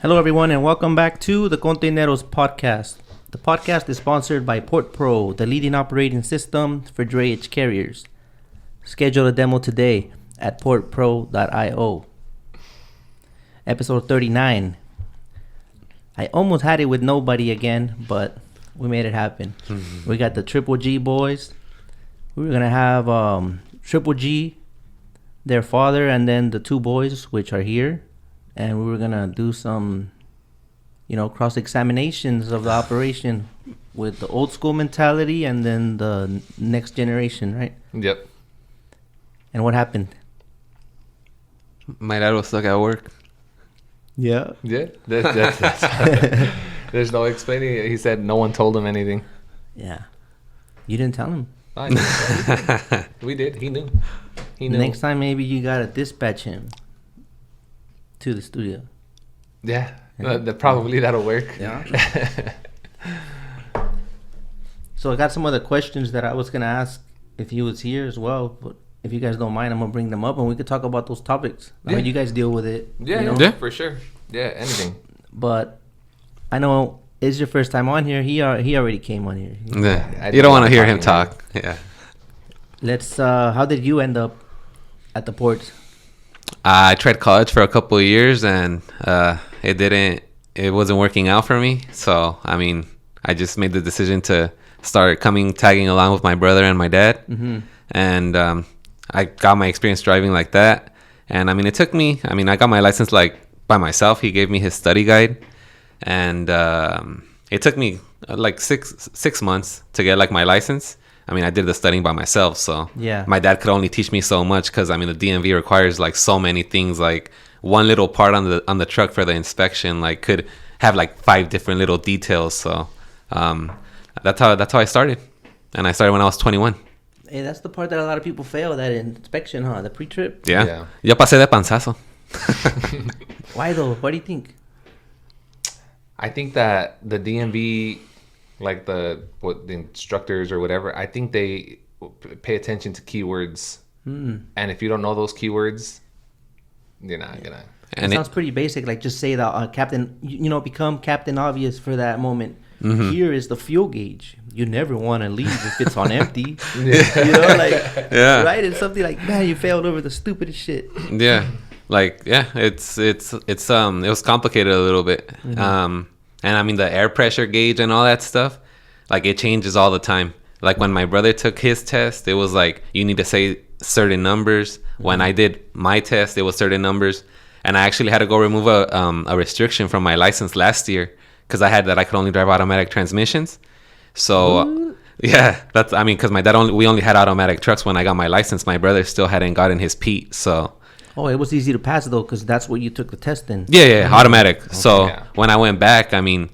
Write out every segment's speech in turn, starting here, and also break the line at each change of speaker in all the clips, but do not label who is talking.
Hello, everyone, and welcome back to the KONTAINEROZ podcast. The podcast is sponsored by PortPro, the leading operating system for drayage carriers. Schedule a demo today at portpro.io. Episode 39. I almost had it with nobody again, but we made it happen. We got the Triple G boys. We were going to have Triple G, their father, and then the two boys, which are here. And we were going to do some, cross-examinations of the operation with the old school mentality and then the next generation, right?
Yep.
And what happened?
My dad was stuck at work.
Yeah.
Yeah. That's there's no explaining it. He said no one told him anything.
Yeah. You didn't tell him.
I knew. We did. He knew.
Next time, maybe you got to dispatch him to the studio.
Yeah. Probably that'll work.
Yeah. So I got some other questions that I was going to ask if he was here as well. But if you guys don't mind, I'm going to bring them up and we could talk about those topics. I mean, you guys deal with it.
Yeah, for sure. Yeah, anything.
But I know it's your first time on here. He already came on here.
Yeah. You don't want to hear him talk. Yeah.
Let's, how did you end up at the port?
I tried college for a couple of years and it wasn't working out for me. So, I mean, I just made the decision to start tagging along with my brother and my dad. Mm-hmm. And I got my experience driving like that. And I mean, I got my license like by myself. He gave me his study guide. And it took me like six months to get like my license. I mean, I did the studying by myself, so
yeah.
My dad could only teach me so much because I mean, the DMV requires like so many things. Like one little part on the truck for the inspection, like could have like 5 different little details. So that's how I started, and I started when I was 21.
Hey, that's the part that a lot of people fail, that inspection, huh? The pre-trip.
Yeah. Yo pasé de panzazo.
Why though? What do you think?
I think that the DMV, like the instructors or whatever, I think they pay attention to keywords. And if you don't know those keywords, you're not gonna.
And it sounds pretty basic. Like just say that captain, become Captain Obvious for that moment. Mm-hmm. Here is the fuel gauge. You never want to leave if it's on empty.
Yeah.
Right? It's something like, man, you failed over the stupidest shit.
Yeah. Like, yeah, it was complicated a little bit. Mm-hmm. And I mean, the air pressure gauge and all that stuff, like it changes all the time. Like when my brother took his test, it was like, you need to say certain numbers. Mm-hmm. When I did my test, it was certain numbers. And I actually had to go remove a restriction from my license last year because I could only drive automatic transmissions. So yeah, because my dad we only had automatic trucks when I got my license. My brother still hadn't gotten his Pete, so.
Oh, it was easy to pass though, because that's what you took the test in.
Yeah, automatic. Okay, so when I went back, I mean,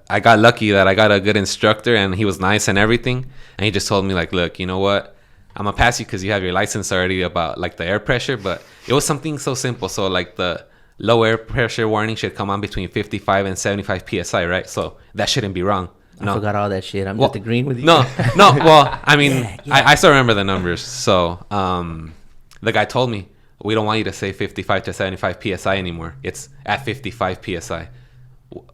I got lucky that I got a good instructor and he was nice and everything. And he just told me like, look, you know what? I'm gonna pass you because you have your license already about like the air pressure. But it was something so simple. So like the low air pressure warning should come on between 55 and 75 PSI, right? So that shouldn't be wrong.
I forgot all that shit. I'm just agreeing with you.
No. Well, I mean, yeah. I still remember the numbers. So the guy told me, we don't want you to say 55 to 75 PSI anymore. It's at 55 PSI.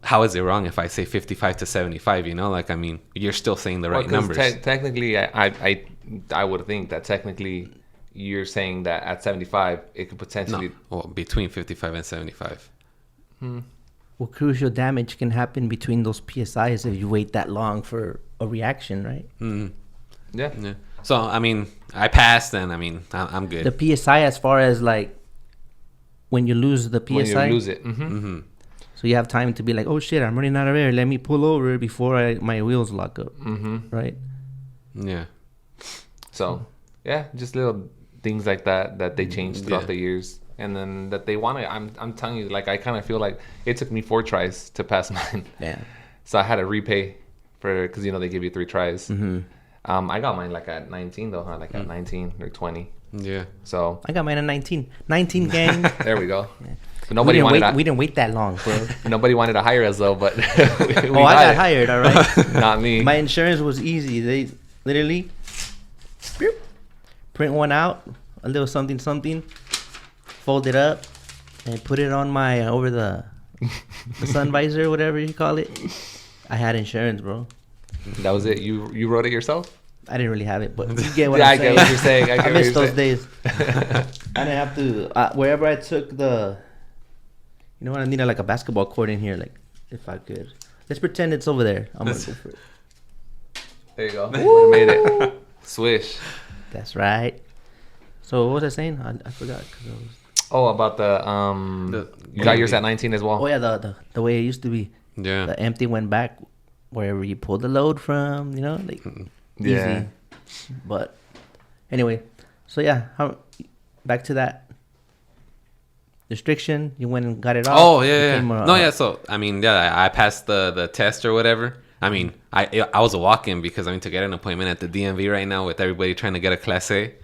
How is it wrong if I say 55 to 75? Like, I mean, you're still saying the right numbers.
Technically, I would think that technically you're saying that at 75, it could potentially...
No. Well, between 55 and 75.
Well, crucial damage can happen between those PSIs if you wait that long for a reaction, right?
Mm-hmm. Yeah. So, I mean, I passed and, I mean, I'm good.
The PSI as far as, like, when you lose the PSI?
When you lose it. Mm-hmm. Mm-hmm.
So you have time to be like, oh, shit, I'm running out of air. Let me pull over before my wheels lock up. Mm-hmm. Right?
Yeah.
So, yeah, just little things like that they changed throughout the years. And then that they want to... I'm telling you, like, I kind of feel like it took me 4 tries to pass mine.
Yeah.
So I had to repay because, they give you 3 tries. Mm-hmm. I got mine like at 19 though, huh? Like at 19 or 20.
Yeah.
So I got mine at 19. 19 gang.
There we go.
Yeah. We didn't wait that long, bro.
Nobody wanted to hire us though, but
I got hired, all right.
Not me.
My insurance was easy. They literally print one out, a little something, fold it up, and put it on my over the the sun visor, whatever you call it. I had insurance, bro.
That was it. You wrote it yourself?
I didn't really have it, but you get what
Yeah,
I'm
I
saying.
get what you're saying.
I miss those days. I didn't have to. Wherever I took the, you know what? I needed like a basketball court in here. Like, if I could, let's pretend it's over there. I'm gonna go for it.
There you go. Would have made it. Swish.
That's right. So what was I saying? I forgot.
Oh, about the you got yours at 19 as well.
Oh yeah, the way it used to be.
Yeah.
The empty went back wherever you pulled the load from. You know, like
Yeah.
easy. But anyway, so yeah, back to that restriction. You went and got it off.
Oh yeah. No, yeah. So I mean, yeah, I passed the test or whatever. I mean, I was a walk-in because I mean to get an appointment at the DMV right now with everybody trying to get a Class A.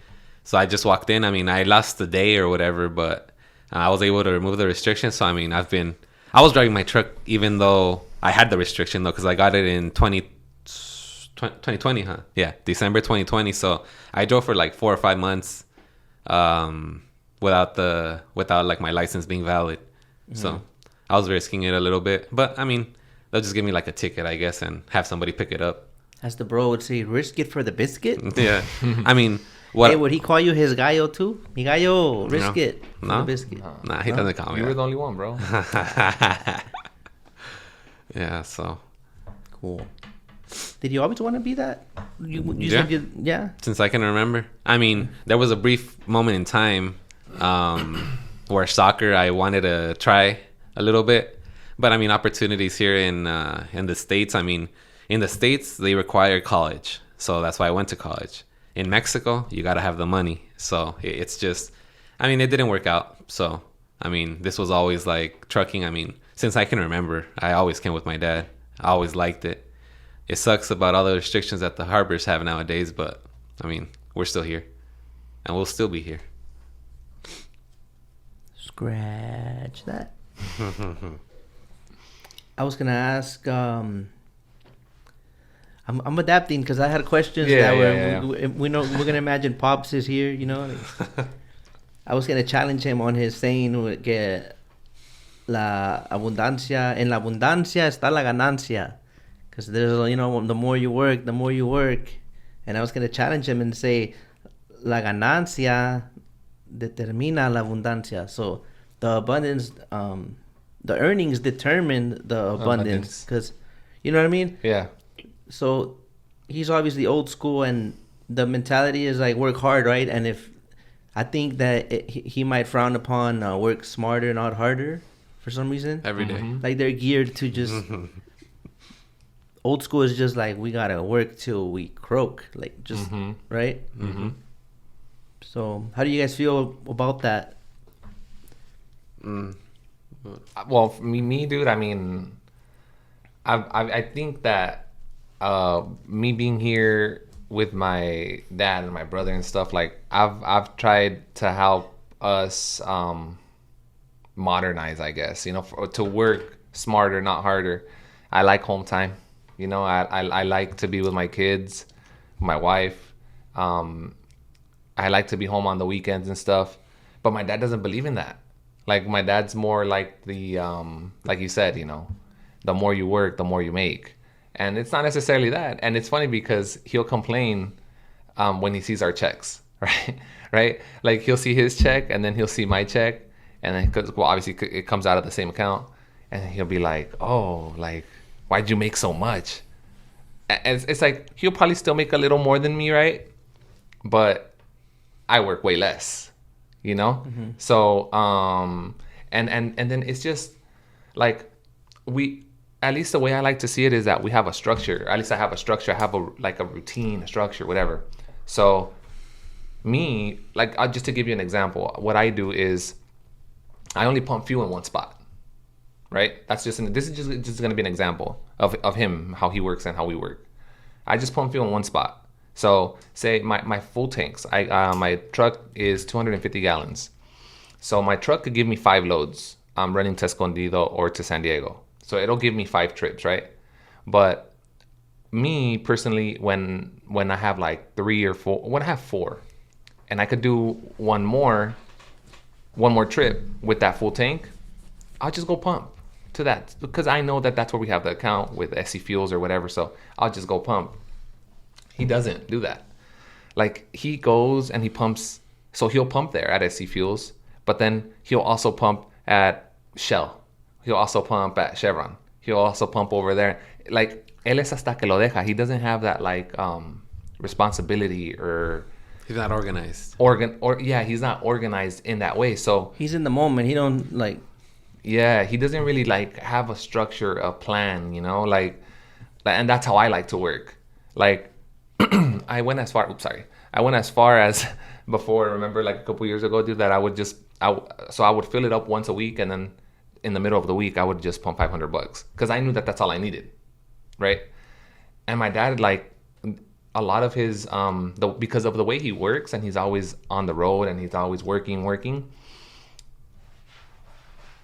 So I just walked in. I mean, I lost the day or whatever, but I was able to remove the restriction. So I mean, I was driving my truck even though I had the restriction though, because I got it in 2020, huh? Yeah, December 2020. So I drove for like 4 or 5 months without like my license being valid. Mm-hmm. So I was risking it a little bit, but I mean, they'll just give me like a ticket, I guess, and have somebody pick it up.
As the bro would say, risk it for the biscuit.
Yeah, I mean, what?
Hey, would he call you his gallo too? Mi gallo, risk it for the biscuit.
Nah, he doesn't call me.
You were
that.
the only one, bro.
Yeah, so
cool. Did you always want to be that? You
yeah.
said yeah.
Since I can remember. I mean, there was a brief moment in time where soccer I wanted to try a little bit, but I mean, opportunities here in the States. I mean, in the States they require college, so that's why I went to college. In Mexico, you gotta have the money, so it's just, I mean, it didn't work out. So I mean, this was always like trucking. I mean, since I can remember, I always came with my dad. I always liked it. It sucks about all the restrictions that the harbors have nowadays, but I mean, we're still here, and we'll still be here.
Scratch that. I was gonna ask. I'm adapting because I had questions we know we're gonna imagine Pops is here. You know, I was gonna challenge him on his saying que la abundancia en la abundancia está la ganancia. Because there's, you know, the more you work, and I was going to challenge him and say, la ganancia determina la abundancia. So the abundance, the earnings determine the abundance. Because, you know what I mean?
Yeah.
So he's obviously old school, and the mentality is like work hard, right? And if I think that he might frown upon work smarter, not harder, for some reason.
Every day.
Mm-hmm.
Like they're geared to just. Old school is just like we gotta work till we croak, like just right.
Mm-hmm.
So, how do you guys feel about that?
Well, me, dude. I mean, I think that me being here with my dad and my brother and stuff, like I've tried to help us modernize, I guess. You know, to work smarter, not harder. I like home time. You know, I like to be with my kids, my wife. I like to be home on the weekends and stuff. But my dad doesn't believe in that. Like, my dad's more like the, like you said, you know, the more you work, the more you make. And it's not necessarily that. And it's funny because he'll complain when he sees our checks, right? Right? Like, he'll see his check and then he'll see my check. And then, well, obviously it comes out of the same account. And he'll be like, oh, like, why'd you make so much? And it's like, he'll probably still make a little more than me, right? But I work way less, you know? Mm-hmm. So, and then it's just like, at least the way I like to see it is that we have a structure. At least I have a structure. I have a routine, a structure, whatever. So me, like, just to give you an example, what I do is I only pump fuel in one spot. Right? This is just going to be an example of him, how he works and how we work. I just pump fuel in one spot. So say my full tanks, my truck is 250 gallons. So my truck could give me 5 loads. I'm running to Escondido or to San Diego. So it'll give me 5 trips, right? But me personally, when I have like 3 or 4, when I have 4, and I could do one more trip with that full tank, I'll just go pump to that because I know that that's where we have the account with SC Fuels or whatever. So I'll just go pump. He doesn't do that. Like he goes and he pumps. So he'll pump there at SC Fuels, but then he'll also pump at Shell. He'll also pump at Chevron. He'll also pump over there. Like él es hasta que lo deja. He doesn't have that like responsibility or.
He's not organized.
He's not organized in that way. So
he's in the moment. He don't like.
Yeah, he doesn't really like have a structure, a plan, you know, like, and that's how I like to work. Like, I went as far as before. Remember, like a couple years ago, dude, that I would fill it up once a week, and then in the middle of the week, I would just pump $500 because I knew that that's all I needed, right? And my dad, like, a lot of his because of the way he works, and he's always on the road, and he's always working.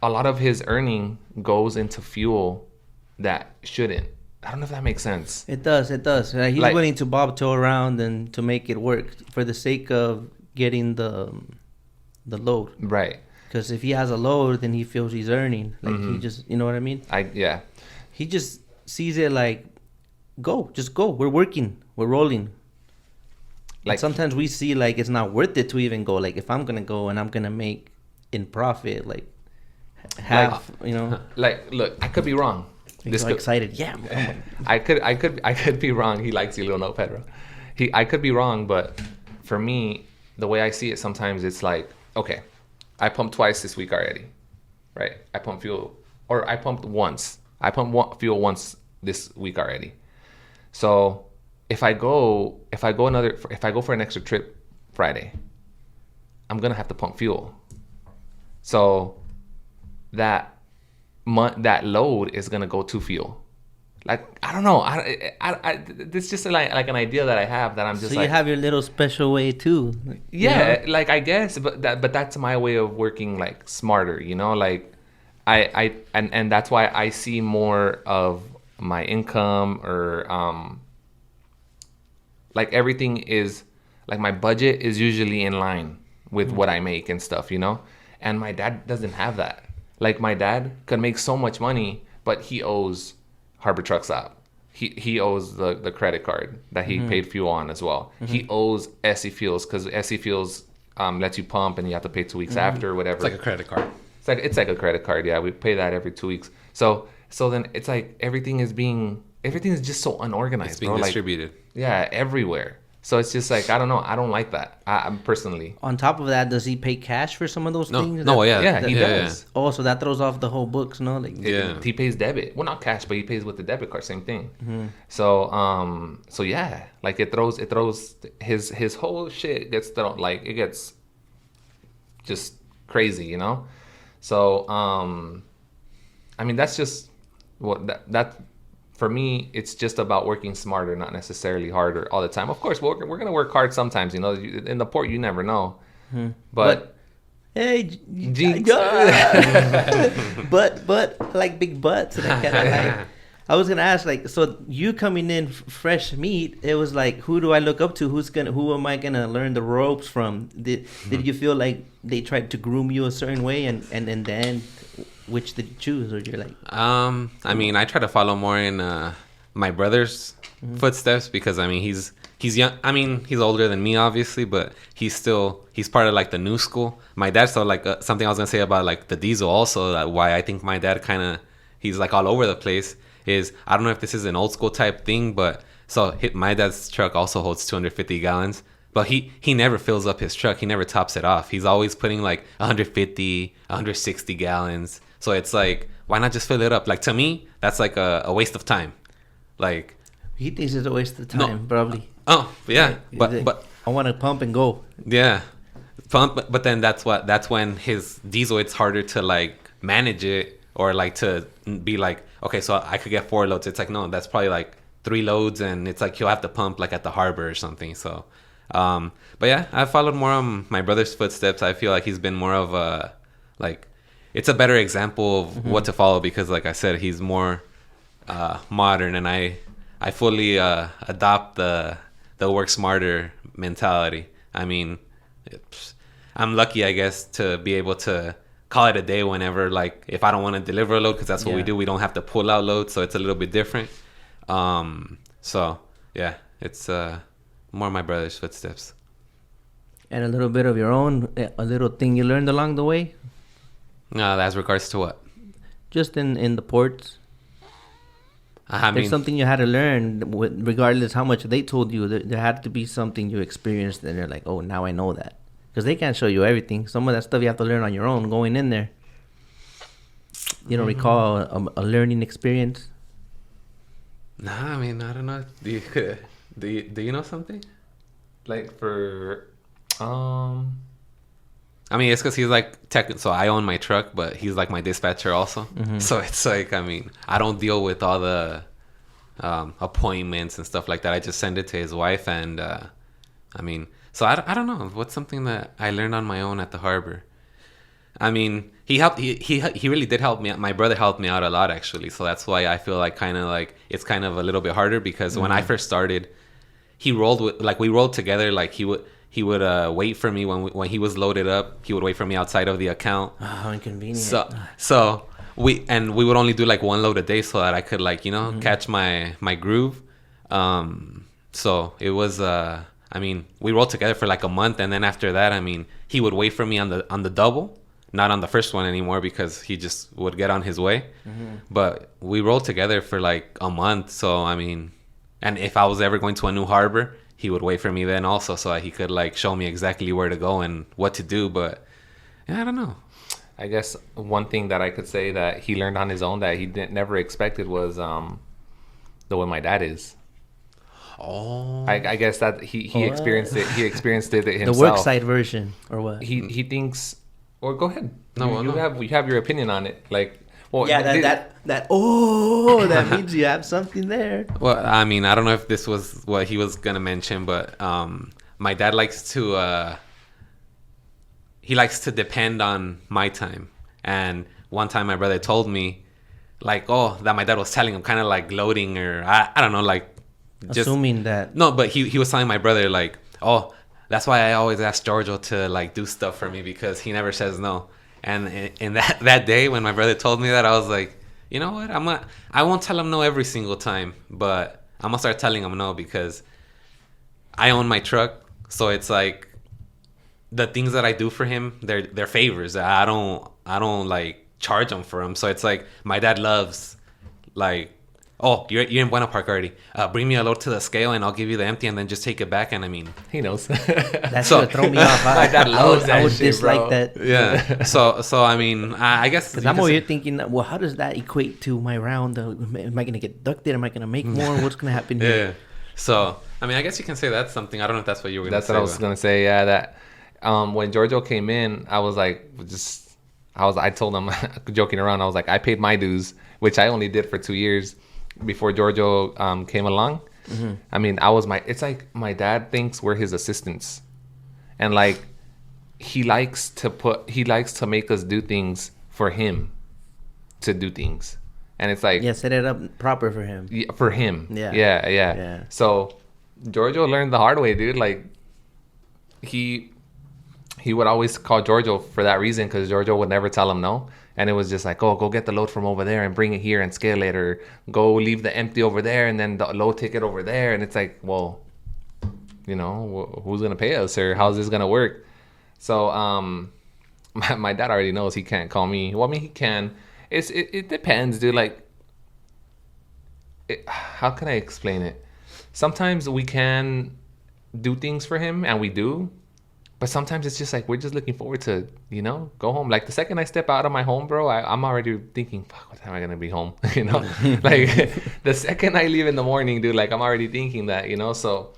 A lot of his earning goes into fuel that shouldn't. I don't know if that makes sense.
It does. He's like, willing to bobtail around and to make it work for the sake of getting the load.
Right.
Because if he has a load, then he feels he's earning. Like he just, you know what I mean?
Yeah.
He just sees it like, just go. We're working. We're rolling. Like and sometimes we see like it's not worth it to even go. Like if I'm gonna go and I'm gonna make in profit, like half, you know.
Like, look, I could be wrong.
He's so excited. Yeah.
I could be wrong. He likes you, little no Pedro. I could be wrong, but for me, the way I see it, sometimes it's like, okay, I pumped twice this week already, right? I pumped fuel, or I pumped once. I pumped fuel once this week already. So if I go for an extra trip Friday, I'm gonna have to pump fuel. So that load is gonna go to fuel. Like I don't know. It's just like an idea that I have that I'm just. So
you have your little special way too.
Yeah, you know? Like I guess, but that's my way of working like smarter. You know, like and that's why I see more of my income or like everything is like my budget is usually in line with what I make and stuff. You know, and my dad doesn't have that. Like my dad could make so much money, but he owes Harbor Truck Stop. He owes the credit card that he paid fuel on as well. He owes SC Fuels because SC Fuels lets you pump and you have to pay 2 weeks after or whatever.
It's like a credit card.
It's like a credit card. Yeah, we pay that every 2 weeks. So then it's like everything is just so unorganized.
It's being distributed.
Like, yeah, everywhere. So it's just like I don't know. I don't like that. I'm personally.
On top of that, does he pay cash for some of those things?
Yeah, he does.
Yeah. Oh, so that throws off the whole books, no? Like
he pays debit. Well, not cash, but he pays with the debit card. Same thing. So yeah, like it throws his whole shit gets thrown. Like it gets just crazy, you know. So I mean that's just what that. For me, it's just about working smarter, not necessarily harder all the time. Of course, we're going to work hard sometimes. You know, in the port, you never know. But
hey,
jinx.
but like big butts. And I was gonna ask, like, so you coming in fresh meat, it was like, who do I look up to? Who am I gonna learn the ropes from? Did you feel like they tried to groom you a certain way, and then which did you choose, or you're like?
I mean, I try to follow more in my brother's footsteps because I mean he's young. I mean he's older than me, obviously, but he's part of like the new school. My dad, so like something I was gonna say about like the diesel also. That why I think my dad he's like all over the place. Is I don't know if this is an old school type thing, but so my dad's truck also holds 250 gallons. But he never fills up his truck. He never tops it off. He's always putting like 150, 160 gallons. So it's like, why not just fill it up? Like to me, that's like a waste of time. Like
he thinks it's a waste of time, probably.
Oh yeah, but
I want to pump and go.
Yeah, pump. But then that's when his diesel, it's harder to like manage it or like to be like, okay, so I could get 4 loads. It's like no, that's probably like 3 loads, and it's like he'll have to pump like at the harbor or something. So. But yeah, I followed more on my brother's footsteps. I feel like he's been more of a like it's a better example of what to follow because like I said, he's more modern, and I fully adopt the work smarter mentality. I mean, I'm lucky, I guess, to be able to call it a day whenever, like, if I don't want to deliver a load, because that's what we do. We don't have to pull out loads, so it's a little bit different. So yeah, it's more my brother's footsteps.
And a little bit of your own, a little thing you learned along the way?
As regards to what?
Just in the ports. There's something you had to learn, regardless how much they told you. There had to be something you experienced, and they're like, oh, now I know that. Because they can't show you everything. Some of that stuff you have to learn on your own going in there. You don't recall a learning experience?
Nah, I mean, I don't know. Do you know something?
Like for,
I mean, it's because he's like so I own my truck, but he's like my dispatcher also. Mm-hmm. So it's like, I mean, I don't deal with all the appointments and stuff like that. I just send it to his wife, and I mean, so I don't know what's something that I learned on my own at the harbor. I mean, he helped. He really did help me out. My brother helped me out a lot, actually. So that's why I feel like it's kind of a little bit harder, because when I first started, we rolled together. Like he would wait for me when he was loaded up. He would wait for me outside of the account.
Oh, how inconvenient.
So we would only do like one load a day, so that I could catch my groove. So it was I mean, we rolled together for like a month, and then after that, I mean, he would wait for me on the double, not on the first one anymore, because he just would get on his way. Mm-hmm. But we rolled together for like a month. So I mean, and if I was ever going to a new harbor, he would wait for me then also, so that he could like show me exactly where to go and what to do. But yeah, I don't know.
I guess one thing that I could say that he learned on his own that he never expected was the way my dad is.
Oh,
I guess that he experienced it. He experienced it himself.
The work site version, or what?
He thinks. Or go ahead.
No,
you have your opinion on it. Like, well,
yeah, that means you have something there.
Well, I mean, I don't know if this was what he was gonna mention, but my dad likes to depend on my time. And one time my brother told me, like, that my dad was telling him, kind of like gloating, or I don't know, like, just
assuming that.
No, but he was telling my brother, like, that's why I always ask Giorgio to like do stuff for me, because he never says no. And in that day when my brother told me that, I was like, you know what? I won't tell him no every single time, but I'm gonna start telling him no, because I own my truck. So it's like the things that I do for him, they're favors. I don't like charge him for them. So it's like my dad loves, like, you're in Buena Park already. Bring me a load to the scale, and I'll give you the empty, and then just take it back. And I mean,
he knows.
That's gonna throw me off.
My dad loves that. I would shit,
dislike
bro.
that.
Yeah. So I mean, I guess
because I'm over here thinking, well, how does that equate to my round? Am I gonna get ducted? Am I gonna make more? What's gonna happen here?
Yeah. So I mean, I guess you can say that's something. I don't know if that's what you were gonna say.
That's what I was gonna say. Yeah, that when Giorgio came in, I was like, I told him, joking around, I was like, I paid my dues, which I only did for 2 years before Giorgio came along. Mm-hmm. I mean, it's like my dad thinks we're his assistants, and like he likes to make us do things for him, to do things, and it's like,
set it up proper for him.
Yeah, for him. Yeah. So Giorgio learned the hard way, dude. Like he would always call Giorgio for that reason, because Giorgio would never tell him no. And it was just like, go get the load from over there and bring it here and scale it, or go leave the empty over there and then the load ticket over there. And it's like, well, who's going to pay us, or how's this going to work? So my dad already knows he can't call me. Well, I mean, he can. It depends, dude. Like, how can I explain it? Sometimes we can do things for him, and we do. But sometimes it's just like, we're just looking forward to, go home. Like the second I step out of my home, bro, I'm already thinking, fuck, what time am I going to be home? Like the second I leave in the morning, dude, like I'm already thinking that, So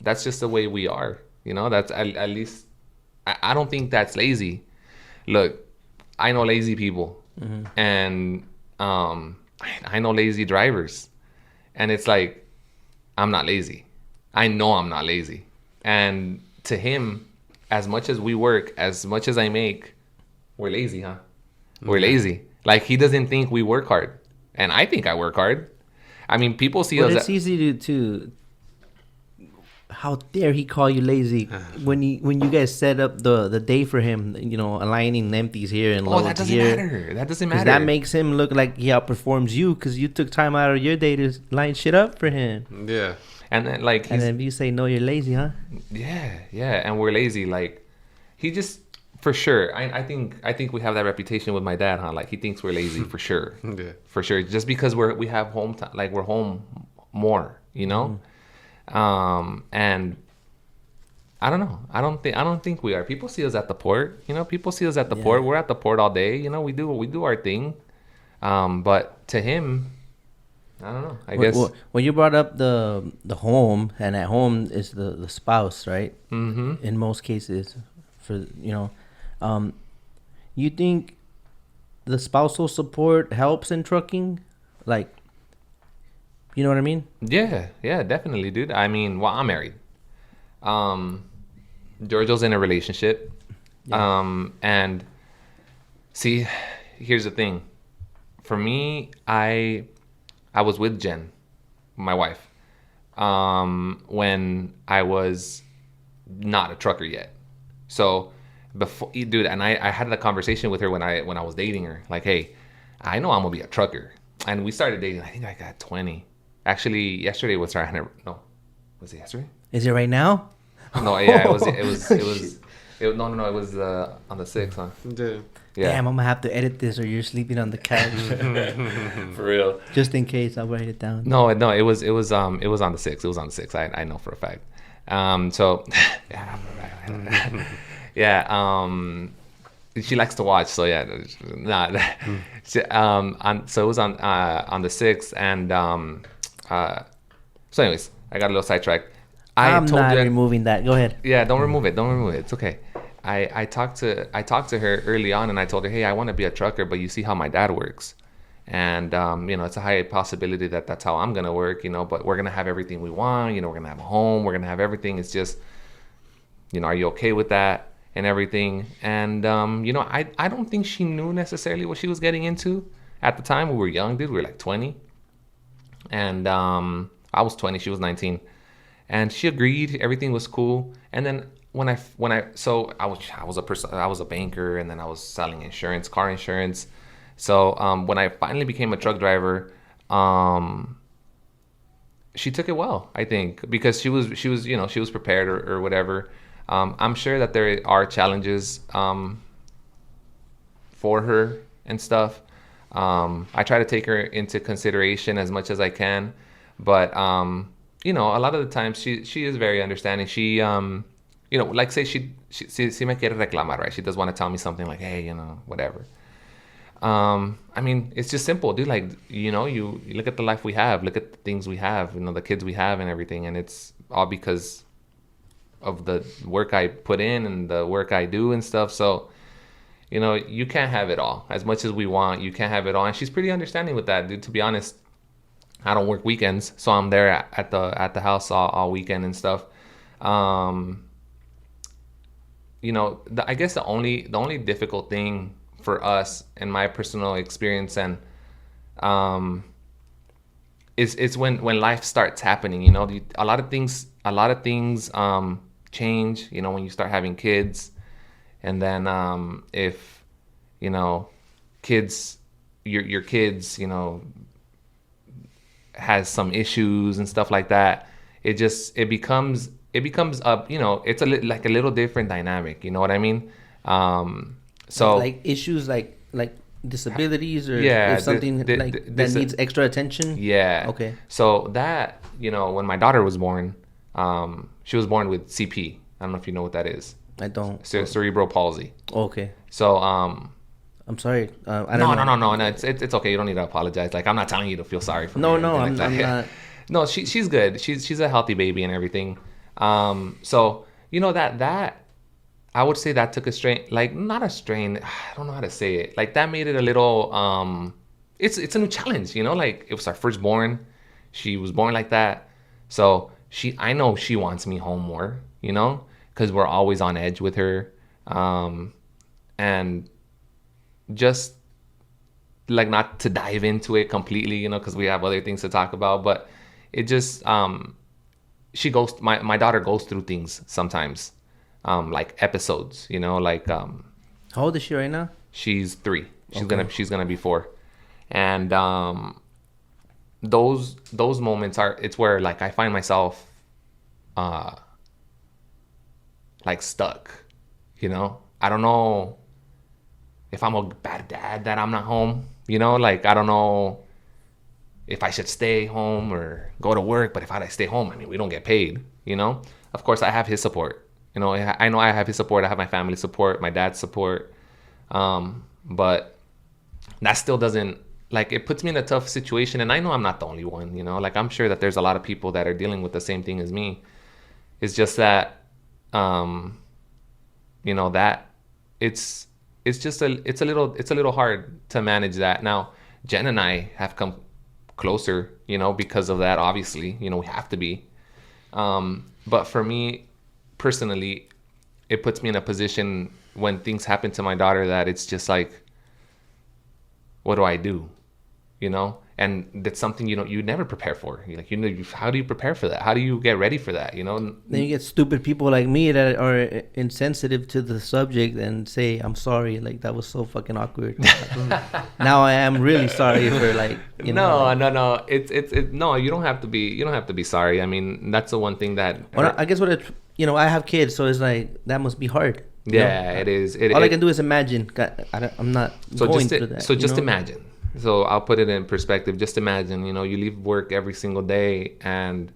that's just the way we are, That's at least, I don't think that's lazy. Look, I know lazy people, mm-hmm. and I know lazy drivers. And it's like, I'm not lazy. I know I'm not lazy. And to him, as much as we work, as much as I make, we're lazy, huh? We're lazy. Like, he doesn't think we work hard. And I think I work hard. I mean, people see us...
It's easy to... how dare he call you lazy when you guys set up the day for him, aligning empties here and loads
that doesn't
here.
matter. That doesn't
'Cause
matter.
that makes him look like he outperforms you because you took time out of your day to line shit up for him.
Yeah.
And then like
And then you say no, you're lazy, huh?
yeah, and we're lazy. Like he just for sure. I think we have that reputation with my dad, huh? Like he thinks we're lazy for sure.
Yeah.
For sure. Just because we have home time, like we're home more, and I don't know. I don't think we are. People see us at the port. People see us at the port. We're at the port all day. We do our thing. But to him, I don't know. I guess
when you brought up the home, and at home is the spouse, right?
Mm-hmm.
In most cases, you think the spousal support helps in trucking, like, you know what I mean?
Yeah, definitely, dude. I mean, well, I'm married. Giorgio's in a relationship.
Yeah.
And see, here's the thing. For me, I was with Jen, my wife, when I was not a trucker yet. So before, dude, and I had the conversation with her when I was dating her. Like, hey, I know I'm gonna be a trucker, and we started dating. I think I got 20. Actually, yesterday was our no, was it yesterday?
Is it right now?
No, yeah, it was no, it was on the 6th, huh? Yeah.
Damn, I'm gonna have to edit this, or you're sleeping on the couch.
For real.
Just in case, I'll write it down.
No, it was on the 6th. It was on the 6th. I know for a fact. So yeah, she likes to watch, so yeah, so it was on the 6th, and so anyways, I got a little sidetracked.
I'm not removing that. Go ahead.
Yeah, don't remove it. It's okay. I talked to her early on, and I told her, hey, I want to be a trucker, but you see how my dad works, and it's a high possibility that that's how I'm gonna work, but we're gonna have everything we want, we're gonna have a home, we're gonna have everything. It's just, are you okay with that and everything? And I don't think she knew necessarily what she was getting into at the time. We were young, dude. We were like 20, and I was 20, she was 19. And she agreed. Everything was cool. And then I was a banker, and then I was selling insurance, car insurance. So when I finally became a truck driver, she took it well, I think, because she was prepared or whatever. I'm sure that there are challenges for her and stuff. I try to take her into consideration as much as I can, but a lot of the times she is very understanding. She like say she me quiere reclamar, right? She does want to tell me something like, hey, whatever. I mean, it's just simple, dude. Like, you look at the life we have, look at the things we have, the kids we have and everything, and it's all because of the work I put in and the work I do and stuff. So, you can't have it all. As much as we want, you can't have it all. And she's pretty understanding with that, dude, to be honest. I don't work weekends, so I'm there at the house all weekend and stuff. I guess the only difficult thing for us, in my personal experience, and is when life starts happening. A lot of things change. When you start having kids, and then if kids, your kids, has some issues and stuff like that, it becomes up, it's like a little different dynamic, you know what I mean? So
like issues like disabilities, or
yeah,
if something that needs extra attention.
Yeah.
Okay.
So that, when my daughter was born, she was born with CP. I don't know if you know what that is.
I don't.
Cerebral palsy.
Okay.
So
I'm sorry. I don't know.
No. It's okay. You don't need to apologize. Like, I'm not telling you to feel sorry for me.
No,
I'm
not.
No, she's good. She's a healthy baby and everything. So that I would say that took a strain. Like, not a strain. I don't know how to say it. Like, that made it a little. It's a new challenge. Like, it was our firstborn. She was born like that. So I know she wants me home more. Because we're always on edge with her, and just like, not to dive into it completely, because we have other things to talk about, but it just my daughter goes through things sometimes, like episodes, like
How old is she right now?
she's 3.
Okay.
She's gonna be 4, and those moments it's where like I find myself like stuck. I don't know if I'm a bad dad that I'm not home. Like I don't know if I should stay home or go to work. But if I stay home, I mean, we don't get paid. Of course, I have his support. I know I have his support. I have my family support, my dad's support. But that still doesn't, like, it puts me in a tough situation. And I know I'm not the only one. Like, I'm sure that there's a lot of people that are dealing with the same thing as me. It's just that, that it's a little hard to manage that. Now, Jen and I have come closer, because of that. Obviously, we have to be. But for me personally, it puts me in a position when things happen to my daughter that it's just like, what do I do? And that's something you never prepare for. How do you prepare for that? How do you get ready for that?
Then you get stupid people like me that are insensitive to the subject and say, "I'm sorry, like that was so fucking awkward." Now I am really sorry for
No. It's no. You don't have to be sorry. I mean, that's the one thing that.
Well, I guess I have kids, so it's like that must be hard.
Yeah, it is.
All I can do is imagine. I'm not going through that.
So just imagine. So I'll put it in perspective. Just imagine, you leave work every single day, and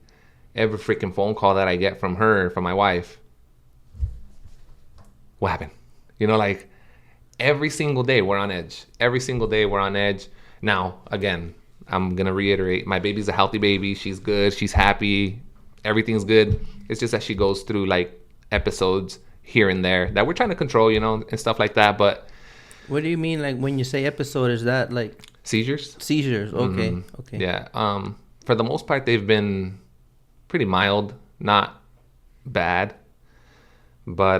every freaking phone call that I get from my wife. What happened? Like every single day we're on edge. Every single day we're on edge. Now, again, I'm going to reiterate, my baby's a healthy baby. She's good. She's happy. Everything's good. It's just that she goes through like episodes here and there that we're trying to control, and stuff like that. But
what do you mean, like when you say episode? Is that like
seizures?
Seizures. Okay.
Mm-hmm.
Okay.
Yeah. For the most part, they've been pretty mild, not bad. But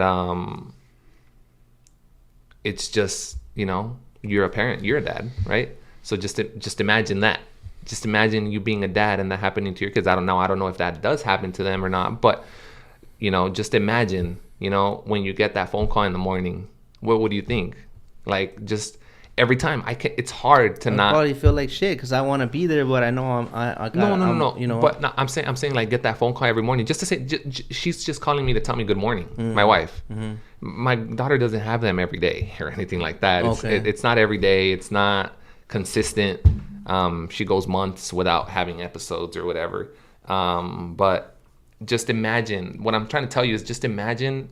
it's just, you're a parent, you're a dad, right? So just imagine that. Just imagine you being a dad and that happening to your kids. I don't know if that does happen to them or not, but just imagine, when you get that phone call in the morning, what would you think? Like, just every time it's hard to not
probably feel like shit because I want to be there, but I know I got
no. But no, I'm saying like get that phone call every morning just to say she's just calling me to tell me good morning. My wife, my daughter doesn't have them every day or anything like that. It's not every day. It's not consistent. She goes months without having episodes or whatever. But just imagine, what I'm trying to tell you is just imagine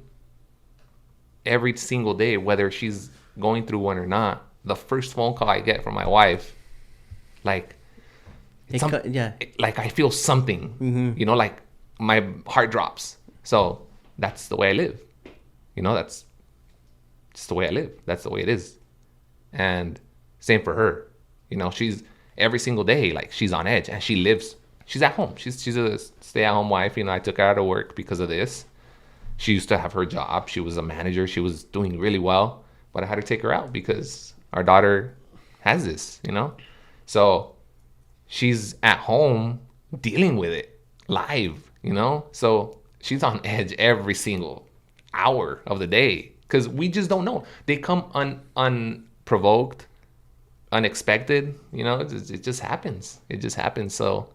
every single day, whether she's going through one or not, the first phone call I get from my wife, like, like I feel something, like my heart drops. So that's the way I live. That's just the way I live. That's the way it is. And same for her. She's every single day, like she's on edge, and she's at home. She's a stay-at-home wife. I took her out of work because of this. She used to have her job. She was a manager. She was doing really well, but I had to take her out because our daughter has this, So she's at home dealing with it live, So she's on edge every single hour of the day because we just don't know. They come unprovoked, unexpected, it just happens. It just happens. So,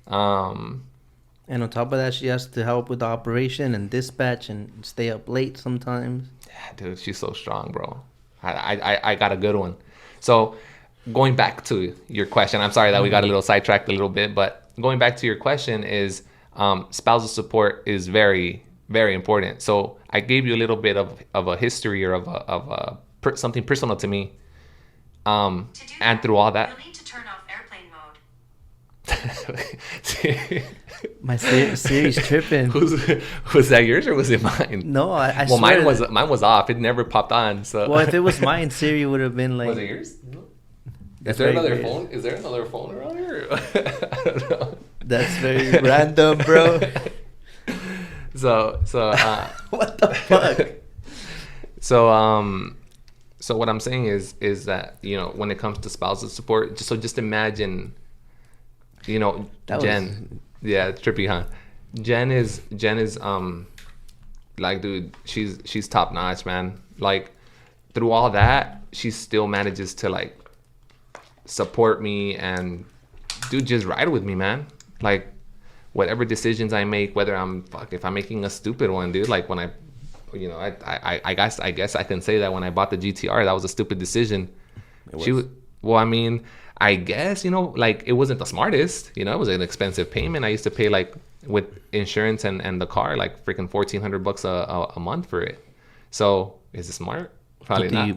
and on top of that, she has to help with the operation and dispatch and stay up late sometimes.
Yeah, dude, she's so strong, bro. I got a good one. So going back to your question, I'm sorry that we got a little sidetracked a little bit, but going back to your question is spousal support is very, very important. So I gave you a little bit of a history or of something personal to me. And through all that,
you'll need to turn off airplane mode.
My Siri's tripping.
Was that yours or was it mine?
No, I
well,
swear
mine was off. It never popped on. So
well, if it was mine, Siri would have been like.
Was it yours?
That's
Is there
very
another
weird.
phone? Is there another phone around here? I don't know.
That's very random, bro.
So
What the fuck?
So what I'm saying is that when it comes to spousal support, just imagine,
That
Jen, yeah, it's trippy, huh? Jen is like, dude, she's top notch, man. Like, through all that, she still manages to like support me and dude, just ride with me, man. Like, whatever decisions I make, whether if I'm making a stupid one, dude, like when I guess I can say that when I bought the GTR, that was a stupid decision. Well, I mean, I guess, like it wasn't the smartest, it was an expensive payment. I used to pay like with insurance and the car, like freaking $1,400 a month for it. So is it smart? Probably not.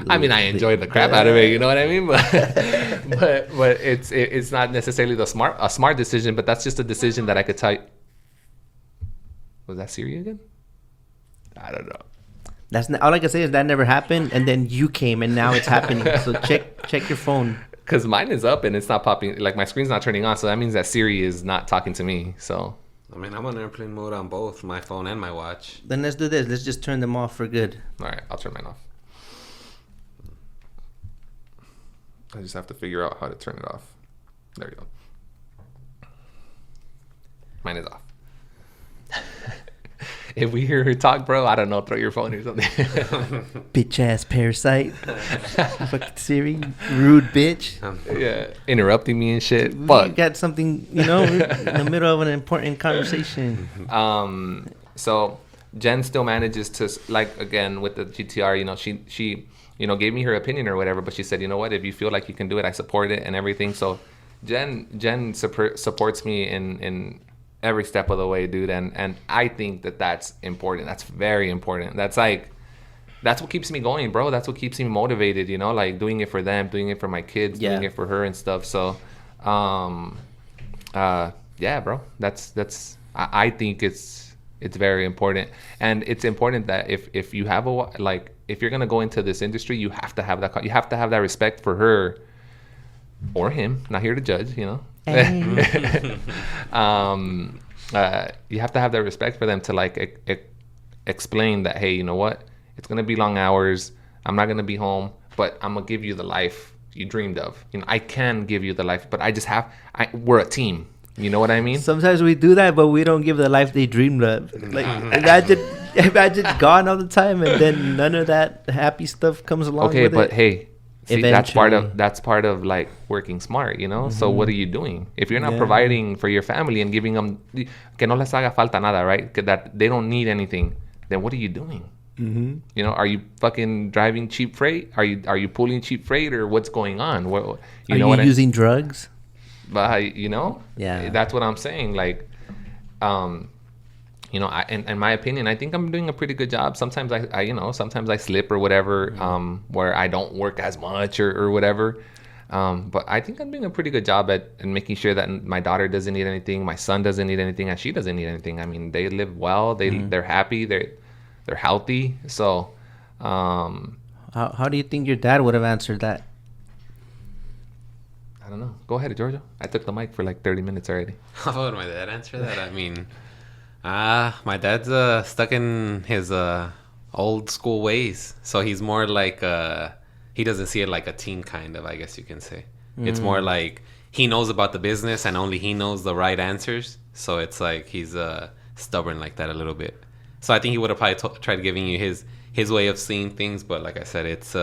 I mean, I enjoyed the crap out of it. You know what I mean? But it's not necessarily a smart decision. But that's just a decision that I could tell you. Was that Siri again? I don't know.
That's all I can say is that never happened, and then you came, and now it's happening. So check your phone.
Because mine is up and it's not popping. Like my screen's not turning on, so that means that Siri is not talking to me. So.
I mean, I'm on airplane mode on both my phone and my watch.
Then let's do this. Let's just turn them off for good.
All right, I'll turn mine off. I just have to figure out how to turn it off. There you go. Mine is off. If we hear her talk, bro, I don't know, throw your phone or something.
Bitch ass parasite. Fucking Siri. Rude bitch.
Yeah, interrupting me and shit.
We
Fuck.
got something, in the middle of an important conversation.
So Jen still manages to, like, again, with the GTR, she gave me her opinion or whatever, but she said, you know what, if you feel like you can do it, I support it and everything. So Jen supports me in every step of the way, dude, and I think that's important. That's very important. That's what keeps me going, bro. That's what keeps me motivated, like doing it for them, doing it for my kids, doing it for her and stuff. So yeah, bro, that's I think it's very important. And it's important that if you have if you're gonna go into this industry, you have to have that respect for her or him. Not here to judge, Hey. You have to have that respect for them to explain that, hey, you know what? It's gonna be long hours. I'm not gonna be home, but I'm gonna give you the life you dreamed of. I can give you the life, but we're a team. You know what I mean?
Sometimes we do that, but we don't give the life they dreamed of. Like, imagine gone all the time, and then none of that happy stuff comes along.
Okay,
with
but
it.
Hey, see,
Eventually.
that's part of like working smart, So what are you doing if you're not providing for your family and giving them que no les haga falta nada, right? That they don't need anything? Then what are you doing? Mm-hmm. Are you fucking driving cheap freight? Are you pulling cheap freight, or what's going on? Are
you using drugs?
But
Yeah,
that's what I'm saying. Like, in my opinion, I think I'm doing a pretty good job. Sometimes sometimes I slip or whatever, where I don't work as much or whatever. But I think I'm doing a pretty good job at making sure that my daughter doesn't need anything, my son doesn't need anything, and she doesn't need anything. I mean, they live well, they're happy, they're healthy. So,
how do you think your dad would have answered that?
I don't know. Go ahead, Giorgio. I took the mic for like 30 minutes already.
How would my dad answer that? I mean, my dad's stuck in his old school ways. So he's more like, he doesn't see it like a team, kind of, I guess you can say. It's more like he knows about the business and only he knows the right answers. So it's like he's stubborn like that a little bit. So I think he would have probably tried giving you his way of seeing things. But like I said, it's...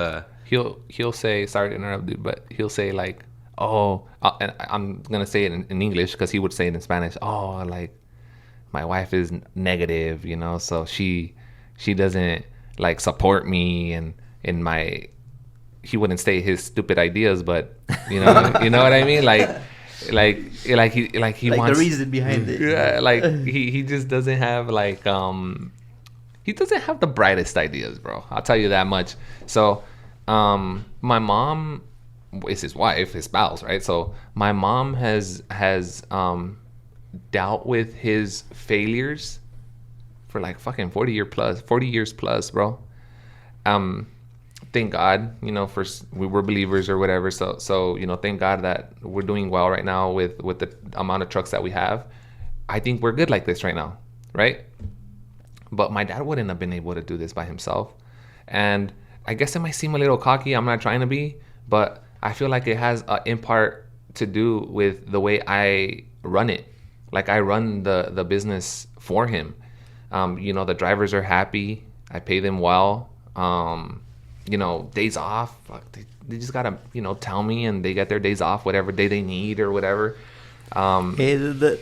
He'll say, sorry to interrupt, dude, but he'll say like, and I'm going to say it in English because he would say it in Spanish. Oh, like, my wife is negative, so she doesn't like support me and in my... He wouldn't say his stupid ideas, but you know what I mean? Like he wants
the reason behind it.
Yeah, like he just doesn't have he doesn't have the brightest ideas, bro. I'll tell you that much. So, my mom is his wife, his spouse, right? So my mom has dealt with his failures for like fucking 40 years plus, bro. Thank God, we were believers or whatever. So thank God that we're doing well right now with the amount of trucks that we have. I think we're good like this right now, right? But my dad wouldn't have been able to do this by himself. And I guess it might seem a little cocky. I'm not trying to be, but I feel like it has in part to do with the way I run it. Like I run the business for him. The drivers are happy. I pay them well. Days off. They just gotta tell me, and they get their days off whatever day they need or whatever.
Hey, the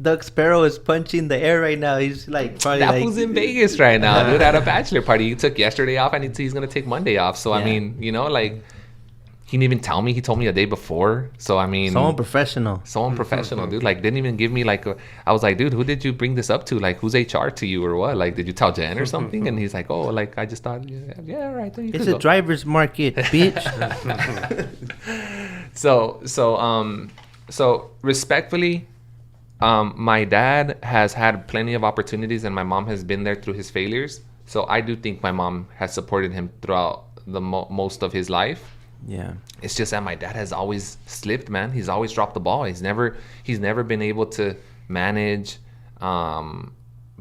Doug Sparrow is punching the air right now. He's like probably
that was in Vegas right now, dude, at a bachelor party. He took yesterday off, and he's gonna take Monday off. So I mean, he didn't even tell me. He told me a day before. So I mean,
someone professional,
dude. Like didn't even give me like. I was like, dude, who did you bring this up to? Like, who's HR to you or what? Like, did you tell Jen or something? And he's like, oh, like I just thought, yeah, all right.
It's a driver's market, bitch.
So respectfully, my dad has had plenty of opportunities, and my mom has been there through his failures. So I do think my mom has supported him throughout the most of his life.
Yeah,
it's just that my dad has always slipped, man. He's always dropped the ball. He's never been able to manage,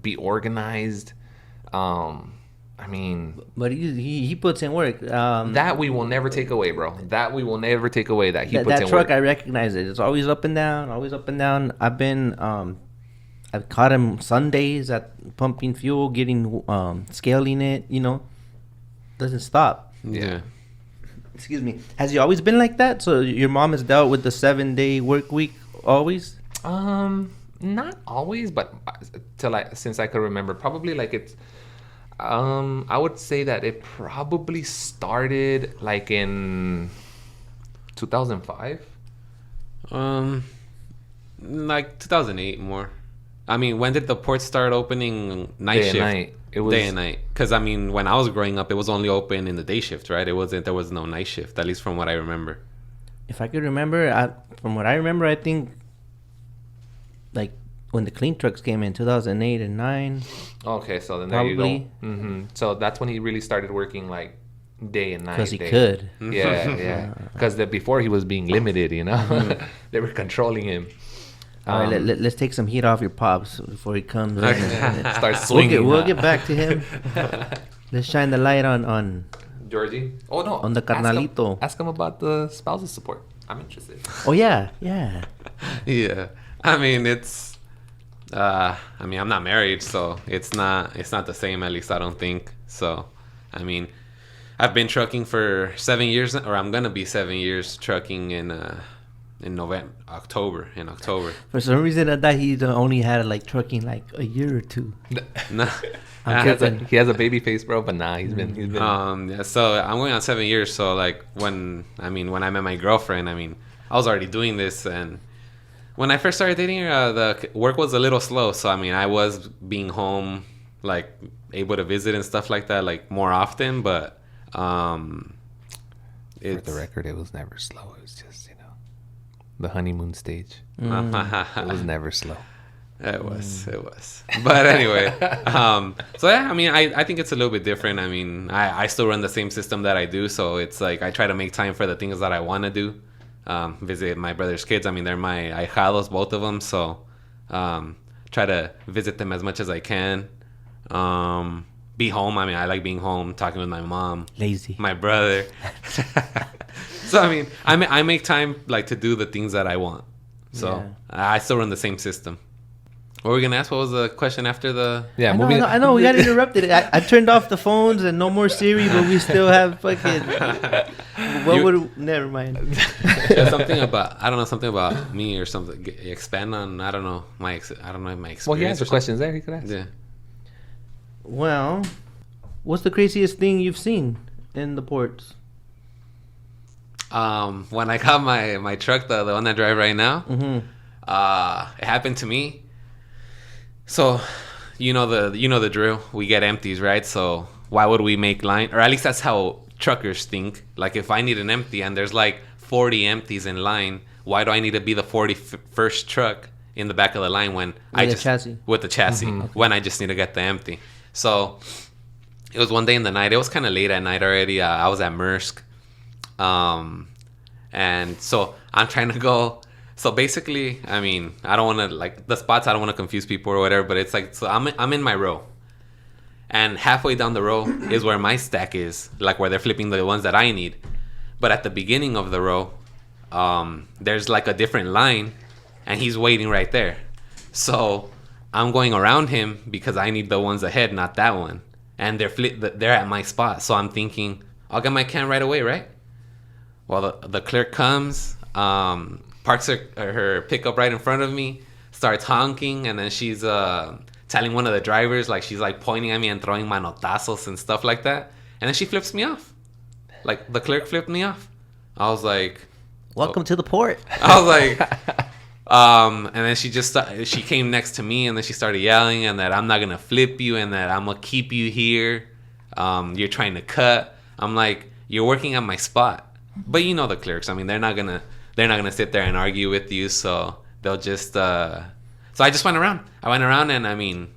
be organized. I mean,
but he puts in work.
That we will never take away, bro. That we will never take away. That he puts in work.
That truck, I recognize it. It's always up and down, always up and down. I've caught him Sundays at pumping fuel, getting scaling it. Doesn't stop.
Yeah.
Excuse me. Has he always been like that? So your mom has dealt with the 7-day work week always?
Not always, but since I could remember, probably like it's. I would say that it probably started like in 2005.
Like 2008 more. I mean, when did the port start opening night shift?
Night. It was
day and night. Because I mean, when I was growing up, it was only open in the day shift, right? There was no night shift, at least from what I remember.
If I could remember, from what I remember, I think like when the clean trucks came in 2008 and 9.
Okay, so then there you go. Mm-hmm. So that's when he really started working like day and night.
Because he could.
Yeah. Because before he was being limited, they were controlling him.
All right, let's take some heat off your pops before he comes in and
start swinging.
We'll get back to him. Let's shine the light on
Georgie. Oh no,
on the carnalito.
Ask him about the spousal support. I'm interested.
Oh yeah.
Yeah. I mean, it's. I'm not married, so it's not the same. At least I don't think so. I mean, I've been trucking for 7 years, or I'm gonna be 7 years trucking in October.
For some reason, I thought he only had like trucking like a year or two.
No.
He has a baby face, bro, but he's been.
So I'm going on 7 years. So like when I met my girlfriend, I was already doing this, and when I first started dating her, the work was a little slow. So I was being home, like able to visit and stuff like that, like more often. But
for the record, it was never slow. It was just the honeymoon stage. It was never slow.
It was. But anyway, so yeah, I think it's a little bit different. I still run the same system that I do, so it's like I try to make time for the things that I want to do. Visit my brother's kids. They're my ahijados, both of them. So try to visit them as much as I can. Be home. I like being home, talking with my mom.
Lazy.
My brother. So I make time like to do the things that I want. So I still run the same system. What were we gonna ask? What was the question after the?
Yeah,
I know. We got interrupted. I turned off the phones and no more Siri, but we still have fucking. Never mind.
Something about me or something. Expand on. I don't know my experience.
Well, he has the questions there. He could ask.
Yeah.
Well, what's the craziest thing you've seen in the ports?
When I got my truck, the one I drive right now, it happened to me. So, the drill. We get empties, right? So why would we make line? Or at least that's how truckers think. Like if I need an empty and there's like 40 empties in line, why do I need to be the 41st truck in the back of the line when with the chassis when I just need to get the empty? So it was one day in the night. It was kind of late at night already. I was at Maersk. And so I'm trying to go. So basically, I don't want to like the spots. I don't want to confuse people or whatever. But it's like, so I'm in my row, and halfway down the row is where my stack is, like where they're flipping the ones that I need. But at the beginning of the row, there's like a different line, and he's waiting right there. So I'm going around him because I need the ones ahead, not that one. And they're at my spot. So I'm thinking, I'll get my can right away, right? Well, the clerk comes, parks her pickup right in front of me, starts honking, and then she's telling one of the drivers, like she's like pointing at me and throwing manotazos and stuff like that. And then she flips me off. Like the clerk flipped me off. I was like,
welcome to the port.
I was like, and then she came next to me, and then she started yelling, and that I'm not gonna flip you, and that I'm gonna keep you here. You're trying to cut. I'm like, you're working at my spot. But you know the clerks. I mean, they're not gonna sit there and argue with you. So they'll just. So I just went around. And I mean,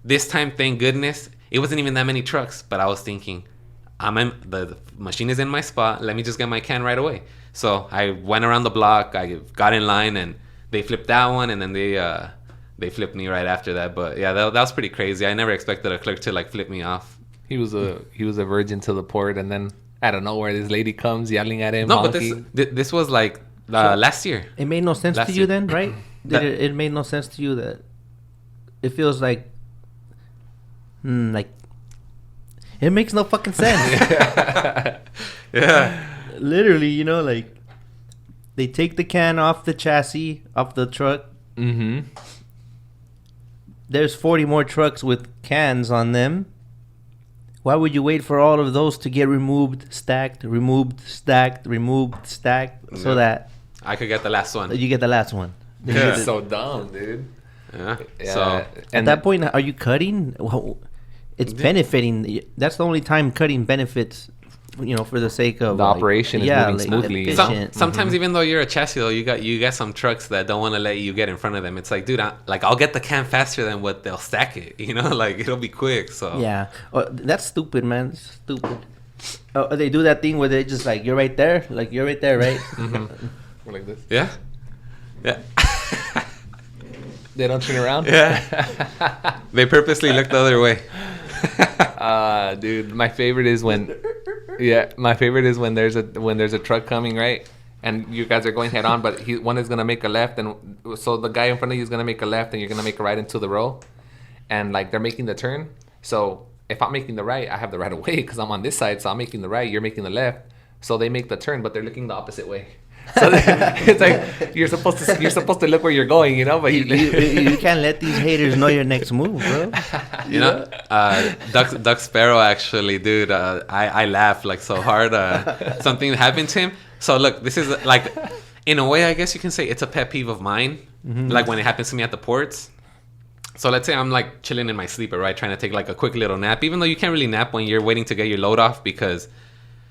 this time, thank goodness, it wasn't even that many trucks. But I was thinking, the machine is in my spot. Let me just get my can right away. So I went around the block. I got in line, and they flipped that one, and then they flipped me right after that. But yeah, that was pretty crazy. I never expected a clerk to like flip me off.
He was a virgin to the port, and then out of nowhere, this lady comes yelling at him.
No,
honking.
but this was like last year.
It made no sense to you then, right? It made no sense to you that it feels like it makes no fucking sense.
Yeah.
Literally, you know, like they take the can off the chassis, off the truck.
Mm-hmm.
There's 40 more trucks with cans on them. Why would you wait for all of those to get removed, stacked, so that
I could get the last one?
you get the last one?
Yeah.
It's so dumb, dude.
Yeah.
Yeah.
So
At that point, are you cutting? Well, it's benefiting. That's the only time cutting benefits, you know, for the sake of
the operation is moving smoothly.
efficient.
sometimes even though you're a chassis, though, you got some trucks that don't want to let you get in front of them. It's like, dude, I'll get the can faster than what they'll stack it. You know, like it'll be quick. So
Yeah, that's stupid, man. It's stupid. They do that thing where they just like you're right there, right?
Mm-hmm. Like this.
yeah.
They don't turn around.
Yeah. They purposely look the other way.
Dude, my favorite is when there's a truck coming, right? And you guys are going head on, but one is gonna make a left, and so the guy in front of you is gonna make a left, and you're gonna make a right into the row, and like they're making the turn. So if I'm making the right, I have the right of way because I'm on this side. So I'm making the right, you're making the left. So they make the turn, but they're looking the opposite way. So it's like you're supposed to look where you're going, you know. But
you can't let these haters know your next move, bro.
You know, Duck Sparrow actually, dude. I laughed like so hard. Something happened to him. So look, this is like, in a way, I guess you can say it's a pet peeve of mine. Mm-hmm. Like when it happens to me at the ports. So let's say I'm like chilling in my sleeper, right, trying to take like a quick little nap. Even though you can't really nap when you're waiting to get your load off because,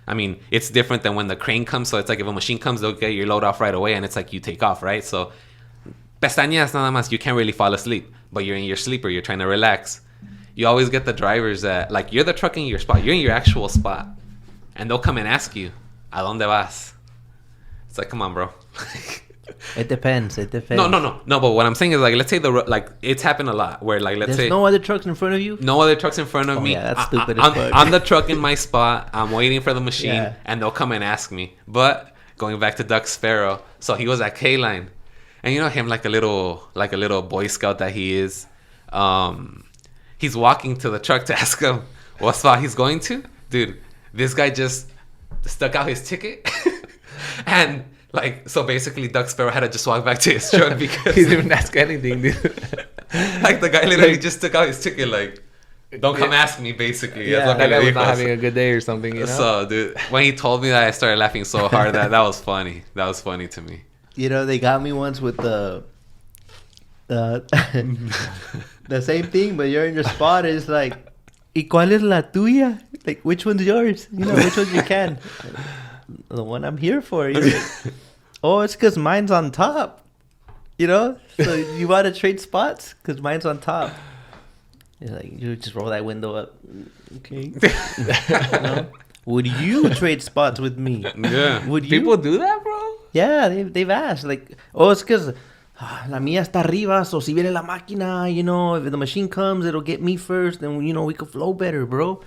I mean, it's different than when the crane comes. So it's like if a machine comes, they'll get your load off right away, and it's like you take off, right? So pestañas nada más, you can't really fall asleep, but you're in your sleeper, you're trying to relax. You always get the drivers that, like, you're the truck in your spot, you're in your actual spot, and they'll come and ask you, ¿A dónde vas? It's like, come on, bro.
It depends.
No. But what I'm saying is, like, let's say it's happened a lot where, like,
There's no other trucks in front of you.
No other trucks in front of me.
Yeah, that's stupid.
I'm the truck in my spot. I'm waiting for the machine, and they'll come and ask me. But going back to Duck Sparrow, so he was at K-Line, and you know him, like a little Boy Scout that he is. He's walking to the truck to ask him what spot he's going to. Dude, this guy just stuck out his ticket, and. Like, so basically, Duck Sparrow had to just walk back to his truck because
he didn't ask anything, dude.
Like, the guy literally just took out his ticket, like, don't come ask me, basically.
Yeah,
that guy was not having a good day or something, you know?
So, dude, when he told me that, I started laughing so hard that was funny. That was funny to me.
You know, they got me once with the same thing, but you're in your spot. It's like, ¿Y cuál es la tuya? Like, which one's yours? You know, which one's you can? The one I'm here for. You know? Oh, it's because mine's on top. You know? So you want to trade spots? Because mine's on top. You're like, you just roll that window up. Okay. You know? Would you trade spots with me?
Yeah.
Would you?
People do that, bro?
Yeah, they've asked. Like, oh, it's because la mía está arriba, so si viene la máquina, you know, if the machine comes, it'll get me first, and, you know, we could flow better, bro.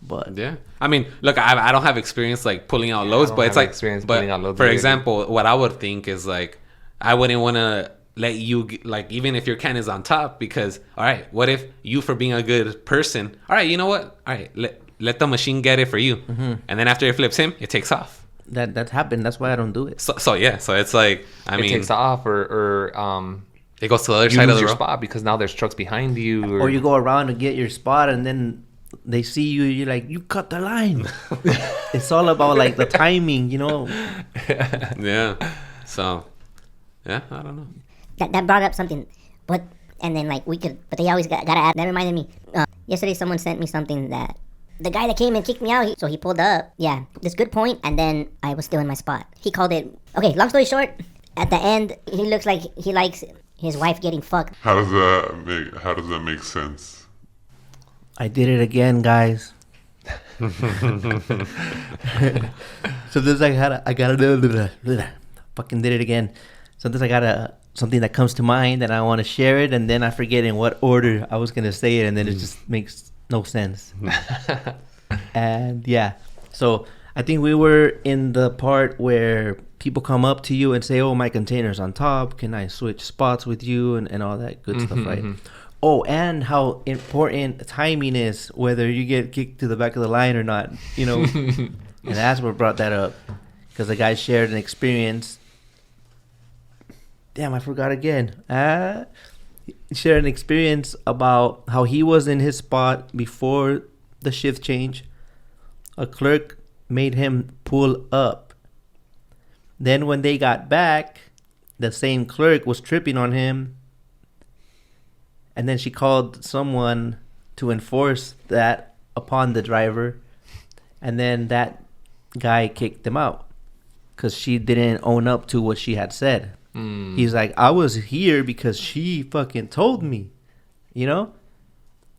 But
yeah, I mean, look, I don't have experience like pulling out loads, but it's like,
pulling out loads
for
either.
example, what I would think is like, I wouldn't want to let you, like, even if your can is on top, because, all right, what if you, for being a good person, all right, you know what? All right, let the machine get it for you. Mm-hmm. And then after it flips him, it takes off.
That's happened. That's why I don't do it.
So yeah, so it's like, I mean,
it takes off or
it goes to the other
you
side
lose
of the
your
road.
spot because now there's trucks behind you.
Or you go around to get your spot and then they see you, you're like, you cut the line. It's all about like the timing, you know.
Yeah. So, yeah, I don't know.
That brought up something, but and then like but they always gotta add. That reminded me. Yesterday, someone sent me something that the guy that came and kicked me out. So he pulled up. Yeah, this good point, and then I was still in my spot. He called it. Okay, long story short, at the end, he looks like he likes his wife getting fucked.
How does that make sense?
I did it again, guys. So this I gotta fucking did it again. Sometimes I gotta something that comes to mind and I want to share it, and then I forget in what order I was gonna say it, and then it just makes no sense. And yeah, so I think we were in the part where people come up to you and say, "Oh, my container's on top. Can I switch spots with you?" and all that good stuff, right? Oh, and how important timing is, whether you get kicked to the back of the line or not, you know. And that's what brought that up, because the guy shared an experience. Damn, I forgot again. He shared an experience about how he was in his spot before the shift change. A clerk made him pull up. Then when they got back, the same clerk was tripping on him. And then she called someone to enforce that upon the driver. And then that guy kicked him out because she didn't own up to what she had said. He's like, I was here because she fucking told me, you know?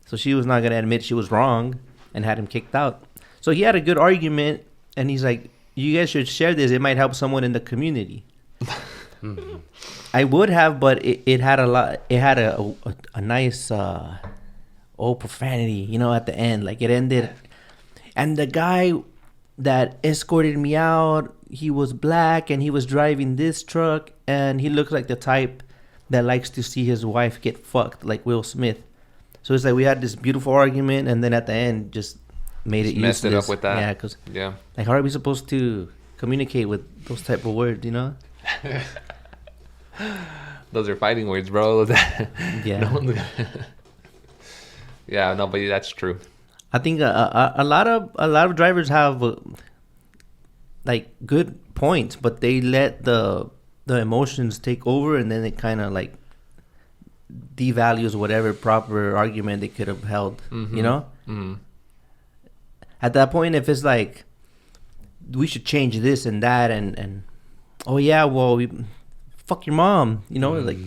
So she was not going to admit she was wrong and had him kicked out. So he had a good argument, and he's like, you guys should share this. It might help someone in the community. I would have, but it had a lot. It had a nice profanity, you know, at the end. Like, it ended. And the guy that escorted me out, he was black and he was driving this truck, and he looked like the type that likes to see his wife get fucked, like Will Smith. So it's like we had this beautiful argument, and then at the end just made it
messed
useless.
it up with that.
Yeah, because
yeah,
like, how are we supposed to communicate with those type of words, you know?
Those are fighting words, bro.
Yeah.
Yeah, no, but that's true.
I think a lot of drivers have like good points, but they let the emotions take over, and then it kind of like devalues whatever proper argument they could have held. You know. At that point, if it's like, we should change this and that, and oh yeah, well, fuck your mom, you know, like,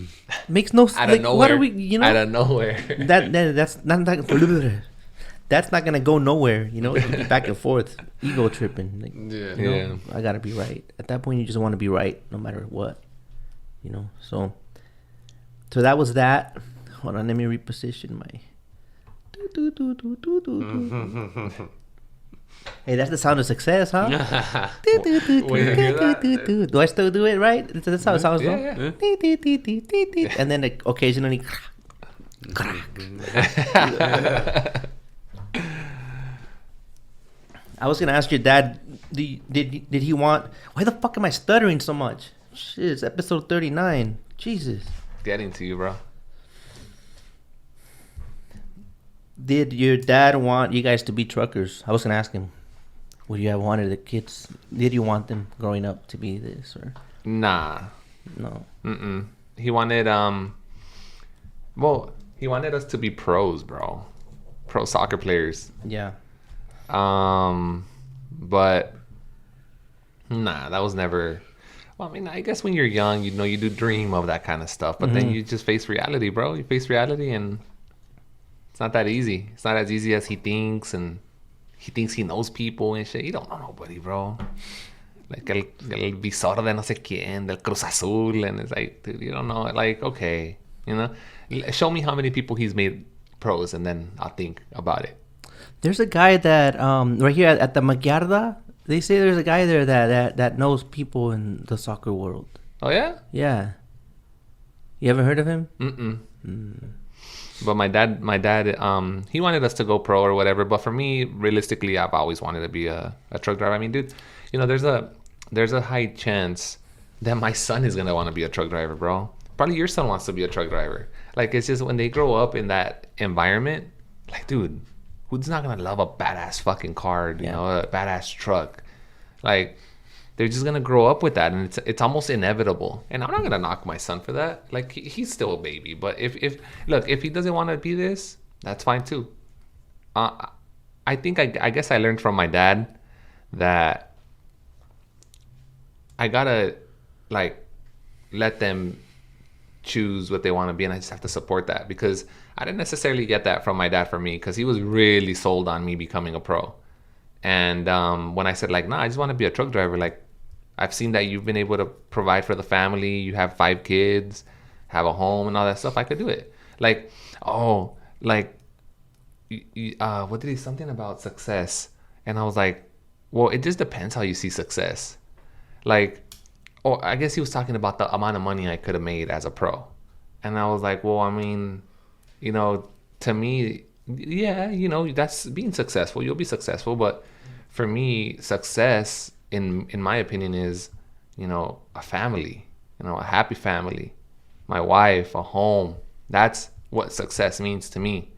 makes no sense. Like,
nowhere.
what are we, you know?
Out of nowhere.
That's not gonna go nowhere, you know. It'll be back and forth, ego tripping. Like,
Yeah.
you know, I gotta be right. At that point, you just want to be right, no matter what, you know. So that was that. Hold on, let me reposition my. Hey, that's the sound of success, huh? Do I still do it right? That's how it sounds, though.
Yeah.
And then occasionally. I was gonna ask your dad, did he want? Why the fuck am I stuttering so much? Shit, it's episode 39. Jesus.
Getting to you, bro.
Did your dad want you guys to be truckers? I was gonna ask him. Would you have wanted the kids? Did you want them growing up to be this, or
Nah.
no?
He wanted he wanted us to be pros, bro. Pro soccer players.
Yeah.
But nah, that was never. Well, I mean, I guess when you're young, you know, you do dream of that kind of stuff, but then you just face reality, bro. You face reality, and it's not that easy. It's not as easy as he thinks, and he thinks he knows people and shit. You don't know nobody, bro. Like el visor de no sé quién, del Cruz Azul, and it's like, dude, you don't know. Like, okay, you know, show me how many people he's made pros, and then I'll think about it.
There's a guy that right here at the Magyarda. They say there's a guy there that knows people in the soccer world.
Oh yeah,
Yeah. You ever heard of him?
But my dad, he wanted us to go pro or whatever. But for me, realistically, I've always wanted to be a truck driver. I mean, dude, you know, there's a high chance that my son is gonna want to be a truck driver, bro. Probably your son wants to be a truck driver. Like, it's just when they grow up in that environment, like, dude, who's not gonna love a badass fucking car, you know, a badass truck? Like, they're just gonna grow up with that, and it's almost inevitable. And I'm not gonna knock my son for that. Like, he's still a baby, but if he doesn't want to be this, that's fine too. I think I guess I learned from my dad that I gotta like let them choose what they want to be, and I just have to support that, because I didn't necessarily get that from my dad for me, because he was really sold on me becoming a pro. And when I said, like, nah, I just want to be a truck driver, like, I've seen that you've been able to provide for the family, you have 5 kids, have a home and all that stuff, I could do it. Like, what did he, something about success? And I was like, well, it just depends how you see success. Like, I guess he was talking about the amount of money I could have made as a pro. And I was like, well, I mean, you know, to me, yeah, you know, that's being successful. You'll be successful. But for me, success, in my opinion, is, you know, a family, you know, a happy family, my wife, a home. That's what success means to me,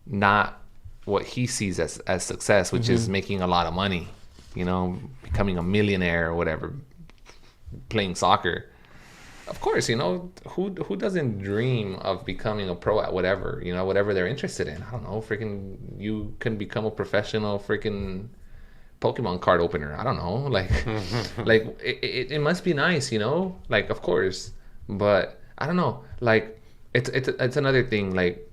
not what he sees as success, which is making a lot of money, you know, becoming a millionaire or whatever, playing soccer. Of course, you know, who doesn't dream of becoming a pro at whatever, you know, whatever they're interested in. I don't know, freaking, you can become a professional freaking Pokemon card opener. I don't know, like, like it must be nice, you know, like, of course, but I don't know, like, it's another thing, like,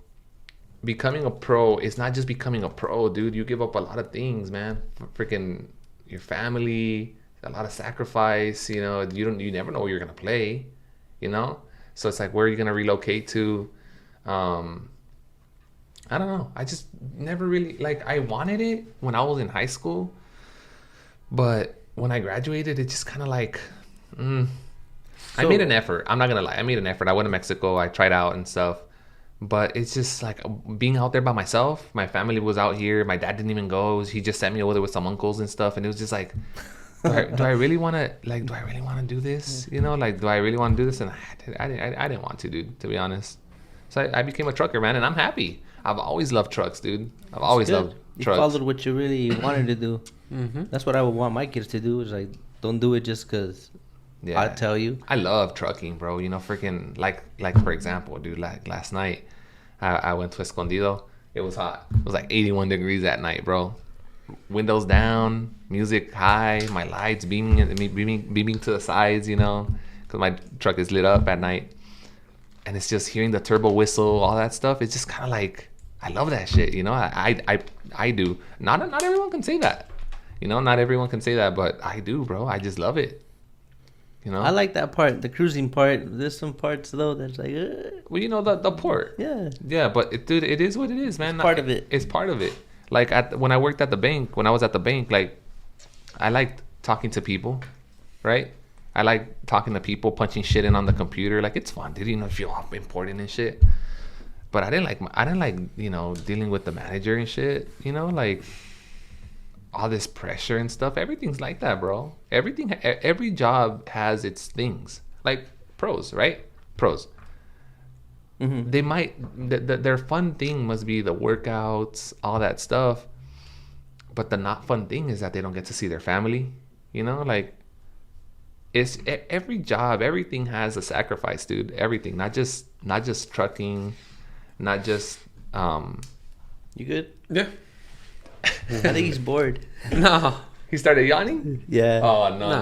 becoming a pro is not just becoming a pro, dude. You give up a lot of things, man. Freaking your family, a lot of sacrifice, you know. You never know where you're gonna play, you know. So it's like, where are you gonna relocate to? I don't know. I just never really, like, I wanted it when I was in high school, but when I graduated, it just kind of like, I made an effort. I'm not gonna lie, I made an effort. I went to Mexico. I tried out and stuff. But it's just like being out there by myself. My family was out here. My dad didn't even go. He just sent me over there with some uncles and stuff. And it was just like, do I really want to do this? You know, like, do I really want to do this? And I didn't want to, dude, to be honest. So I became a trucker, man, and I'm happy. I've always loved trucks, dude. I've always loved trucks.
You followed what you really wanted to do. That's what I would want my kids to do, is like, don't do it just because I tell you.
I love trucking, bro. You know, freaking, like for example, dude, like last night, I went to Escondido. It was hot. It was like 81 degrees at night, bro. Windows down, music high, my lights beaming to the sides, you know, because my truck is lit up at night. And it's just hearing the turbo whistle, all that stuff. It's just kind of like, I love that shit, you know. I do. Not everyone can say that, you know. Not everyone can say that, but I do, bro. I just love it. You know?
I like that part, the cruising part. There's some parts though that's like,
well, you know, the port. Yeah, but dude, it is what it is, man.
It's part of it.
It's part of it. Like when I worked at the bank, when I was at the bank, like, I liked talking to people, right? I like talking to people, punching shit in on the computer. Like, it's fun, dude. You know, feel all important and shit. But I didn't like, you know, dealing with the manager and shit. You know, like, all this pressure and stuff. Everything's like that, bro. Every job has its things. Like pros, right? Pros. They might, their fun thing must be the workouts, all that stuff. But the not fun thing is that they don't get to see their family. You know, like, it's every job, everything has a sacrifice, dude. Everything, not just trucking, not just.
You good?
Yeah.
I think he's bored.
No.
He started yawning?
Yeah.
Oh, no.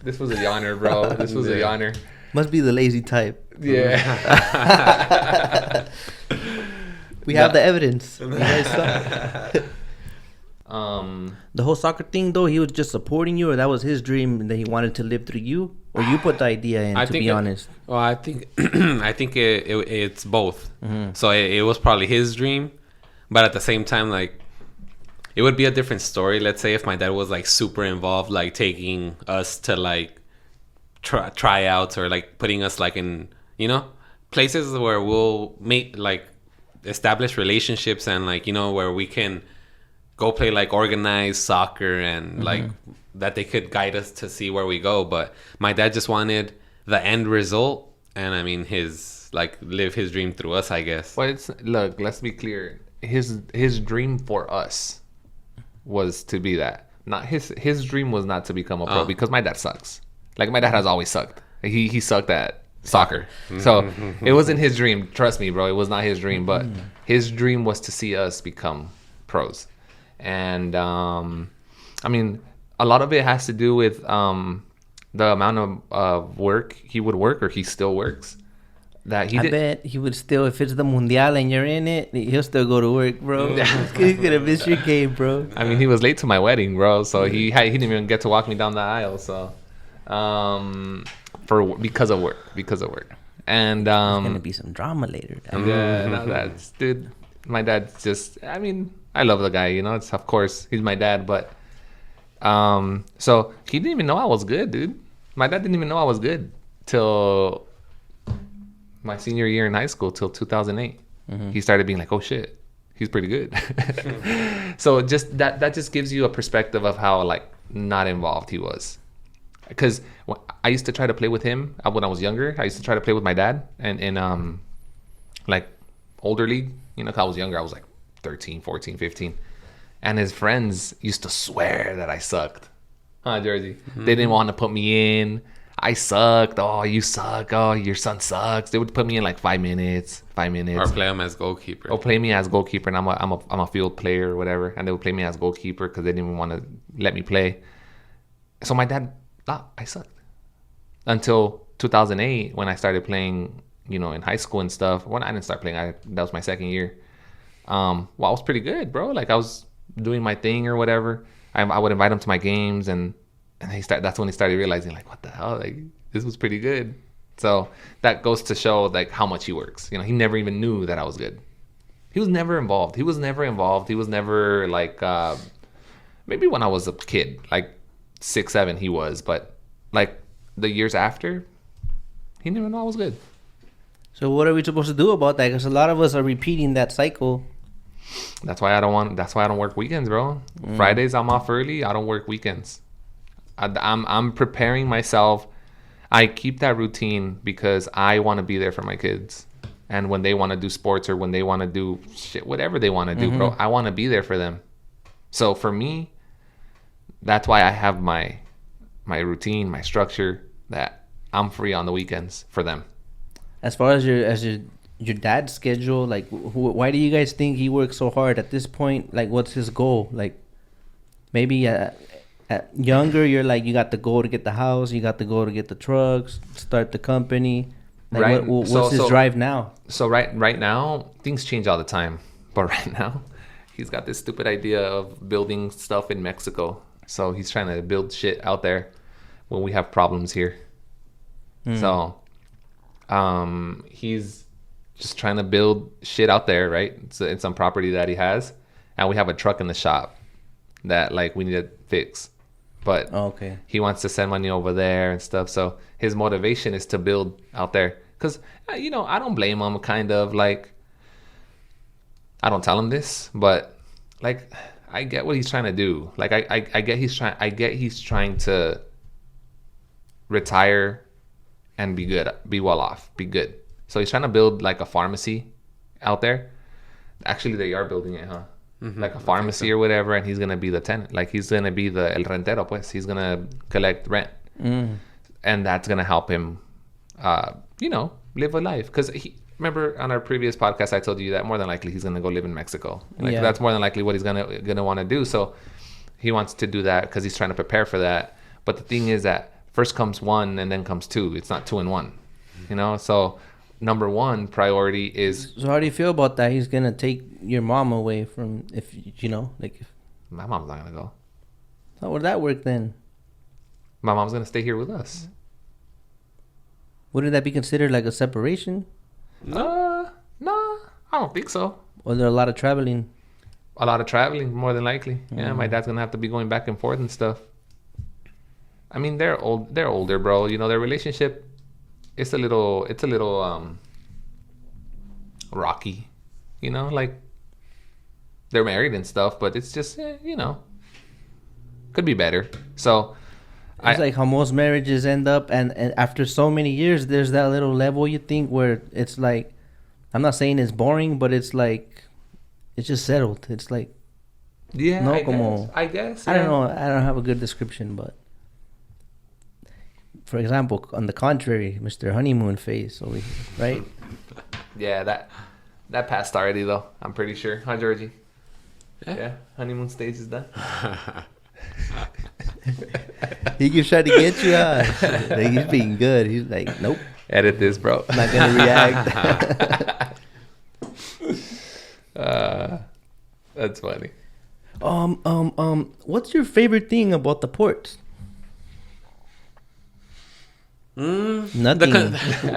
This was a yawner, bro. This was a yawner.
Must be the lazy type.
Yeah.
We have the evidence. You guys saw. The whole soccer thing, though, he was just supporting you, or that was his dream that he wanted to live through you, or you put the idea in, to be honest?
Well, I think it's both. So it was probably his dream, but at the same time, like, it would be a different story. Let's say if my dad was like super involved, like taking us to like tryouts or like putting us like in, you know, places where we'll make like establish relationships and like, you know, where we can go play like organized soccer and like that they could guide us to see where we go. But my dad just wanted the end result, and I mean his like live his dream through us, I guess.
But it's, look, let's be clear. His dream for us was to be that. Not his dream was not to become a pro, because my dad sucks. Like, my dad has always sucked. He sucked at soccer. So it wasn't his dream. Trust me, bro. It was not his dream. But his dream was to see us become pros. And I mean, a lot of it has to do with the amount of work he would work, or he still works. That he
I
did.
bet he would still, if it's the Mundial and you're in it, he'll still go to work, bro. He's gonna miss your game, bro.
I mean, he was late to my wedding, bro. So he didn't even get to walk me down the aisle. So because of work. And
There's gonna be some drama later.
yeah, no, that's, dude. My dad's just, I mean, I love the guy, you know. It's, of course, he's my dad, but so he didn't even know I was good, dude. My dad didn't even know I was good till my senior year in high school, till 2008. He started being like, oh shit, he's pretty good. So just that just gives you a perspective of how like not involved he was. Because I used to try to play with him when I was younger. I used to try to play with my dad and in like older league, you know, 'cause I was younger. I was like 13, 14, 15. And his friends used to swear that I sucked. Huh, Jersey? They didn't want to put me in. I sucked. Oh, you suck. Oh, your son sucks. They would put me in like 5 minutes.
Or play him as goalkeeper.
Or play me as goalkeeper, and I'm a field player or whatever. And they would play me as goalkeeper because they didn't even want to let me play. So my dad thought I sucked until 2008 when I started playing, you know, in high school and stuff. When I didn't start playing, that was my second year. Well, I was pretty good, bro. Like, I was doing my thing or whatever. I would invite him to my games, and that's when he started realizing, like, what the hell, like, this was pretty good. So that goes to show like how much he works. You know, he never even knew that I was good. He was never involved. He was never like maybe when I was a kid, like 6, 7, he was, but like the years after, he didn't even know I was good.
So what are we supposed to do about that? Because a lot of us are repeating that cycle.
That's why I don't work weekends, bro. Fridays I'm off early. I don't work weekends. I'm preparing myself. I keep that routine because I want to be there for my kids. And when they want to do sports or when they want to do shit, whatever they want to do, bro, I want to be there for them. So for me, that's why I have my routine, my structure, that I'm free on the weekends for them.
As far as your dad's schedule, like, why do you guys think he works so hard at this point? Like, what's his goal? Like, maybe at younger, you're like, you got the goal to get the house, you got the goal to get the trucks, start the company. Like,
right.
What's his drive now?
So right now, things change all the time. But right now, he's got this stupid idea of building stuff in Mexico. So he's trying to build shit out there when we have problems here. So he's just trying to build shit out there, right? It's some property that he has. And we have a truck in the shop that like we need to fix. But
okay,
he wants to send money over there and stuff. So his motivation is to build out there. Because, you know, I don't blame him, kind of. Like, I don't tell him this, but like, I get what he's trying to do. Like, I get he's trying to retire and be good, be well off, be good. So he's trying to build like a pharmacy out there. Actually, they are building it, huh? Like a pharmacy or whatever, and he's gonna be the tenant. Like, he's gonna be the el rentero, pues. He's gonna collect rent, and that's gonna help him, you know, live a life. Because remember on our previous podcast, I told you that more than likely he's gonna go live in Mexico. Like, that's more than likely what he's gonna want to do. So he wants to do that because he's trying to prepare for that. But the thing is that first comes one, and then comes two. It's not 2 in 1, you know. So number one priority is.
So how do you feel about that? He's gonna take your mom away from, if you know, like, if
My mom's not gonna go.
how would that work then?
My mom's gonna stay here with us.
Wouldn't that be considered like a separation?
Nah, I don't think so.
Or there a lot of traveling?
A lot of traveling, more than likely. Yeah, my dad's gonna have to be going back and forth and stuff. I mean, they're old. They're older, bro. You know, their relationship. It's a little rocky. You know, like they're married and stuff, but it's just you know, could be better. So
It's like how most marriages end up, and after so many years, there's that little level you think where it's like, I'm not saying it's boring, but it's like, it's just settled. It's like,
yeah,
no,
I guess.
I don't know. I don't have a good description, but for example, on the contrary, Mr. Honeymoon phase, over here, right?
Yeah, that passed already though. I'm pretty sure. Huh, Georgie? Yeah, honeymoon stage is done.
He keeps trying to get you out. Like, he's being good. He's like, nope,
Edit this, bro.
I'm not gonna react.
That's funny.
What's your favorite thing about the port? Nothing.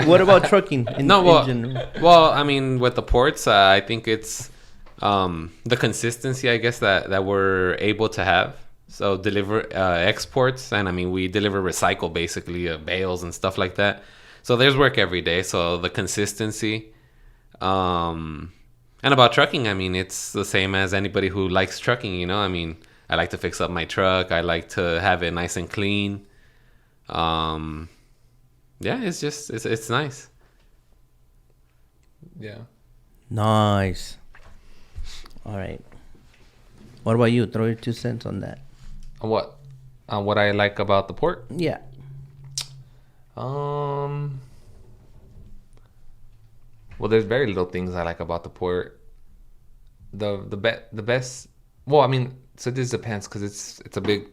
What about trucking? In general?
Well, I mean, with the ports, I think it's the consistency, I guess, that we're able to have. So deliver exports, and I mean, we deliver recycle basically bales and stuff like that. So there's work every day. So the consistency, and about trucking, I mean, it's the same as anybody who likes trucking. You know, I mean, I like to fix up my truck. I like to have it nice and clean. Yeah, it's just it's nice.
Yeah.
Nice. All right. What about you? Throw your 2 cents on that.
What? What I like about the port?
Yeah.
Well, there's very little things I like about the port. The best. Well, I mean, so this depends because it's a big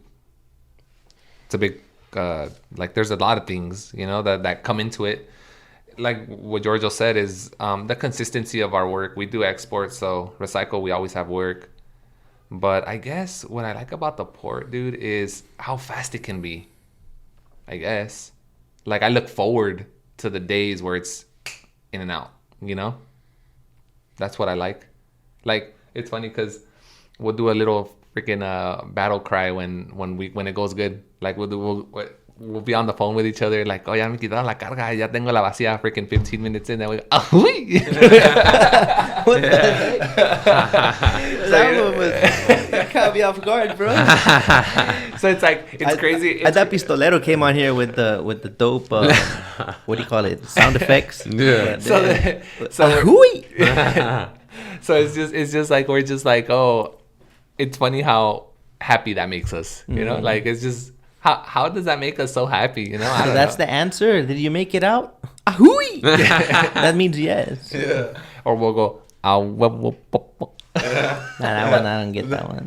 like there's a lot of things, you know, that come into it. Like what Giorgio said is the consistency of our work. We do exports, so recycle, we always have work. But I guess what I like about the port, dude, is how fast it can be. I guess. Like I look forward to the days where it's in and out, you know? That's what I like. Like it's funny because we'll do a little freaking battle cry when it goes good. Like we'll be on the phone with each other, like, oh, ya me quitaron la carga, ya tengo la vacía, freaking 15 minutes in, and we go, ahui!
What the heck? That one was, that caught me off guard, bro.
So it's like, it's crazy.
I thought Pistolero came on here with the dope, what do you call it? Sound effects.
Yeah.
Ahui!
So it's just like, we're just like, oh, it's funny how happy that makes us, you know? Like, it's just, how does that make us so happy, you know? I don't
That's
know.
the answer. Did you make it out? Ahui! That means yes.
Yeah. Or we'll go,
Nah, that one, I don't get that one.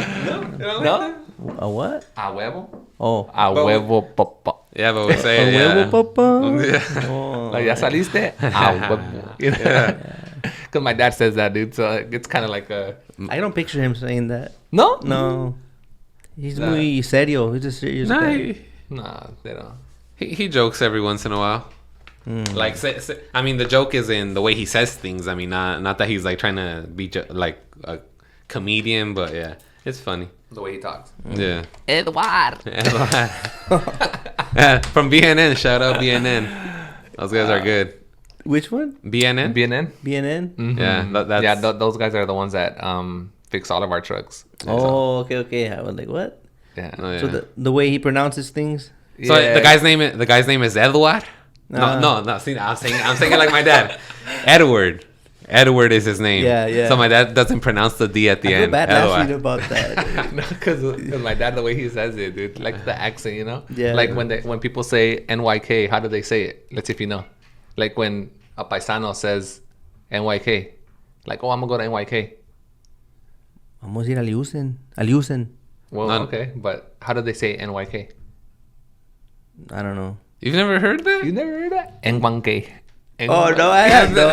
no?
A what?
A huevo?
Oh.
A huevo, papa.
Yeah, but we say
A
it, yeah.
huevo, papa.
Like, ya saliste? A huevo. You know? Because my dad says that, dude. So it's kind of like a...
I don't picture him saying that.
No?
No. He's
Nah.
muy serio. He's a serious
Nah,
guy.
Nah, they don't.
he jokes every once in a while. Like, I mean, the joke is in the way he says things. I mean, not that he's like trying to be like a comedian, but yeah, it's funny.
The way he talks.
Yeah.
Eduard.
From BNN, shout out BNN. Those guys are good.
Which one?
BNN.
BNN?
BNN?
Mm-hmm.
Yeah, that's
Yeah, those guys are the ones that fix all of our trucks.
Oh, okay. I was like, what?
Yeah.
Oh, yeah.
So the way he pronounces things?
So the guy's name is Eduard. No. See, I'm saying it like my dad. Edward. Edward is his name.
Yeah.
So my dad doesn't pronounce the D at the
I feel
end.
bad
Edward.
laughing about that.
No, because my dad, the way he says it, dude, like the accent, you know?
Yeah.
Like when people say NYK, how do they say it? Let's see if you know. Like when a paisano says NYK, like, oh, I'm gonna go to NYK.
Vamos a ir a Liusen.
Well,
None.
okay, but how do they say NYK?
I don't know.
You've never heard that?
You never heard that? NYK.
Oh, no, I have no.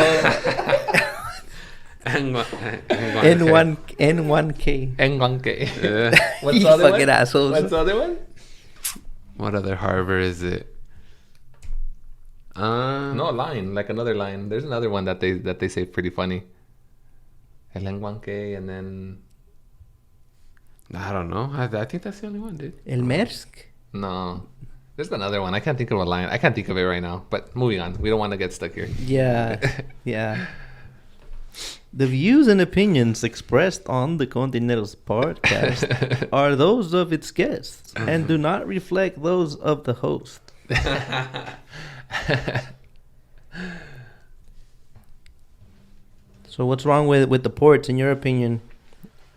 N1K.
NYK.
Yeah.
What's
You
the other
fucking
one?
assholes.
What's the other one?
What other harbor is it?
No, a line, like another line. There's another one that they say pretty funny. El NYK, and then
I don't know. I think that's the only one, dude.
El Maersk?
no. There's another one. I can't think of a line. I can't think of it right now. But moving on. We don't want to get stuck here.
Yeah, yeah. The views and opinions expressed on the Containeroz podcast are those of its guests and do not reflect those of the host. So what's wrong with the ports, in your opinion?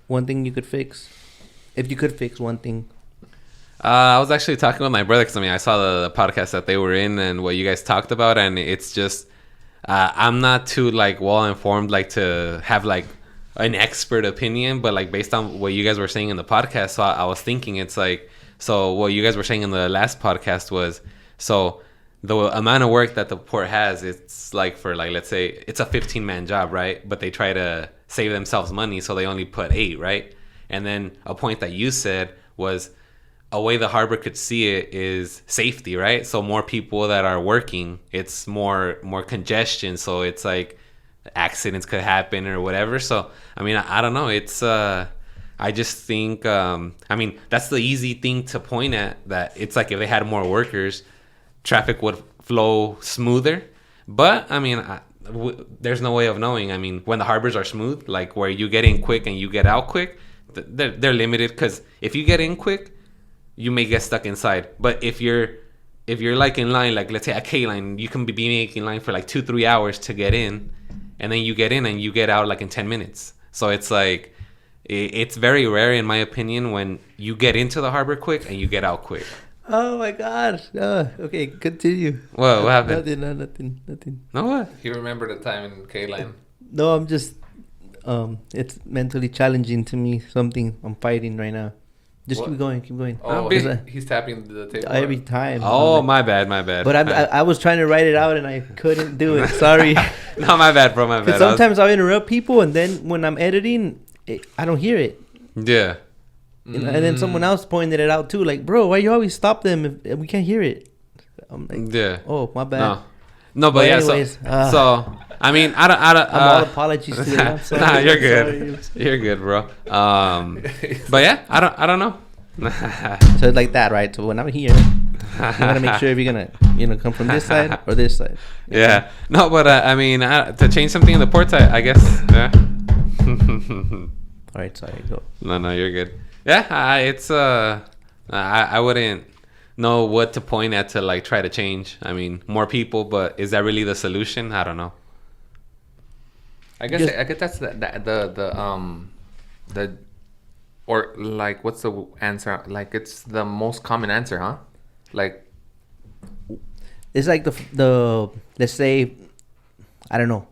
One thing you could fix, if you could fix one thing.
I was actually talking with my brother because I saw the podcast that they were in and what you guys talked about, and it's just I'm not too like well informed like to have like an expert opinion, but like based on what you guys were saying in the podcast, so I was thinking it's like, so what you guys were saying in the last podcast was, so the amount of work that the port has, it's like for like, let's say it's a 15-man job, right? But they try to save themselves money, so they only put 8, right? And then a point that you said was a way the harbor could see it is safety, right? So more people that are working, it's more congestion, so it's like accidents could happen or whatever. So I don't know, it's I just think that's the easy thing to point at, that it's like if they had more workers, traffic would flow smoother. But there's no way of knowing. When the harbors are smooth, like where you get in quick and you get out quick, they're limited, because if you get in quick, you may get stuck inside. But if you're like in line, like let's say a K line, you can be making line for like 2-3 hours to get in, and then you get in and you get out like in 10 minutes. So it's like, it's very rare in my opinion when you get into the harbor quick and you get out quick.
Oh my God. Okay, continue.
What happened?
Nothing.
No, what?
You remember the time in K-Line?
No, I'm just it's mentally challenging to me, something I'm fighting right now. Just
What?
keep going.
Oh, he's tapping the table.
Every time.
Oh, my bad.
But I was trying to write it out and I couldn't do it. Sorry.
No, my bad, bro. My bad.
Because sometimes I'll interrupt people, and then when I'm editing, I don't hear it.
Yeah.
And then someone else pointed it out too. Like, bro, why you always stop them if we can't hear it? I'm like,
yeah.
Oh, my bad.
No, but yeah.
Anyways,
I don't.
I'm all apologies to them. I'm sorry.
Nah, you're
I'm
good.
sorry.
You're good, bro. But yeah, I don't know.
So it's like that, right? So when I'm here, you gotta make sure if you're gonna come from this side or this side.
Yeah. No, but to change something in the ports, I guess. Yeah.
All right, sorry. Go.
No, you're good. Yeah, it's I wouldn't know what to point at to like try to change. More people, but is that really the solution? I don't know.
I guess that's the or like, what's the answer? Like, it's the most common answer, huh? Like,
it's like the let's say, I don't know.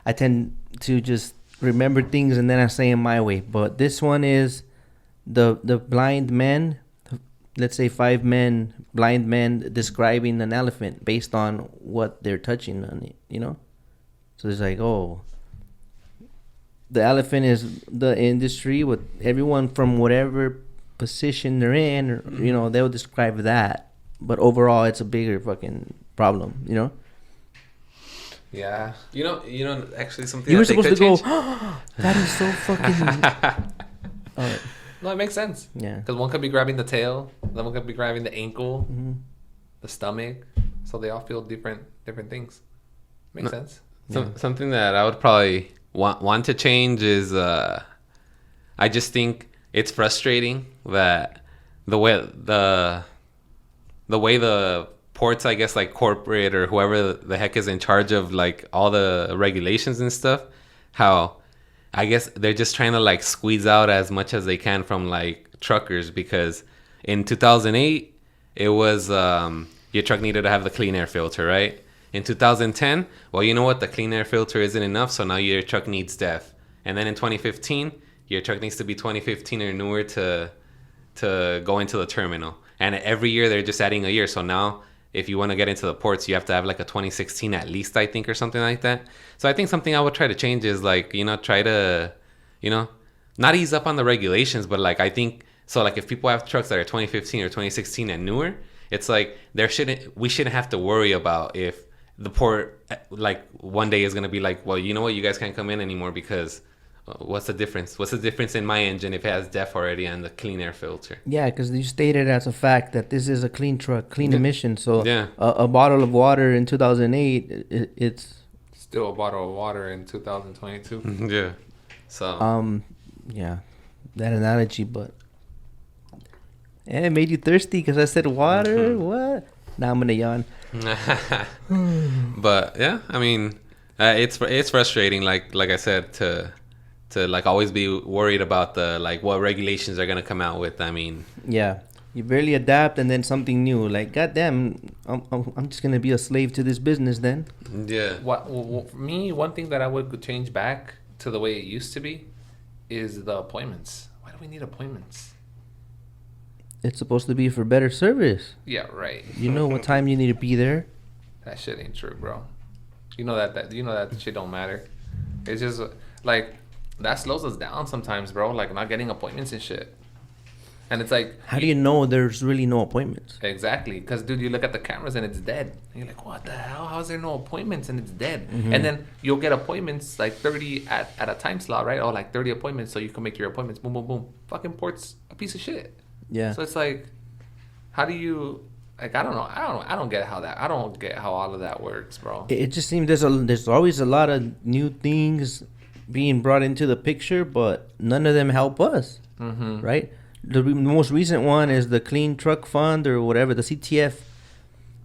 I tend to just remember things and then I say them my way. But this one is the blind men. Let's say 5 blind men describing an elephant based on what they're touching on it. So it's like, oh, the elephant is the industry with everyone from whatever position they're in, or, they'll describe that. But overall, it's a bigger fucking problem,
yeah.
Actually something
You were
that they
supposed to
could
go,
change.
oh, that is so fucking...
No, it makes sense.
Yeah.
Because one could be grabbing the tail, the one could be grabbing the ankle,
Mm-hmm.
the stomach. So they all feel different things. Makes sense.
Something that I would probably want to change is I just think it's frustrating that the way the ports, I guess, like corporate or whoever the heck is in charge of like all the regulations and stuff, how I guess they're just trying to like squeeze out as much as they can from like truckers, because in 2008 it was your truck needed to have the clean air filter, right? In 2010, well, you know what? The clean air filter isn't enough, so now your truck needs DEF. And then in 2015, your truck needs to be 2015 or newer to go into the terminal. And every year they're just adding a year. So now if you want to get into the ports, you have to have like a 2016 at least, I think, or something like that. So I think something I would try to change is like, try to, not ease up on the regulations, but like I think, so like if people have trucks that are 2015 or 2016 and newer, it's like we shouldn't have to worry about if the port like one day is going to be like, well, you know what, you guys can't come in anymore because what's the difference? What's the difference in my engine if it has DEF already and the clean air filter?
Yeah, because you stated as a fact that this is a clean truck, clean
Yeah.
emission. So
Yeah.
a bottle of water in 2008, it's
Still a bottle of water in 2022.
Yeah. So
yeah, that analogy, but it made you thirsty because I said water. What? Now I'm gonna yawn.
but yeah, I mean, it's frustrating. Like I said, to like always be worried about the like what regulations are gonna come out with. I mean,
Yeah, you barely adapt, and then something new. Like, goddamn, I'm just gonna be a slave to this business then.
yeah.
For me, one thing that I would change back to the way it used to be is the appointments. Why do we need appointments?
It's supposed to be for better service.
Yeah, right.
You know what time you need to be there.
That shit ain't true, bro. You know that shit don't matter. It's just like that slows us down sometimes, bro. Like not getting appointments and shit. And it's like,
How do you know there's really no appointments?
exactly, because dude, you look at the cameras and it's dead. And you're like, what the hell? How is there no appointments and it's dead? And then you'll get appointments like 30 at a time slot, right? Or like 30 appointments, so you can make your appointments. Boom, boom, boom. Fucking port's a piece of shit.
Yeah.
So it's like, how do you like? I don't know. I don't get how that. I don't get how all of that works, bro.
It just seems there's always a lot of new things being brought into the picture, but none of them help us, right? The most recent one is the Clean Truck Fund or whatever, the CTF.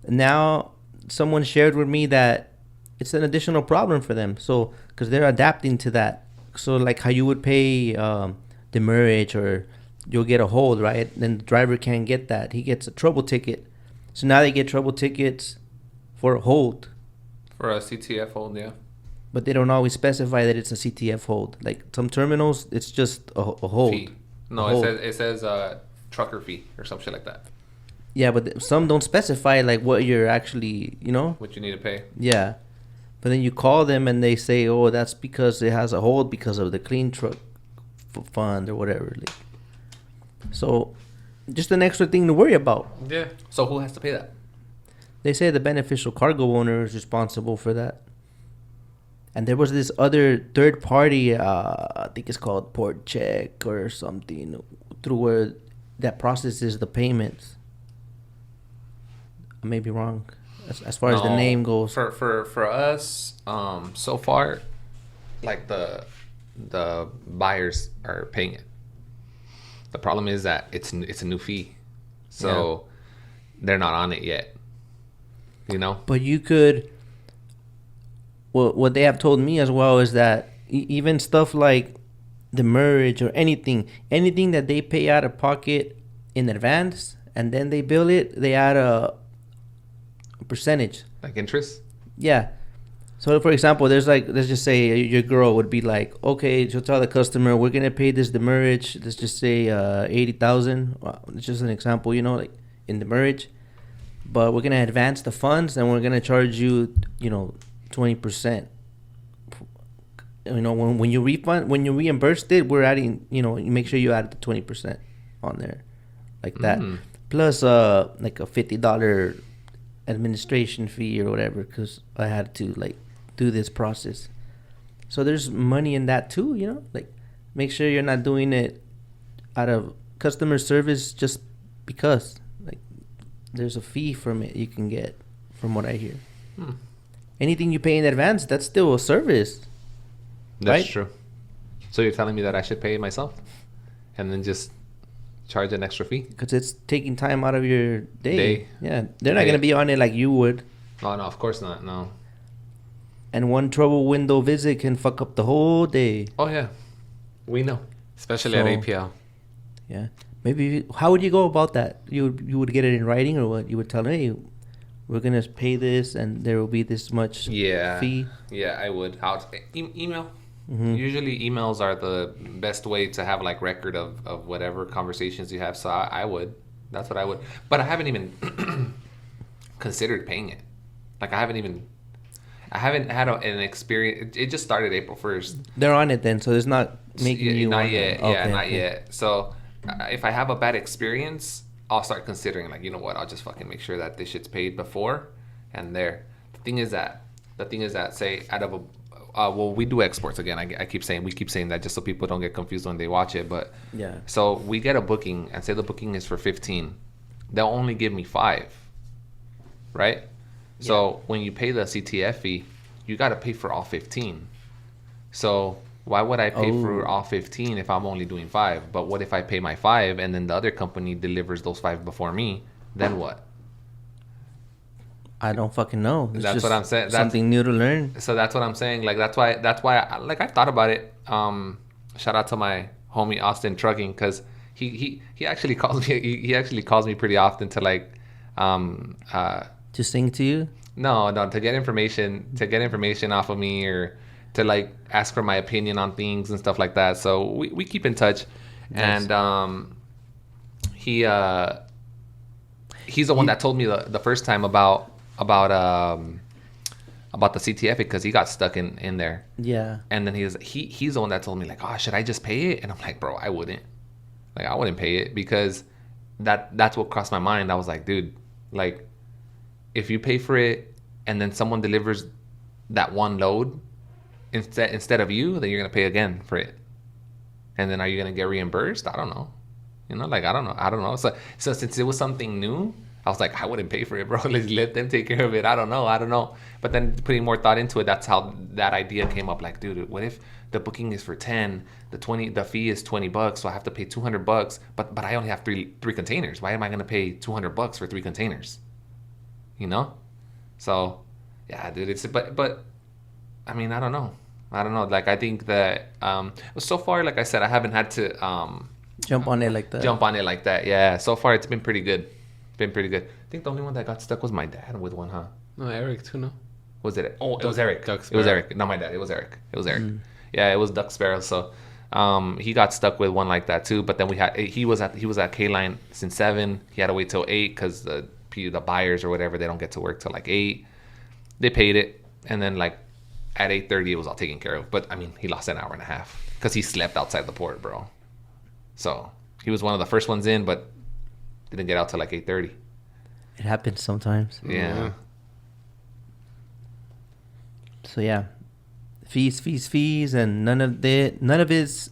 Now, someone shared with me that it's an additional problem for them. So, because they're adapting to that. So, like how you would pay demurrage or you'll get a hold, right? Then the driver can't get that. He gets a trouble ticket. So now they get trouble tickets for a hold.
For a CTF hold, yeah.
But they don't always specify that it's a CTF hold. Like some terminals, it's just a hold.
Fee. No,
A hold.
it says trucker fee or some shit like that.
Yeah, but some don't specify like what you're actually,
What you need to pay.
Yeah. But then you call them and they say, oh, that's because it has a hold because of the clean truck fund or whatever. Like, so just an extra thing to worry about.
Yeah.
So who has to pay that?
They say the beneficial cargo owner is responsible for that. And there was this other third party, I think it's called Port Check or something, through where that processes the payments. I may be wrong as far as the
No,
name goes.
For us, so far, like the buyers are paying it. The problem is that it's a new fee, so they're not on it yet. You know.
But you could. Well, what they have told me as well is that even stuff like the merge or anything that they pay out of pocket in advance and then they bill it, they add a percentage.
Like interest.
Yeah. So for example, there's like, let's just say your girl would be like, okay, she'll tell the customer, we're gonna pay this demurrage. Let's just say 80,000. It's just an example, like in demurrage. But we're gonna advance the funds and we're gonna charge you, 20%. When you reimburse it, we're adding, you make sure you add the 20% on there, like that. Plus like a $50 administration fee or whatever, because I had to like do this process. So there's money in that too, like make sure you're not doing it out of customer service just because, like, there's a fee from it you can get, from what I hear. Anything you pay in advance, that's still a service.
That's
Right?
true. So you're telling me that I should pay it myself, and then just charge an extra fee?
Because it's taking time out of your day.
Day.
Yeah, they're not
Hey.
gonna be on it like you would.
Oh no, of course not. No.
And one trouble window visit can fuck up the whole day.
Oh yeah, we know.
Especially at
So-
APL.
Yeah, maybe. How would you go about that? You would get it in writing, or what? You would tell them, hey, we're gonna pay this, and there will be this much
Yeah.
fee.
Yeah, I would. Email.
Mm-hmm.
Usually emails are the best way to have like record of whatever conversations you have. So I would. That's what I would. But I haven't even considered paying it. Like I haven't had an experience. It just started April 1st.
They're on it then, so it's not making you
Not
want
yet.
to-
Yeah,
okay,
not
okay.
yet. So if I have a bad experience, I'll start considering like, you know what? I'll just fucking make sure that this shit's paid before and there. The thing is that say out of well, we do exports again. We keep saying that just so people don't get confused when they watch it. But
Yeah.
so we get a booking and say the booking is for 15. They'll only give me 5, right? So when you pay the CTF fee, you got to pay for all 15. So why would I pay for all 15 if I'm only doing 5? But what if I pay my 5 and then the other company delivers those 5 before me? Then what?
I don't fucking know. It's
That's
just
what I'm saying.
Something new to learn.
So that's what I'm saying. Like that's why I thought about it. Shout out to my homie Austin Trucking, because he actually calls me. He actually calls me pretty often to like
To sing to you?
no to get information off of me, or to like ask for my opinion on things and stuff like that. So we keep in touch.
Nice.
And he's the one that told me the first time about the CTF because he got stuck in there.
Yeah.
And then he's the one that told me like, oh, should I just pay it? And I'm like, bro, I wouldn't pay it, because that's what crossed my mind. I was like, dude, like if you pay for it and then someone delivers that one load instead of you, then you're gonna pay again for it. And then are you gonna get reimbursed? I don't know. You know, like I don't know. So since it was something new, I was like, I wouldn't pay for it, bro. Let them take care of it. I don't know. But then putting more thought into it, that's how that idea came up. Like, dude, what if the booking is for 10, the fee is $20, so I have to pay $200, but I only have three containers. Why am I gonna pay $200 for 3 containers? You know? So, yeah, dude, but I mean, I don't know. Like, I think that so far, like I said, I haven't had to
Jump on it like that.
Yeah, so far it's been pretty good. I think the only one that got stuck was my dad with one, huh?
No, Eric too, no?
Was it? Oh, it was Eric.
Duck
It was
Sparrow.
Eric. Not my dad. It was Eric. Yeah, it was Duck Sparrow. So he got stuck with one like that too. But then he was at K-Line since 7. He had to wait till 8 because the buyers or whatever, they don't get to work till like 8. They paid it, and then like at 8:30 it was all taken care of. But I mean, he lost an hour and a half because he slept outside the port, bro. So he was one of the first ones in, but didn't get out till like 8:30.
It happens sometimes.
Yeah.
So yeah, fees, and none of it's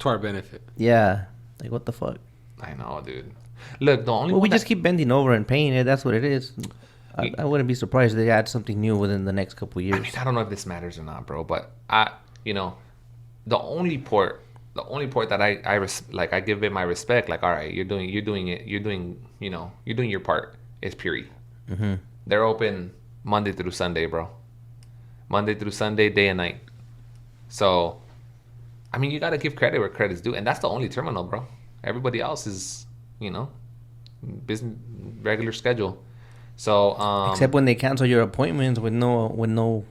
To our benefit.
yeah. Like what the fuck?
I know, dude. Look, the only
Well, we
one
just keep bending over and paying it. That's what it is. I wouldn't be surprised if they add something new within the next couple of years.
I mean, I don't know if this matters or not, bro, but the only port that I give it my respect. Like, all right, you're doing your part. Is Puri.
Mm-hmm.
They're open Monday through Sunday, bro. Monday through Sunday, day and night. So, I mean, you got to give credit where credit's due, and that's the only terminal, bro. Everybody else is, business regular schedule. So,
Except when they cancel your appointments with no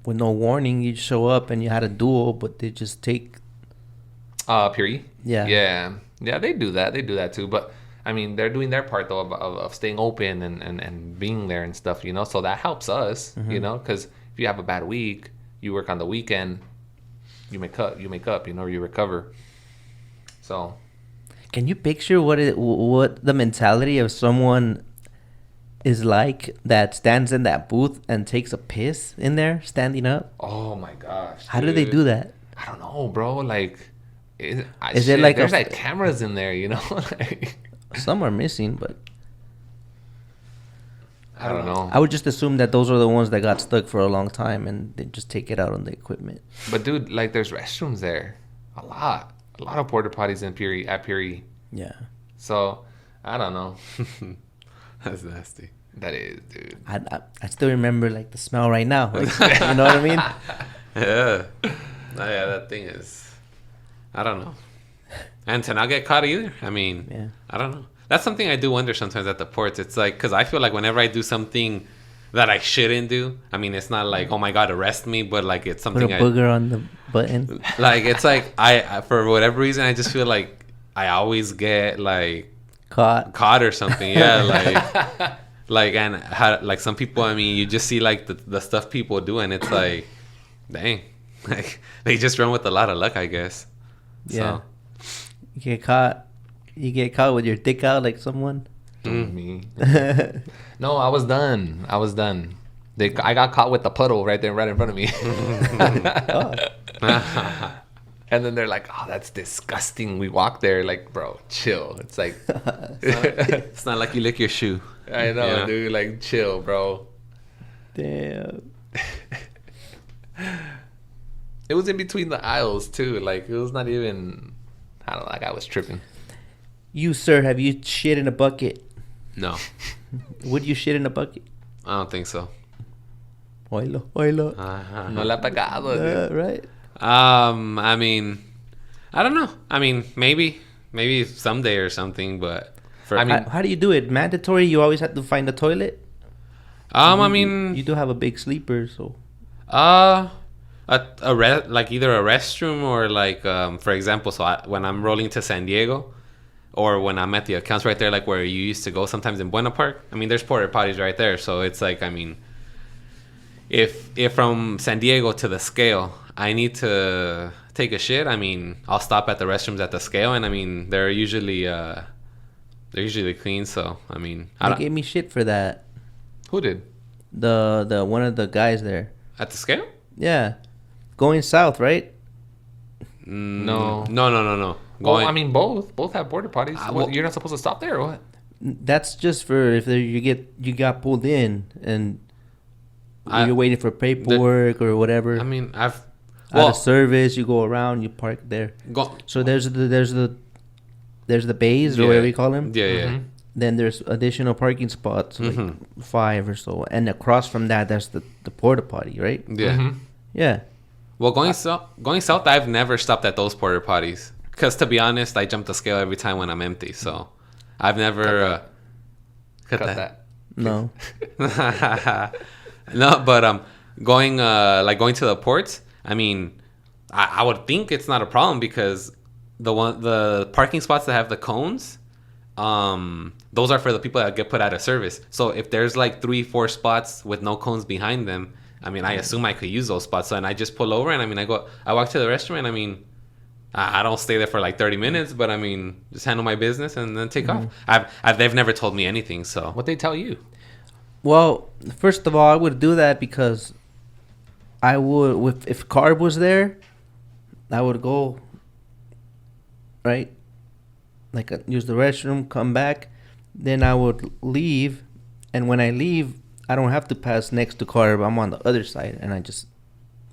warning, you show up and you had a duel, but they just take.
Puri.
Yeah.
Yeah. They do that too. But I mean, they're doing their part though of staying open and being there and stuff. So that helps us.
Mm-hmm.
Because if you have a bad week, you work on the weekend, you make up. You recover. So.
Can you picture what the mentality of someone is like that stands in that booth and takes a piss in there, standing up?
Oh my gosh.
How do they do that?
I don't know, bro. Like,
Is it like
there's like cameras in there, like,
some are missing, but
I don't know.
I would just assume that those are the ones that got stuck for a long time and they just take it out on the equipment.
But dude, like, there's restrooms there, a lot of porta potties at Puri.
Yeah.
So I don't know.
That's nasty.
That is, dude.
I still remember like the smell right now. Like, you know what I mean?
Yeah. Yeah, that thing is, I don't know. And to not get caught either. I mean,
Yeah.
I don't know. That's something I do wonder sometimes at the ports. It's like, because I feel like whenever I do something that I shouldn't do, I mean, it's not like, oh my God, arrest me, but like it's
Put
something
a booger on the button.
like, it's like, I for whatever reason, I just feel like I always get like
Caught.
or something. Yeah. Like, and how, like some people, I mean, you just see like the stuff people do, and it's like, dang, like they just run with a lot of luck, I guess.
Yeah.
So,
You get caught with your dick out like someone.
Me. No, I was done. I got caught with the puddle right in front of me. And then they're like, "Oh, that's disgusting." We walk there, like, bro, chill. It's like,
It's not like you lick your shoe.
I know,
Yeah.
dude. Like, chill, bro.
Damn.
It was in between the aisles too. Like, it was not even. I don't know. Like, I was tripping.
You, sir, have you shit in a bucket?
No,
Would you shit in a bucket?
I don't think so.
Oilo, oilo.
No la ha pegado, dude.
Right.
I mean, I don't know. I mean, maybe someday or something, but for
I mean,
How do you do it? Mandatory? You always have to find a toilet?
I mean,
You do have a big sleeper, so...
like either a restroom or like for example, when I'm rolling to San Diego, or when I'm at the accounts right there, like where you used to go sometimes in Buena Park. I mean, there's porta potties right there, so it's like, I mean, if from San Diego to the scale I need to take a shit, I mean, I'll stop at the restrooms at the scale, and I mean, they're usually clean. So I mean,
They gave me shit for that.
who did?
The one of the guys there.
at the scale.
Yeah. Going south, right?
No.
No.
Well, I mean, both have border potties.
well-
You're not supposed to stop there, or what?
That's just for if you got pulled in and you're waiting for paperwork or whatever.
I mean,
out of service, you go around, you park there. So there's the bays or whatever you call them.
Yeah.
Then there's additional parking spots, like 5 or so, and across from that, that's the porta potty, right?
Yeah.
Yeah.
Well, going south, I've never stopped at those porta potties. Because to be honest, I jump the scale every time when I'm empty. So I've never
Cut that.
No.
No, but going to the ports. I mean, I would think it's not a problem because the parking spots that have the cones, those are for the people that get put out of service. So if there's like 3-4 spots with no cones behind them, I mean, I assume I could use those spots. So, and I just pull over, and I mean, I walk to the restroom, and I mean, I don't stay there for like 30 minutes, but I mean, just handle my business and then take off. They've never told me anything, so.
What they tell you?
Well, first of all, I would do that because I would, if Carb was there, I would go, right? Like, use the restroom, come back, then I would leave, and when I leave, I don't have to pass next to Carb. I'm on the other side, and I just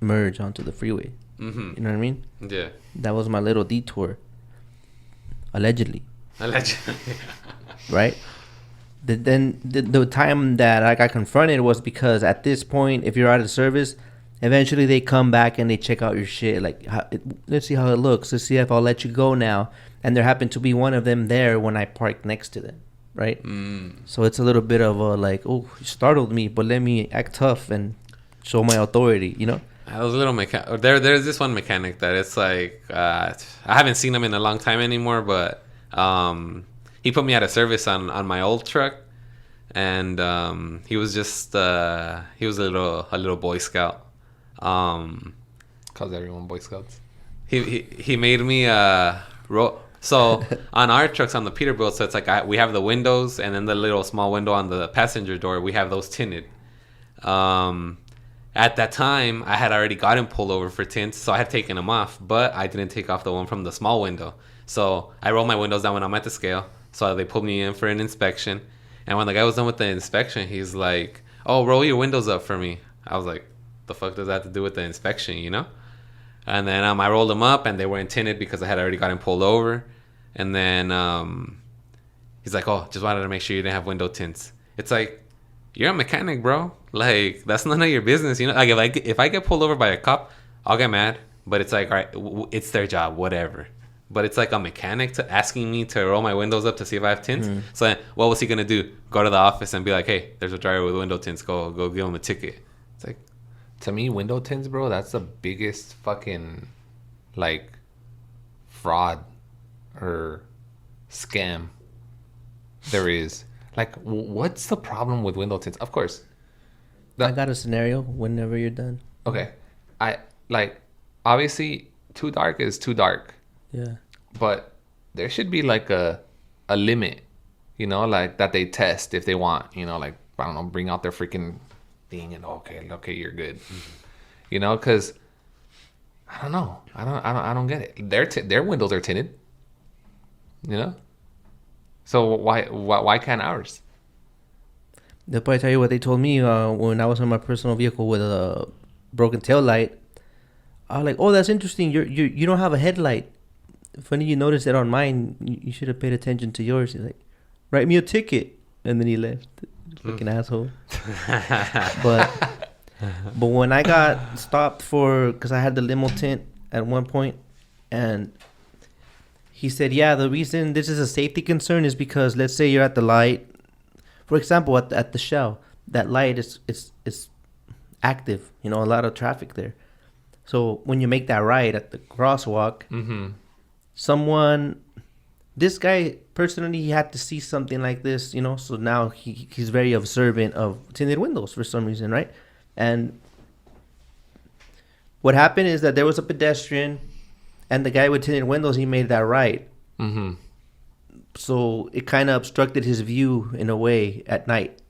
merge onto the freeway.
Mm-hmm.
You know what I mean?
Yeah.
That was my little detour. Allegedly. Right? The time that I got confronted was because at this point, if you're out of service, eventually they come back and they check out your shit. Like, let's see how it looks. Let's see if I'll let you go now. And there happened to be one of them there when I parked next to them. Right? So it's a little bit of a like, oh, you startled me, but let me act tough and show my authority, you know?
I was a little there's this one mechanic that it's like I haven't seen him in a long time anymore, but he put me out of service on my old truck, and he was just he was a little Boy Scout.
Calls everyone Boy Scouts.
He made me roll. So on our trucks on the Peterbilt, so it's like we have the windows and then the little small window on the passenger door. We have those tinted. At that time, I had already gotten pulled over for tints, so I had taken them off, but I didn't take off the one from the small window. So I roll my windows down when I'm at the scale. So they pulled me in for an inspection. And when the guy was done with the inspection, he's like, "Oh, roll your windows up for me." I was like, "The fuck does that have to do with the inspection, you know?" And then I rolled them up, and they weren't tinted because I had already gotten pulled over. And then he's like, "Oh, just wanted to make sure you didn't have window tints." It's like, you're a mechanic, bro. Like, that's none of your business, you know? Like, if I get pulled over by a cop, I'll get mad. But it's like, all right, it's their job, whatever. But it's like a mechanic asking me to roll my windows up to see if I have tints. So then, what was he going to do? Go to the office and be like, "Hey, there's a driver with window tints. Go give him a ticket." It's like,
To me, window tints, bro, that's the biggest fucking, like, fraud or scam there is. Like, what's the problem with window tints? Of course.
I got a scenario whenever you're done.
Okay. Obviously, too dark is too dark.
Yeah.
But there should be, like, a limit, you know, like, that they test if they want, you know, like, I don't know, bring out their freaking everything, and okay, you're good. You know, because I don't know, I don't get it. Their windows are tinted. You know, so why can't ours?
They'll probably tell you what they told me when I was in my personal vehicle with a broken tail light. I was like, "Oh, that's interesting. You don't have a headlight. Funny you noticed it on mine. You should have paid attention to yours." He's like, "Write me a ticket," and then he left. Fucking asshole. but when I got stopped because I had the limo tint at one point, and he said, "Yeah, the reason this is a safety concern is because let's say you're at the light, for example, at the Shell, that light is active. You know, a lot of traffic there. So when you make that right at the crosswalk, this guy personally, he had to see something like this, you know. So now he's very observant of tinted windows for some reason, right? And what happened is that there was a pedestrian, and the guy with tinted windows, he made that right. So it kind of obstructed his view in a way at night.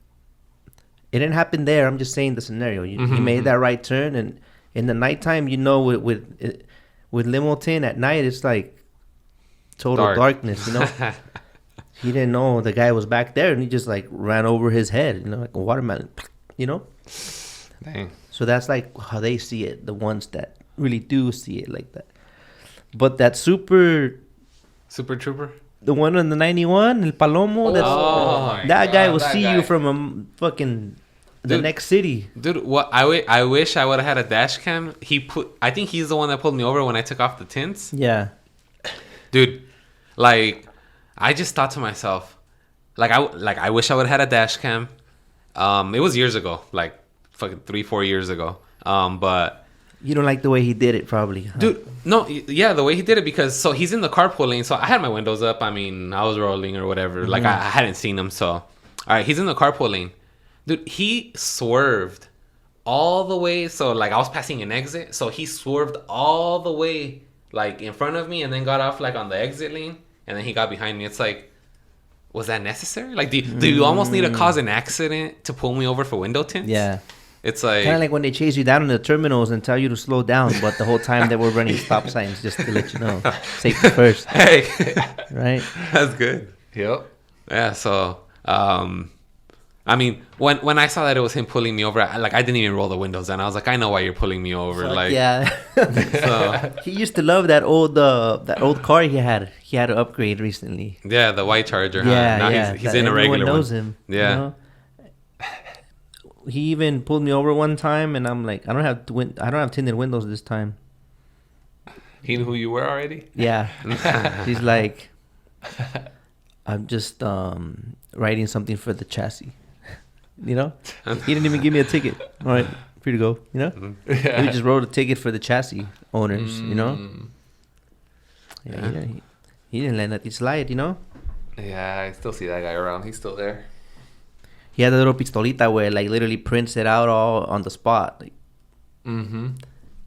It didn't happen there. I'm just saying the scenario. He made that right turn, and in the nighttime, you know, with limo tint at night, it's like total darkness, you know. He didn't know the guy was back there, and he just like ran over his head, you know, like a watermelon, you know.
Dang.
So that's like how they see it, the ones that really do see it like that. But that super
trooper,
the one on the 91, El Palomo, that guy will see you from a fucking the next city.
Dude, what I wish I would have had a dash cam. I think he's the one that pulled me over when I took off the tints.
Yeah.
Dude, like, I just thought to myself, I wish I would have had a dash cam. It was years ago, like fucking 3-4 years ago. But
you don't like the way he did it, probably, huh?
Dude, no, yeah, the way he did it, because so he's in the carpool lane, so I had my windows up. I mean, I was rolling or whatever. Like, I hadn't seen him, so all right, he's in the carpool lane. Dude, he swerved all the way. So, like, I was passing an exit. So, he swerved all the way, like, in front of me, and then got off, like, on the exit lane. And then he got behind me. It's like, was that necessary? Like, do you almost need to cause an accident to pull me over for window tints?
Yeah.
It's like...
kind of like when they chase you down in the terminals and tell you to slow down, but the whole time they were running stop signs just to let you know. Safety first.
Hey.
Right?
That's good.
Yep.
Yeah, so... I mean, when I saw that it was him pulling me over, I didn't even roll the windows down. I was like, I know why you're pulling me over.
Fuck
like,
yeah.
So,
he used to love that old car he had. He had to upgrade recently.
yeah, the white Charger.
Yeah,
Now
yeah.
he's in a regular
knows
one.
him.
Yeah.
You know? He even pulled me over one time, and I'm like, I don't have tinted windows this time.
He knew who you were already?
Yeah. He's like, I'm just writing something for the chassis. You know? He didn't even give me a ticket. All right, free to go. You know?
Yeah.
He just wrote a ticket for the chassis owners, you know? Yeah. He didn't let nothing slide, you know?
Yeah, I still see that guy around. He's still there.
He had a little pistolita where like literally prints it out all on the spot. Like,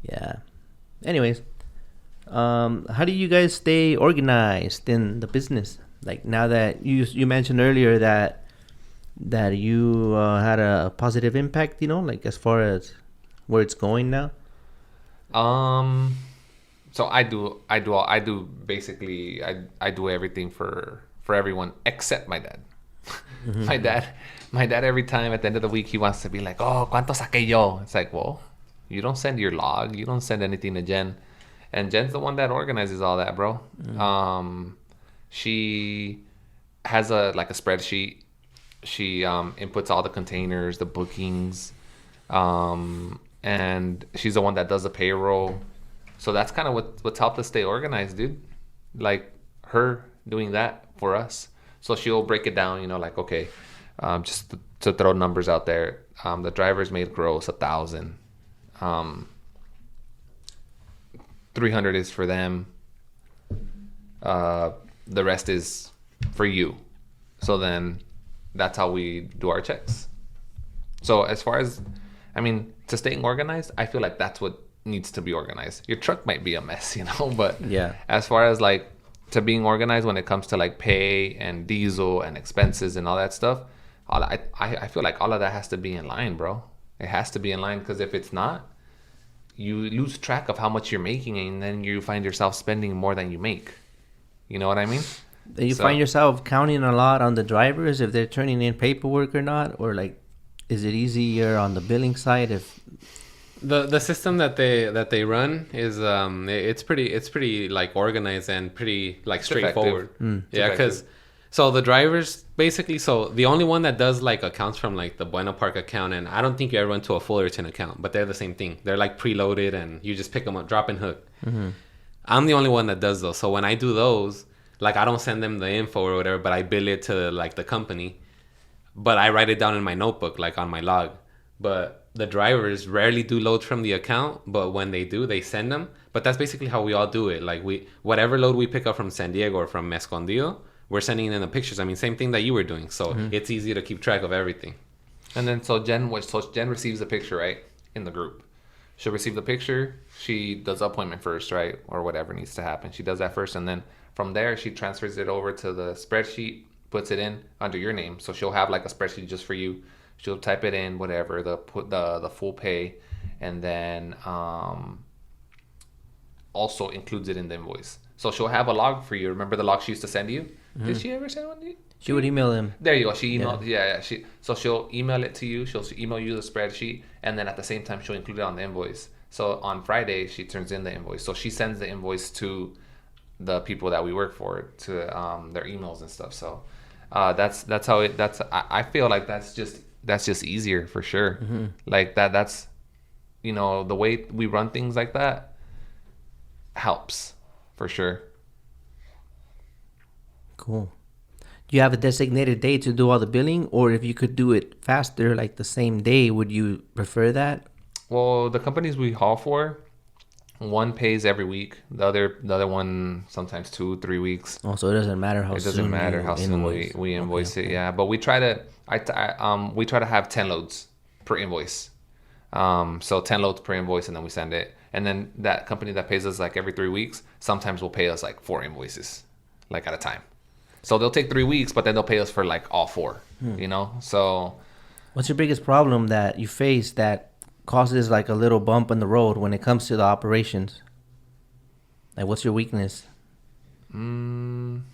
yeah. Anyways, how do you guys stay organized in the business? Like, now that you mentioned earlier that you had a positive impact, you know, like as far as where it's going now.
So I do basically I do everything for everyone except my dad. My dad every time at the end of the week, he wants to be like, oh, ¿cuánto saqué yo? It's like, well, you don't send your log, you don't send anything to Jen, and Jen's the one that organizes all that, bro. She has a spreadsheet. She inputs all the containers, the bookings, and she's the one that does the payroll. So that's kind of what's helped us stay organized, dude. Like, her doing that for us. So she'll break it down, you know, like, okay, just to throw numbers out there. The drivers made gross 1,000. 300 is for them. The rest is for you. So then that's how we do our checks. So as far as, I mean, to staying organized, I feel like that's what needs to be organized. Your truck might be a mess, you know, but
Yeah.
as far as like to being organized when it comes to like pay and diesel and expenses and all that stuff, I feel like all of that has to be in line, bro. It has to be in line, because if it's not, you lose track of how much you're making, and then you find yourself spending more than you make. You know what I mean?
You find yourself counting a lot on the drivers if they're turning in paperwork or not, or like, is it easier on the billing side if
The system that they run is it's pretty like organized and pretty like straightforward. Yeah, because so the drivers basically, so the only one that does like accounts from like the Bueno Park account, and I don't think you ever went to a Fullerton account, but they're the same thing. They're like preloaded and you just pick them up, drop and hook. I'm the only one that does those. So when I do those, like I don't send them the info or whatever, but I bill it to like the company, but I write it down in my notebook, like on my log. But the drivers rarely do loads from the account, but when they do, they send them. But that's basically how we all do it. Like whatever load we pick up from San Diego or from Escondido, we're sending in the pictures. I mean, same thing that you were doing. So it's easy to keep track of everything.
And then so Jen receives the picture, right, in the group. She'll receive the picture. She does the appointment first, right, or whatever needs to happen. She does that first, and then from there she transfers it over to the spreadsheet, puts it in under your name. So she'll have like a spreadsheet just for you. She'll type it in, whatever, put the full pay, and then also includes it in the invoice. So she'll have a log for you. Remember the log she used to send you? Did she ever send one to you?
she would email them?
There you go. She emailed. Yeah. So she'll email it to you. She'll email you the spreadsheet, and then at the same time she'll include it on the invoice. So on Friday she turns in the invoice. So she sends the invoice to the people that we work for, to their emails and stuff. So that's how it. I feel like that's just easier for sure. Like that's the way we run things like that helps for sure.
Cool. Do you have a designated day to do all the billing, or if you could do it faster, like the same day, would you prefer that?
Well, the companies we haul for, one pays every week. The other one sometimes 2-3 weeks.
Oh, so it doesn't matter how soon.
It doesn't matter how soon we invoice it. Yeah, but we try to have 10 loads per invoice. So 10 loads per invoice, and then we send it. And then that company that pays us like every 3 weeks, sometimes will pay us like 4 invoices, like at a time. So they'll take 3 weeks, but then they'll pay us for like all 4. So
what's your biggest problem that you face that causes like a little bump in the road when it comes to the operations? Like, what's your weakness?
Dang,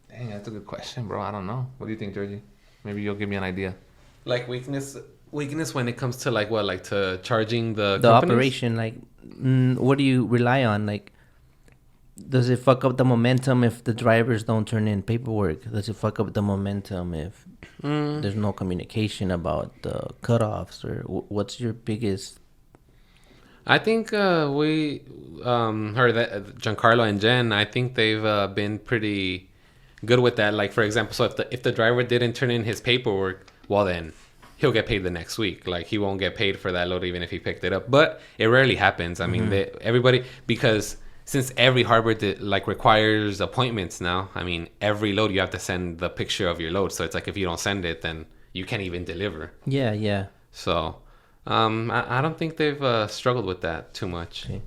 that's a good question, bro. I don't know. What do you think, Georgie? Maybe you'll give me an idea.
Like weakness when it comes to like what, like to charging the companies?
Operation. Like, what do you rely on? Like, does it fuck up the momentum if the drivers don't turn in paperwork? Does it fuck up the momentum if there's no communication about the cutoffs? Or what's your biggest?
I think we heard that Giancarlo and Jen, I think they've been pretty good with that. Like, for example, so if the driver didn't turn in his paperwork, well then he'll get paid the next week. Like, he won't get paid for that load even if he picked it up. But it rarely happens. I mean, everybody, because since every harbor requires appointments now, I mean, every load you have to send the picture of your load. So it's like, if you don't send it, then you can't even deliver.
Yeah.
So I don't think they've struggled with that too much.
Okay.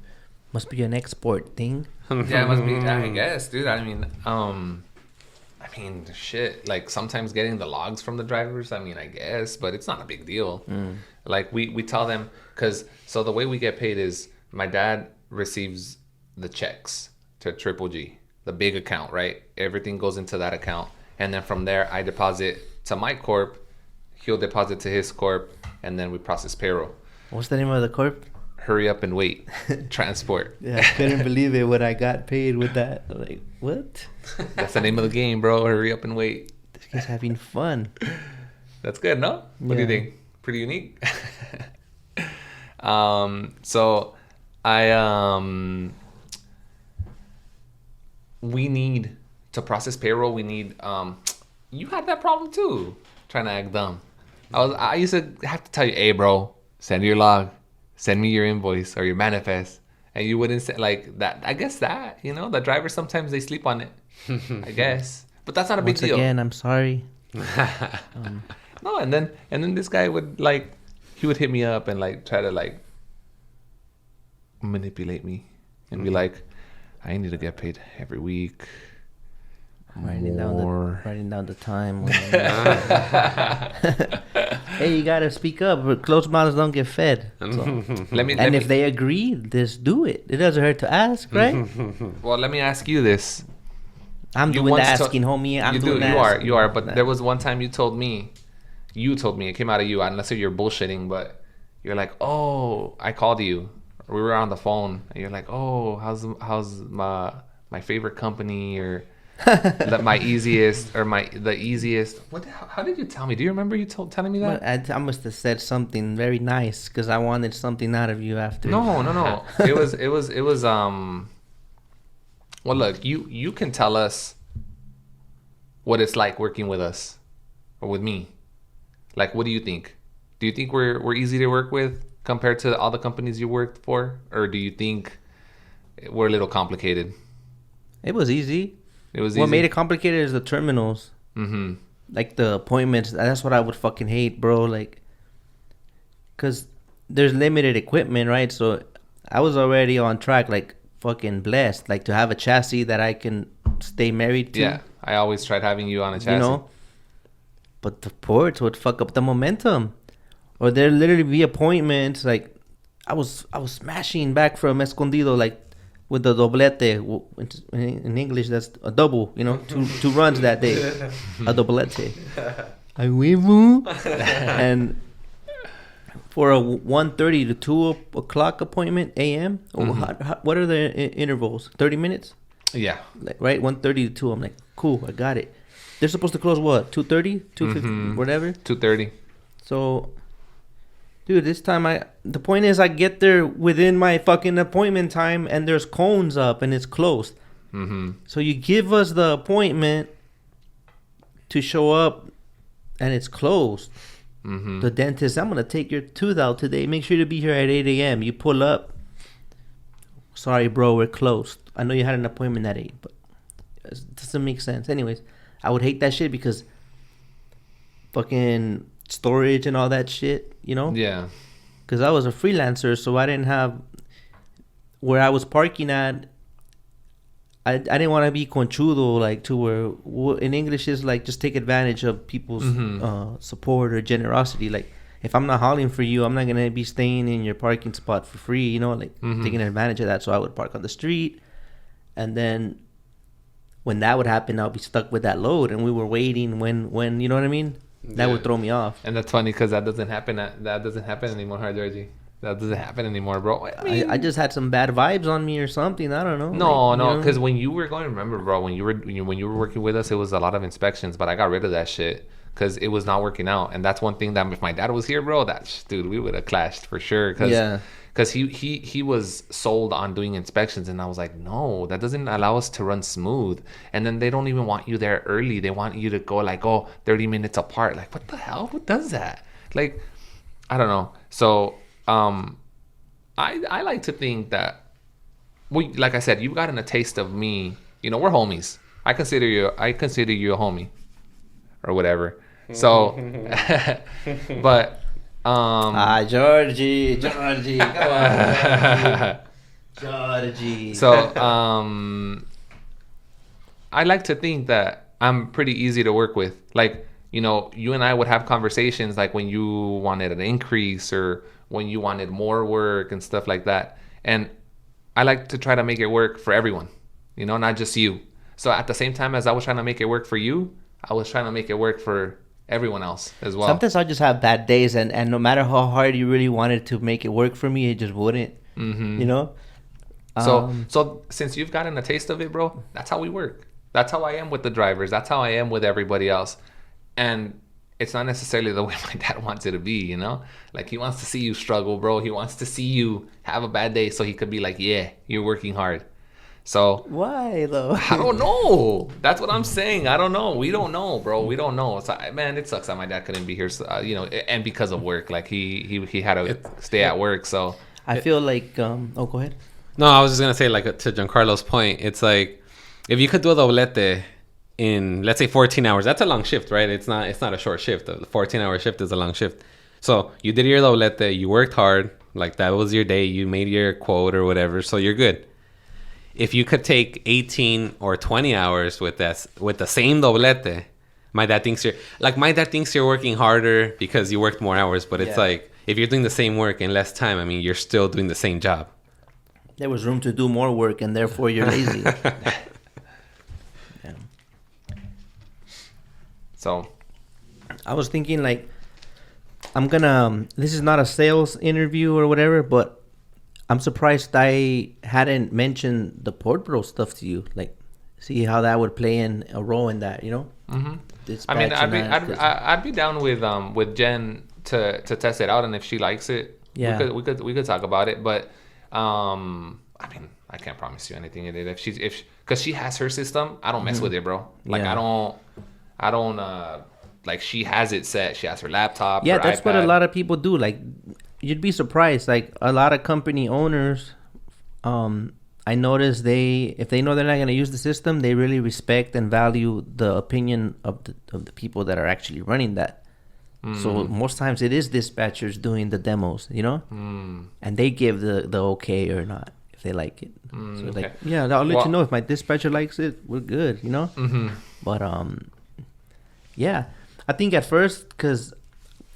Must be an export thing.
Yeah, it must be. I guess, dude. I mean, shit. Like, sometimes getting the logs from the drivers, I mean, I guess, but it's not a big deal. Like, we tell them, because so the way we get paid is my dad receives the checks to Triple G, the big account, right? Everything goes into that account, and then from there I deposit to my corp, he'll deposit to his corp, and then we process payroll.
What's the name of the corp?
Hurry Up and Wait Transport.
Yeah, I couldn't believe it when I got paid with that. I'm like, what?
That's the name of the game, bro. Hurry up and wait.
This guy's having fun.
That's good, no? What do you think? Pretty unique. So we need to process payroll. We need you had that problem too, trying to act dumb. I used to have to tell you, hey bro, send your log, send me your invoice or your manifest, and you wouldn't say like that. I guess that, the drivers sometimes they sleep on it. I guess, but that's not a big deal.
Once again, I'm sorry.
No, and then this guy would he would hit me up and try to manipulate me and be like, I need to get paid every week.
Writing down the time. Hey, you gotta speak up. But closed mouths don't get fed. So. If they agree, just do it. It doesn't hurt to ask, right?
Well, let me ask you this.
I'm doing the asking, homie.
You are. But there was one time you told me, it came out of you, unless you're bullshitting, but you're like, oh, I called you. We were on the phone, and you're like, oh, how's my favorite company, or my easiest, or the easiest. How did you tell me? Do you remember you telling me that?
Well, I must have said something very nice because I wanted something out of you after.
No. It was. Well, look, you can tell us what it's like working with us or with me. Like, what do you think? Do you think we're easy to work with compared to all the companies you worked for, or do you think we're a little complicated?
It was easy.
What
easy. Made it complicated is the terminals. Mm-hmm. Like the appointments. That's what I would fucking hate, bro. Like, because there's limited equipment, right? So I was already on track, like fucking blessed, like to have a chassis that I can stay married to.
Yeah, I always tried having you on a chassis.
You know? But the ports would fuck up the momentum. Or there literally be appointments, like I was smashing back from Escondido, like with the doblete. In English, that's a double, you know, two runs that day. A doblete. I wivu. And for a 1:30 to 2 o'clock appointment, a.m., what are the intervals? 30 minutes?
Yeah.
Like, right? 1:30 to 2. I'm like, cool, I got it. They're supposed to close what? 2:30? 2:50? Whatever?
2:30.
So... Dude, this time the point is I get there within my fucking appointment time and there's cones up and it's closed. Mm-hmm. So you give us the appointment to show up and it's closed. Mm-hmm. The dentist, I'm going to take your tooth out today. Make sure to be here at 8 a.m. You pull up. Sorry, bro, we're closed. I know you had an appointment at 8, but it doesn't make sense. Anyways, I would hate that shit because fucking storage and all that shit, you know?
Yeah.
Because I was a freelancer, so I didn't have where I was parking at. I didn't want to be conchudo, like to where in English is like just take advantage of people's support or generosity. Like if I'm not hauling for you, I'm not gonna be staying in your parking spot for free, you know, like taking advantage of that. So I would park on the street, and then when that would happen, I'll be stuck with that load, and we were waiting when you know what I mean. That would throw me off.
And that's funny because that doesn't happen anymore, huh, Georgie? That doesn't happen anymore, bro.
I just had some bad vibes on me or something. I don't know.
No, because when you were going, remember, bro, when you were working with us, it was a lot of inspections, but I got rid of that shit because it was not working out. And that's one thing that if my dad was here, bro, dude, we would have clashed for sure. Because he was sold on doing inspections, and I was like, no, that doesn't allow us to run smooth. And then they don't even want you there early. They want you to go like, 30 minutes apart. Like, what the hell? Who does that? Like, I don't know. So I like to think that like I said, you've gotten a taste of me. You know, we're homies. I consider you a homie or whatever. So, but.
Georgie, come on, Georgie.
So, I like to think that I'm pretty easy to work with. Like, you know, you and I would have conversations like when you wanted an increase or when you wanted more work and stuff like that. And I like to try to make it work for everyone, you know, not just you. So at the same time as I was trying to make it work for you, I was trying to make it work for everyone else as well.
Sometimes I just have bad days, and no matter how hard you really wanted to make it work for me, it just wouldn't. You know.
So since you've gotten a taste of it, bro, that's how we work. That's how I am with the drivers. That's how I am with everybody else. And it's not necessarily the way my dad wants it to be, you know. Like he wants to see you struggle, bro. He wants to see you have a bad day, so he could be like, "Yeah, you're working hard." So
why though?
I don't know. That's what I'm saying. I don't know. We don't know, bro. We don't know. So, man, it sucks that my dad couldn't be here. So, you know, and because of work, like he had to stay at work. So
I feel like go ahead.
No, I was just gonna say, like, to Giancarlo's point, it's like if you could do a doblete in, let's say, 14 hours, that's a long shift, right? It's not a short shift. The 14-hour shift is a long shift. So you did your doblete, you worked hard, like that was your day, you made your quote or whatever, so you're good. if you could take 18 or 20 hours with the same doblete, my dad thinks you're working harder because you worked more hours, but it's like if you're doing the same work in less time, I mean, you're still doing the same job.
There was room to do more work, and therefore you're lazy. Yeah.
So
I was thinking, like, this is not a sales interview or whatever, but I'm surprised I hadn't mentioned the Port Pro stuff to you. Like, see how that would play in a role in that, you know?
Mm-hmm. I mean, I'd be down with Jen to test it out, and if she likes it, we could talk about it. But I mean, I can't promise you anything. Because she has her system, I don't mess with it, bro. Like I don't like she has it set. She has her laptop.
Yeah,
her
that's
iPad.
what a lot of people do. Like, you'd be surprised. Like, a lot of company owners, I notice if they know they're not going to use the system, they really respect and value the opinion of the people that are actually running that. So most times it is dispatchers doing the demos, you know, and they give the okay or not if they like it. So
okay.
like, yeah, I'll let you know if my dispatcher likes it. We're good, you know. But yeah, I think at first, because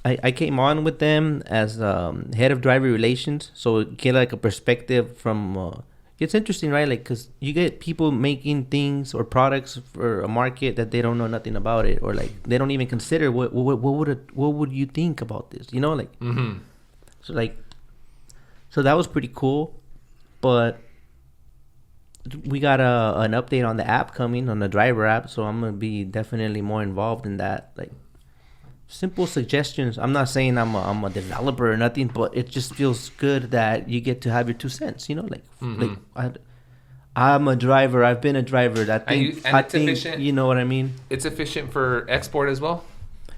I came on with them as head of driver relations, so get like a perspective from. It's interesting, right? Like, because you get people making things or products for a market that they don't know nothing about it, or like they don't even consider what would you think about this, you know? Like, so that was pretty cool. But we got an update on the app coming, on the driver app, so I'm gonna be definitely more involved in that. Like, simple suggestions. I'm not saying I'm a developer or nothing, but it just feels good that you get to have your 2 cents, you know? Like, I'm a driver. I've been a driver. I think
efficient.
You know what I mean?
It's efficient for export as well.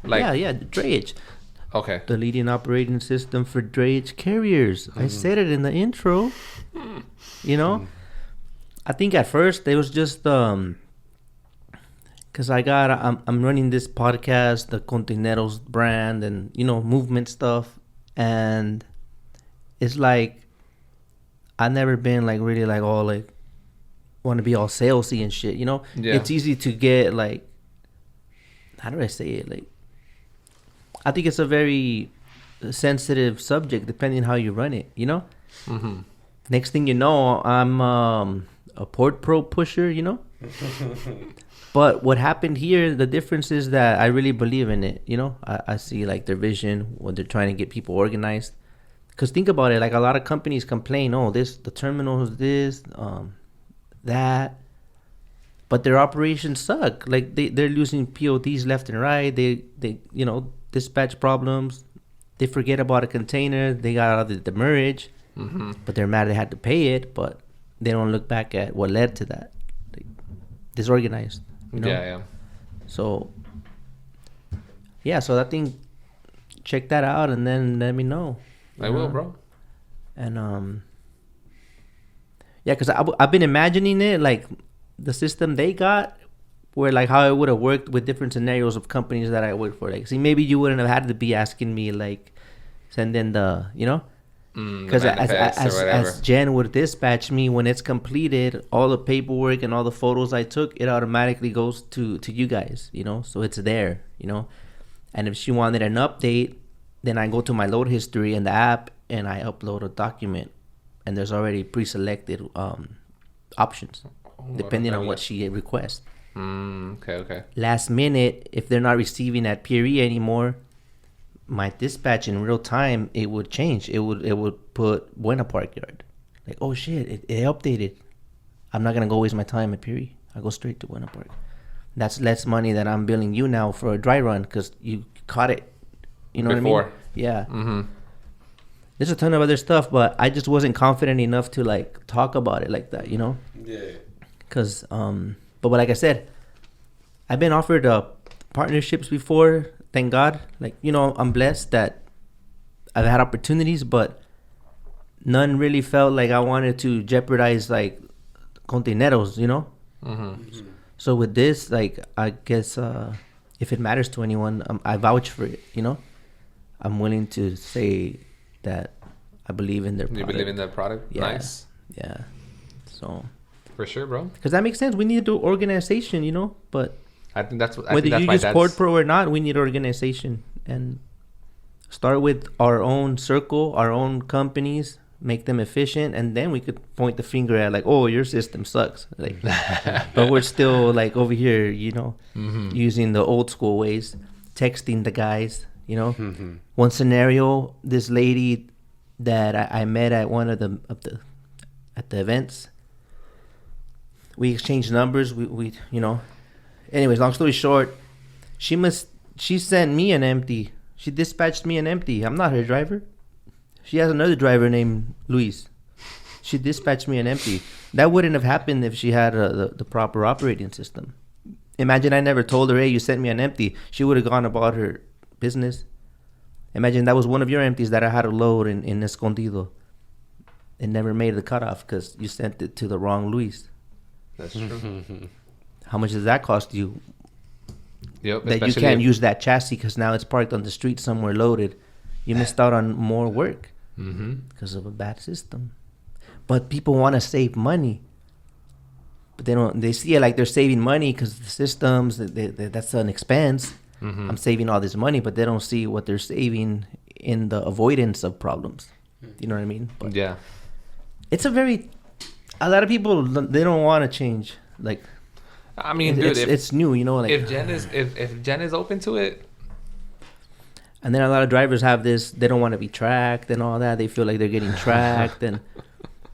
Like,
yeah, drayage.
Okay.
The leading operating system for drayage carriers. I said it in the intro. You know? I think at first it was just because I'm running this podcast, the KONTAINEROZ brand, and, you know, movement stuff. And it's like, I've never been like really like all like, want to be all salesy and shit, you know?
Yeah.
It's easy to get like, how do I say it? Like, I think it's a very sensitive subject depending how you run it, you know? Next thing you know, I'm a Port Pro pusher, you know? But what happened here, the difference is that I really believe in it, you know? I see like their vision when they're trying to get people organized. Because think about it, like a lot of companies complain, the terminal is this, that. But their operations suck. Like they're losing PODs left and right. They you know, dispatch problems. They forget about a container. They got out of the demurrage. But they're mad they had to pay it, but they don't look back at what led to that. Like, disorganized. You know?
Yeah.
So I think check that out and then let me know.
I will, bro.
And yeah, because I've been imagining it like the system they got, where like how it would have worked with different scenarios of companies that I work for. Like, see, maybe you wouldn't have had to be asking me like send in the, you know. Because as Jen would dispatch me when it's completed, all the paperwork and all the photos I took, it automatically goes to you guys, you know, so it's there, you know. And if she wanted an update, then I go to my load history in the app and I upload a document, and there's already pre-selected options depending on what she requests.
Okay.
Last minute, if they're not receiving at PRE anymore, my dispatch in real time, it would change. It would put Buena Park Yard. Like, oh shit, it updated. I'm not gonna go waste my time at PRE. I go straight to Buena Park. That's less money that I'm billing you now for a dry run because you caught it. You know
Before.
what I mean? Yeah. There's a ton of other stuff, but I just wasn't confident enough to like talk about it like that, you know?
Yeah.
Because but like I said, I've been offered partnerships before. Thank God. Like, you know, I'm blessed that I've had opportunities, but none really felt like I wanted to jeopardize like KONTAINEROZ, you know? So with this, like, I guess if it matters to anyone, I vouch for it, you know? I'm willing to say that I believe in their product.
You believe in that product?
Yeah.
Nice.
Yeah. So
For sure, bro.
Because that makes sense. We need to do organization, you know. But
I think that's what. I
whether
think that's
you
my
use
dad's.
Port Pro or not, we need organization and start with our own circle, our own companies, make them efficient, and then we could point the finger at like, oh, your system sucks. Like, but we're still like over here, you know, using the old school ways, texting the guys. You know, one scenario, this lady that I met at one of the at the events, we exchanged numbers. We you know, anyways, long story short, she sent me an empty. She dispatched me an empty. I'm not her driver. She has another driver named Luis. She dispatched me an empty. That wouldn't have happened if she had the proper operating system. Imagine I never told her, hey, you sent me an empty. She would have gone about her business. Imagine that was one of your empties that I had to load in Escondido. It never made the cutoff because you sent it to the wrong Luis.
That's true.
How much does that cost you?
Yep.
That you can't use that chassis because now it's parked on the street somewhere loaded. You missed out on more work because of a bad system. But people want to save money. But they don't. They see it like they're saving money because the systems, that's an expense. I'm saving all this money, but they don't see what they're saving in the avoidance of problems. You know what I mean? But
yeah.
it's a lot of people, they don't want to change. Like,
I mean, dude,
it's new, you know. Like,
if Jen is open to it,
and then a lot of drivers have this. They don't want to be tracked and all that. They feel like they're getting tracked,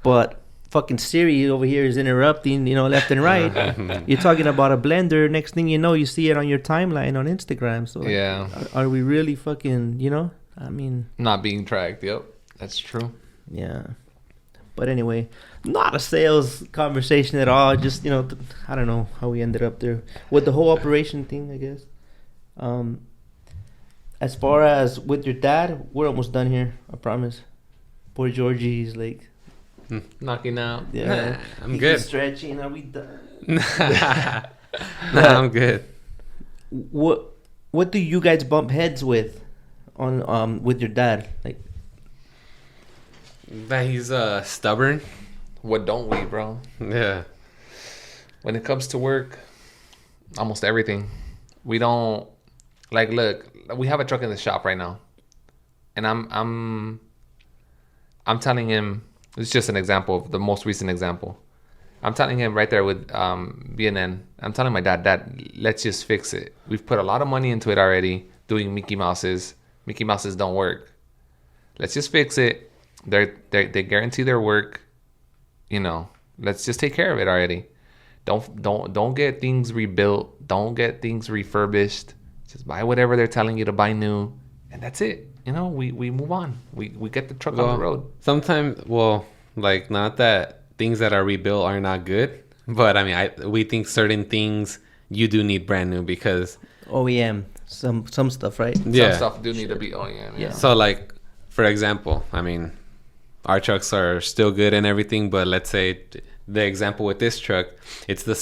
but fucking Siri over here is interrupting, you know, left and right. You're talking about a blender. Next thing you know, you see it on your timeline on Instagram. So, like,
yeah,
are we really fucking, you know? I mean,
not being tracked. Yep, that's true.
Yeah. But anyway, not a sales conversation at all. Just, you know, I don't know how we ended up there with the whole operation thing, I guess. As far as with your dad, we're almost done here. I promise. Poor Georgie's like
knocking out.
Yeah,
I'm
he's
good.
just stretching. Are we done?
No, I'm good.
What do you guys bump heads with on with your dad? Like,
that he's stubborn.
What don't we, bro?
Yeah.
When it comes to work, almost everything. We don't like. Look, we have a truck in the shop right now, and I'm telling him. It's just an example of the most recent example. I'm telling him right there with BNN. I'm telling my dad, let's just fix it. We've put a lot of money into it already, doing Mickey Mouses. Mickey Mouses don't work. Let's just fix it. They guarantee their work. You know, let's just take care of it already. Don't get things rebuilt. Don't get things refurbished. Just buy whatever they're telling you to buy new, and that's it. You know, we move on. We get the truck on the road.
Sometimes, like, not that things that are rebuilt are not good, but I mean, we think certain things you do need brand new because
OEM, some stuff, right?
Yeah.
Some stuff do need to be OEM. Yeah.
So, like, for example, I mean, our trucks are still good and everything, but let's say the example with this truck, it's the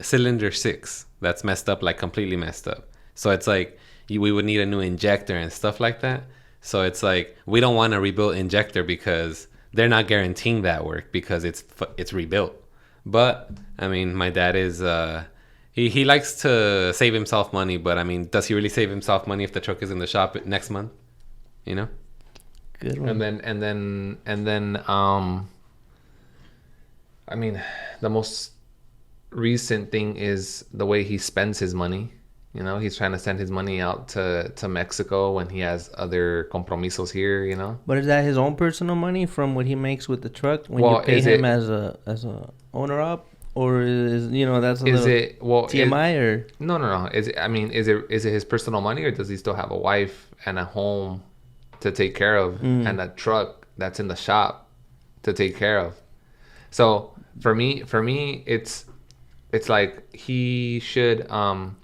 cylinder 6 that's messed up, like completely messed up. So it's like we would need a new injector and stuff like that. So it's like we don't want a rebuilt injector because they're not guaranteeing that work because it's rebuilt. But I mean, my dad is he likes to save himself money, but I mean, does he really save himself money if the truck is in the shop next month? You know?
Good one.
And then I mean, the most recent thing is the way he spends his money. You know, he's trying to send his money out to Mexico when he has other compromisos here, you know.
But is that his own personal money from what he makes with the truck when
Well,
you pay
is
him
it-
as a owner op, or is, you know, that's a
Is
little
it well
TMI or
No. Is it his personal money, or does he still have a wife and a home to take care of and a truck that's in the shop to take care of? So for me, it's like he should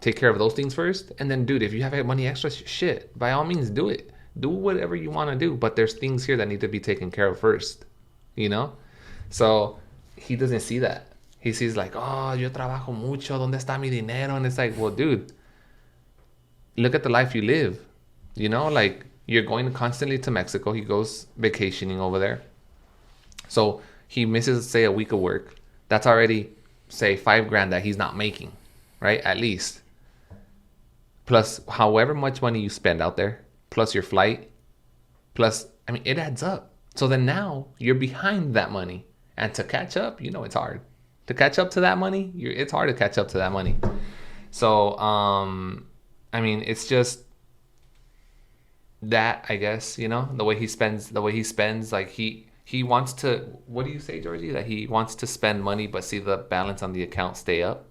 take care of those things first, and then, dude, if you have money extra, shit, by all means, do it. Do whatever you want to do, but there's things here that need to be taken care of first, you know. So he doesn't see that. He sees like, oh, yo trabajo mucho, ¿dónde está mi dinero? And it's like, well, dude, look at the life you live, you know. Like, you're going constantly to Mexico. He goes vacationing over there, so he misses, say, a week of work. That's already, say, $5,000 that he's not making, right? At least. Plus however much money you spend out there, plus your flight, plus, I mean, it adds up. So then now you're behind that money. And to catch up, it's hard. To catch up to that money, it's hard to catch up to that money. So, I mean, it's just that, I guess, the way he spends, like he wants to, what do you say, Georgie? That he wants to spend money, but see the balance on the account stay up.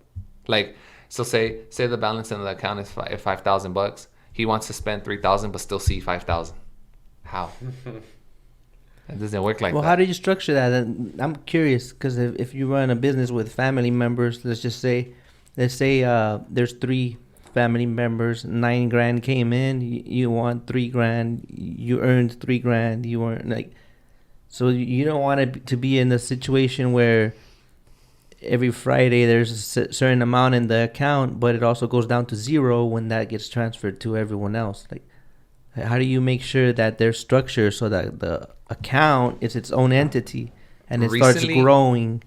Like, so say the balance in the account is $5,000. He wants to spend $3,000, but still see $5,000. How? It doesn't work like that.
Well, how do you structure that? And I'm curious because if you run a business with family members, let's say there's 3 family members, $9,000 came in, you want $3,000, you earned $3,000, you weren't like, so you don't want to be in a situation where every Friday there's a certain amount in the account, but it also goes down to 0 when that gets transferred to everyone else. Like, how do you make sure that there's structure so that the account is its own entity and it starts growing?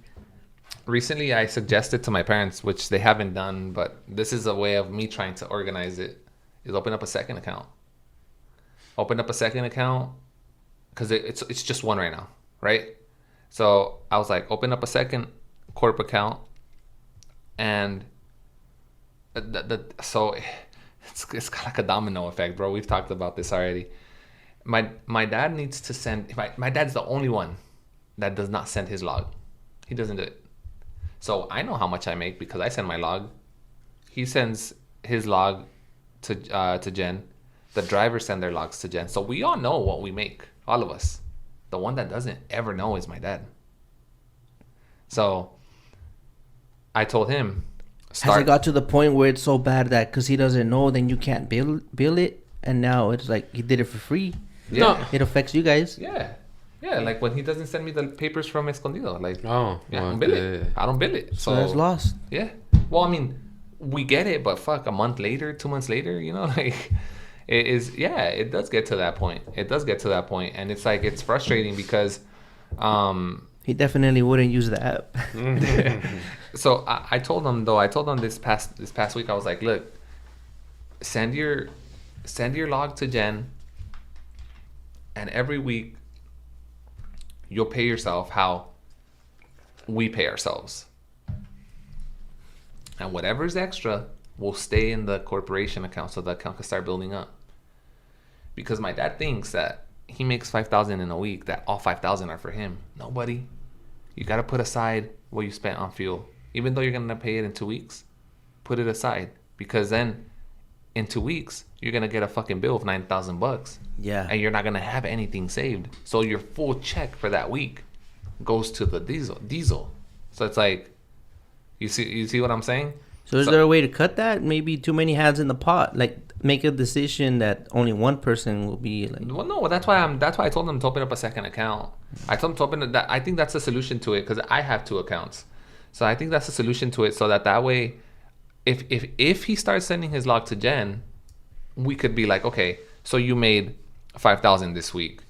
Recently, I suggested to my parents, which they haven't done, but this is a way of me trying to organize it, is open up a second account. Open up a second account because it's just one right now, right? So I was like, open up a second corp account, and so it's kind of like a domino effect, bro. We've talked about this already. My dad needs to send. My dad's the only one that does not send his log. He doesn't do it. So I know how much I make because I send my log. He sends his log to Jen. The drivers send their logs to Jen. So we all know what we make, all of us. The one that doesn't ever know is my dad. So I told him.
Has it got to the point where it's so bad that because he doesn't know, then you can't bill it, and now it's like he did it for free?
Yeah.
No, it affects you guys.
Yeah, like when he doesn't send me the papers from Escondido, like,
I
don't bill it. I don't bill it.
So it's lost.
Yeah. Well, I mean, we get it, but fuck, a month later, 2 months later, like, it is, it does get to that point. And it's like, it's frustrating because,
he definitely wouldn't use the app.
So I told him this past week, I was like, look, send your log to Jen, and every week you'll pay yourself how we pay ourselves. And whatever's extra will stay in the corporation account so the account can start building up. Because my dad thinks that he makes $5,000 in a week, that all $5,000 are for him. No, buddy. You got to put aside what you spent on fuel. Even though you're going to pay it in 2 weeks, put it aside. Because then in 2 weeks, you're going to get a fucking bill of $9,000.
Yeah.
And you're not going to have anything saved. So your full check for that week goes to the diesel. So it's like, you see what I'm saying?
So is there a way to cut that? Maybe too many hands in the pot. Like, make a decision that only one person will be like.
Well, no, that's why I told them to open up a second account. I told them to open that. I think that's the solution to it because I have 2 accounts. So I think that's the solution to it. So that way, if he starts sending his log to Jen, we could be like, okay, so you made $5,000 this week.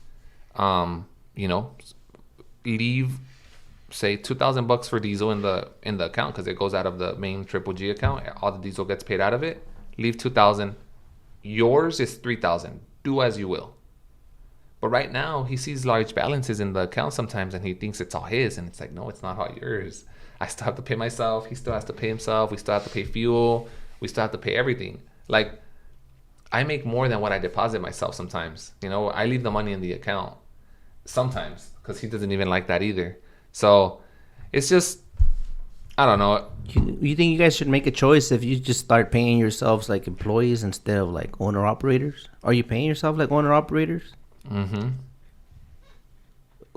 Leave, say, $2,000 for diesel in the account because it goes out of the main Triple G account. All the diesel gets paid out of it. Leave $2,000. Yours is $3,000. Do as you will. But right now, he sees large balances in the account sometimes, and he thinks it's all his. And it's like, no, it's not all yours. I still have to pay myself. He still has to pay himself. We still have to pay fuel. We still have to pay everything. Like, I make more than what I deposit myself sometimes. I leave the money in the account sometimes because he doesn't even like that either. So it's just, I don't know.
You think you guys should make a choice if you just start paying yourselves like employees instead of like owner operators? Are you paying yourself like owner operators?
Mm-hmm.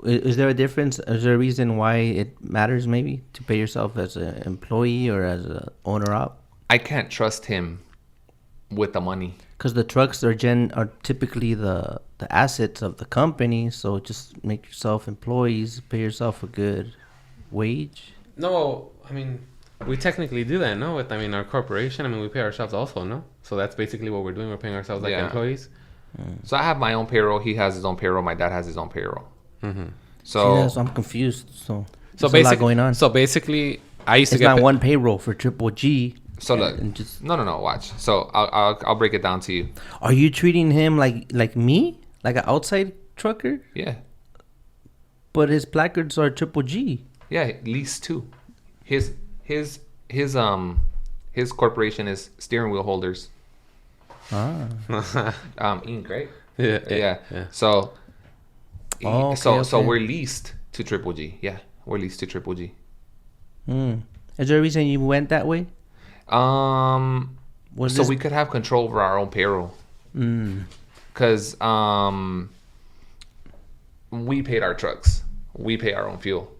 Is there a difference? Is there a reason why it matters maybe to pay yourself as an employee or as an owner op?
I can't trust him with the money.
Because the trucks are typically the assets of the company. So just make yourself employees, pay yourself a good wage.
No, I mean, we technically do that, no? With, our corporation, we pay ourselves also, no? So that's basically what we're doing. We're paying ourselves like employees.
So I have my own payroll. He has his own payroll. My dad has his own payroll.
Mm-hmm.
So
I'm confused. So
So
There's a lot
basically,
going on.
So basically, I used to
It's
get
not one payroll for Triple G.
So look,
and just,
no, watch. So I'll break it down to you.
are you treating him like me, like an outside trucker?
Yeah,
But his placards are Triple G.
yeah, at least two. His corporation is steering wheel holders. Inc. Right? Yeah. So,
Oh,
so
okay.
we're leased to Triple G. Yeah, we're leased to Triple G.
Is there a reason you went that way? Was
So
this
we could have control over our own payroll. Because we paid our trucks. We pay our own fuel.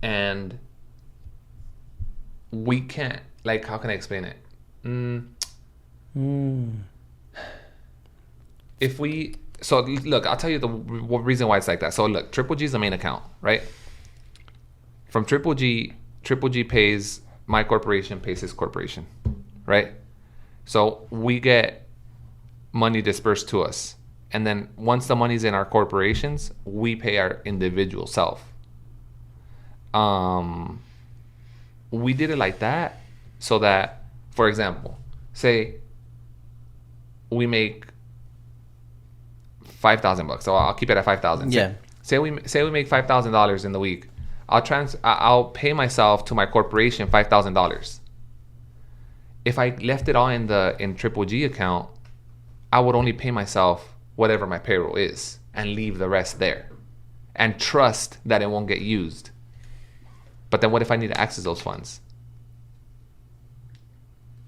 And we can't, like, how can I explain it? If we, so look, I'll tell you the reason why it's like that. So look, Triple G is the main account, right? From Triple G pays my corporation, pays his corporation, right? So we get money dispersed to us. And then once the money's in our corporations, we pay our individual self. We did it like that so that, for example, say we make $5,000. So I'll keep it at 5,000.
Yeah.
Say we make $5,000 in the week. I'll pay myself to my corporation $5,000. If I left it all in Triple G account, I would only pay myself whatever my payroll is and leave the rest there and trust that it won't get used. But then what if I need to access those funds?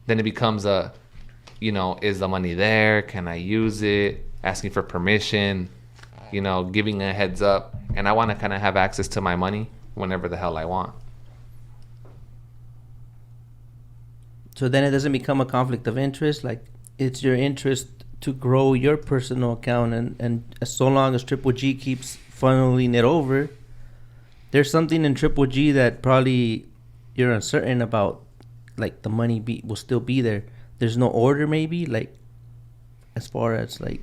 Then it becomes is the money there? Can I use it? Asking for permission, giving a heads up. And I want to kind of have access to my money whenever the hell I want.
So then it doesn't become a conflict of interest. Like, it's your interest to grow your personal account, and so long as Triple G keeps funneling it over, there's something in Triple G that probably you're uncertain about. Like, the money will still be there. There's no order, maybe. Like, as far as like,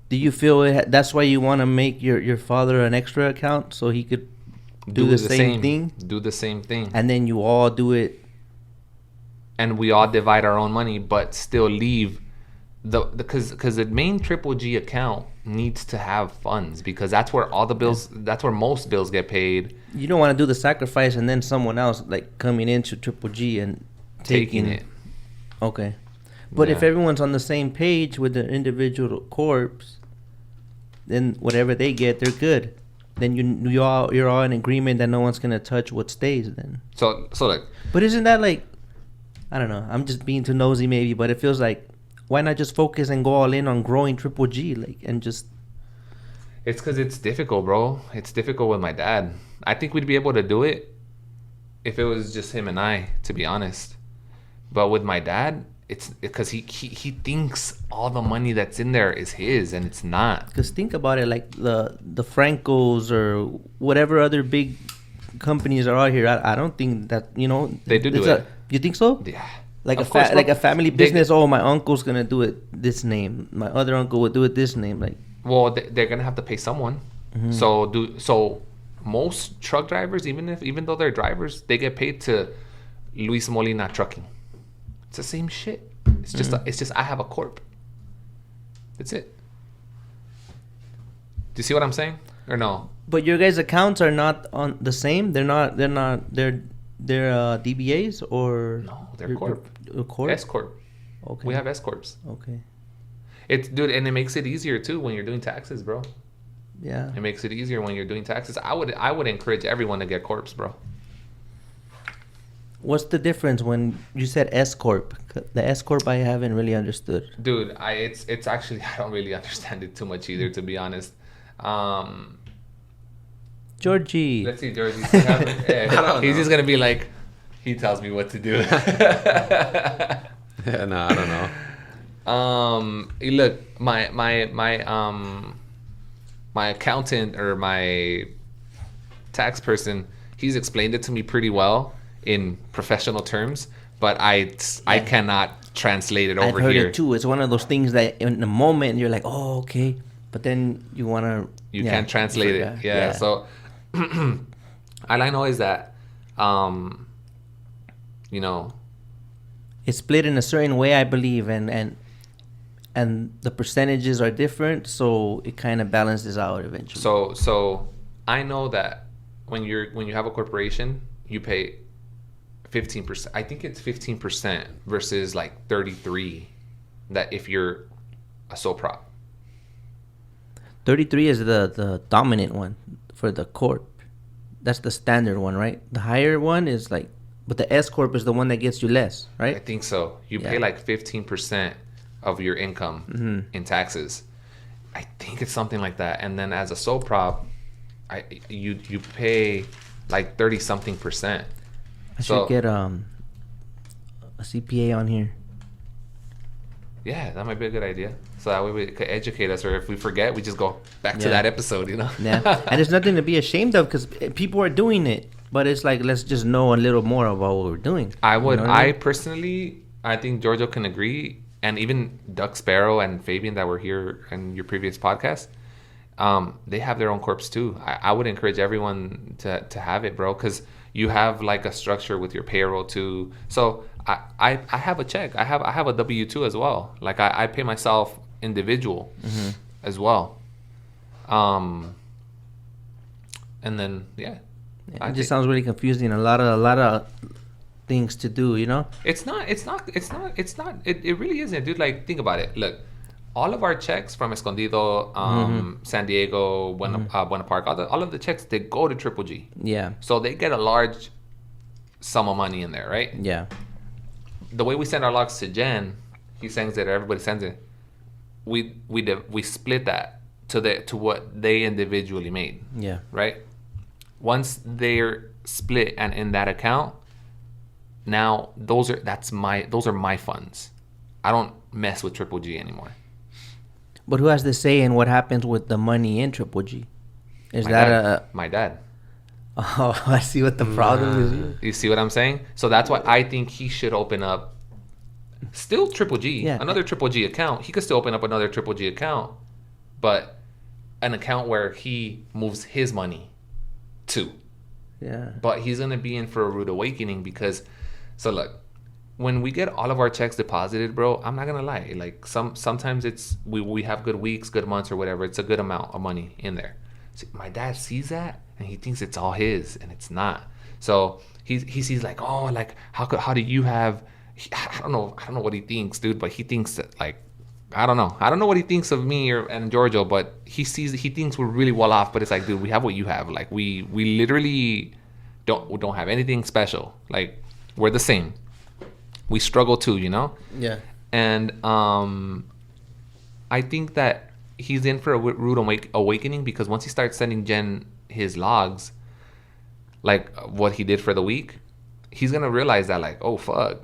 do you feel that's why you want to make your father an extra account so he could do the same thing?
Do the same thing.
And then you all do it.
And we all divide our own money, but still leave because the main Triple G account needs to have funds, because that's where all the bills, that's where most bills get paid.
You don't want to do the sacrifice and then someone else like coming into Triple G and taking
it.
Okay. But
Yeah.
if everyone's on the same page with the individual corps, then whatever they get, they're good. Then you're all in agreement that no one's gonna touch what stays. Then.
So like,
But isn't that like, I don't know. I'm just being too nosy, maybe, but it feels like, why not just focus and go all in on growing Triple G, like, and just.
it's because it's difficult, bro. It's difficult with my dad. I think we'd be able to do it if it was just him and I, to be honest. But with my dad, it's because he thinks all the money that's in there is his, and it's not.
Because think about it, like the Francos or whatever other big companies are out here. I don't think that
They do it.
You think so?
Yeah.
Like
Of course,
like
bro.
a family business. Oh, my uncle's gonna do it this name. My other uncle would do it this name. Like,
Well, they're gonna have to pay someone. So most truck drivers, even though they're drivers, they get paid to Luis Molina Trucking. It's the same shit. It's just I have a corp. That's it. Do you see what I'm saying, or no?
but your guys' accounts are not on the same. They're not. They're DBAs or
No, they're corp.
Corp.
S corp.
Okay.
We have S corps.
Okay.
And it makes it easier too when you're doing taxes, bro.
Yeah.
It makes it easier when you're doing taxes. I would encourage everyone to get corps, bro.
What's the difference when you said S corp? The S corp I haven't really understood.
Dude, it's actually, I don't really understand it too much either, to be honest.
Georgie.
Let's see, Georgie. He's just gonna be like, he tells me what to do.
Yeah, no, I don't know.
Look, my accountant or my tax person, he's explained it to me pretty well in professional terms, but I cannot translate it over
I've heard
here.
it too. It's one of those things that in the moment you're like, oh, okay, but then you want to
You
Yeah,
can't translate it.
forgot.
Yeah.
Yeah.
So all I know is that, you know,
It's split in a certain way, I believe, and the percentages are different, so it kind of balances out eventually.
so I know that when you have a corporation, you pay 15%. I think it's 15% versus like 33 that if you're a sole prop.
33 is the dominant one for the corp. That's the standard one, right? The higher one is like, but the S corp is the one that gets you less,
I
right?
think so. You pay
Yeah.
like 15% of your income in taxes. I think it's something like that. And then as a sole prop, you pay like 30 something percent.
I should get a CPA on here.
Yeah, that might be a good idea. So that way we could educate us, or if we forget, we just go back to
Yeah.
that episode, you know?
Yeah, and there's nothing to be ashamed of because people are doing it. But it's like, let's just know a little more about what we're doing.
I would.
You know what I
I
mean?
personally, I think Giorgio can agree, and even Duck Sparrow and Fabian that were here in your previous podcast, they have their own corps too. I would encourage everyone to have it, bro, because you have like a structure with your payroll too. So I have a check. I have a W-2 as well. Like I pay myself individual as well. And then yeah.
It just sounds really confusing. A lot of things to do, you know?
It really isn't, dude. Like, think about it. Look, all of our checks from Escondido, San Diego, Buena Park, all of the checks, they go to Triple G.
Yeah.
So they get a large sum of money in there, right?
Yeah.
The way we send our logs to Jen, he sends it, everybody sends it. We split that to what they individually made.
Yeah.
Right? Once they're split and in that account, now those are my funds. I don't mess with Triple G anymore.
But who has the say in what happens with the money in Triple G? Is
My
that
dad. My dad.
Oh, I see what the problem is.
You see what I'm saying? So that's why I think he should open up still Triple G,
Yeah.
another Triple G account. He could still open up another Triple G account, but an account where he moves his money to.
Yeah.
But he's gonna be in for a rude awakening because, so look, when we get all of our checks deposited, bro, I'm not gonna lie. Like sometimes it's we have good weeks, good months, or whatever. It's a good amount of money in there. So my dad sees that and he thinks it's all his, and it's not. So he sees like, oh, like how do you have? I don't know what he thinks, dude. But he thinks that like. I don't know what he thinks of me and Giorgio, but he thinks we're really well off. But it's like, dude, we have what you have. Like we literally don't have anything special. Like we're the same. We struggle too, you know.
Yeah.
And I think that he's in for a rude awakening because once he starts sending Jen his logs, like what he did for the week, he's gonna realize that like, oh fuck,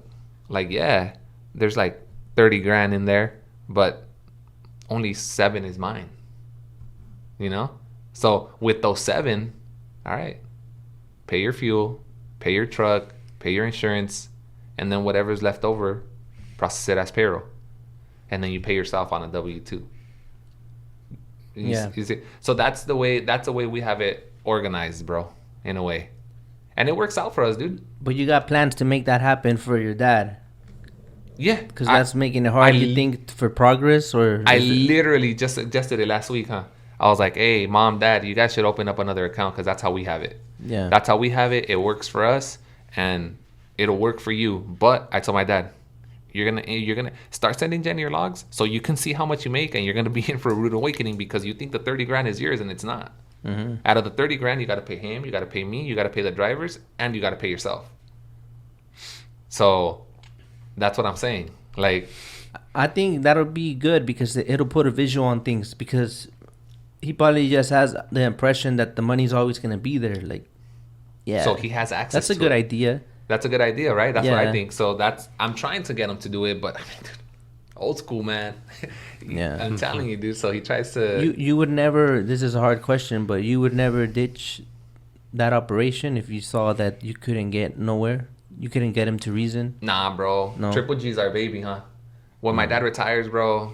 like yeah, there's like 30 grand in there. But only 7 is mine, you know? So with those 7, all right, pay your fuel, pay your truck, pay your insurance, and then whatever's left over, process it as payroll. And then you pay yourself on a W-2.
Yeah.
So that's the way we have it organized, bro, in a way. And it works out for us, dude.
But you got plans to make that happen for your dad.
Yeah,
Because that's making it hard. You think for progress, or
I literally just suggested it last week, huh? I was like, hey, mom, dad, you guys should open up another account because that's how we have it.
Yeah.
That's how we have it. It works for us, and it'll work for you. But I told my dad, you're gonna start sending Jen your logs so you can see how much you make, and you're gonna be in for a rude awakening because you think the 30 grand is yours and it's not. Out of the 30 grand, you got to pay him, you got to pay me, you got to pay the drivers, and you got to pay yourself. So that's what I'm saying. Like,
I think that'll be good because it'll put a visual on things. Because he probably just has the impression that the money's always gonna be there. Like, yeah.
so he has access.
That's a
to
good
it.
idea.
That's a good idea, right? That's what
Yeah.
I think. So I'm trying to get him to do it, but I mean, dude, old school, man.
Yeah.
I'm telling you, dude. So he tries to.
You would never. This is a hard question, but you would never ditch that operation if you saw that you couldn't get nowhere. You couldn't get him to reason.
Nah, bro.
No.
Triple G's our baby, huh? When my dad retires, bro,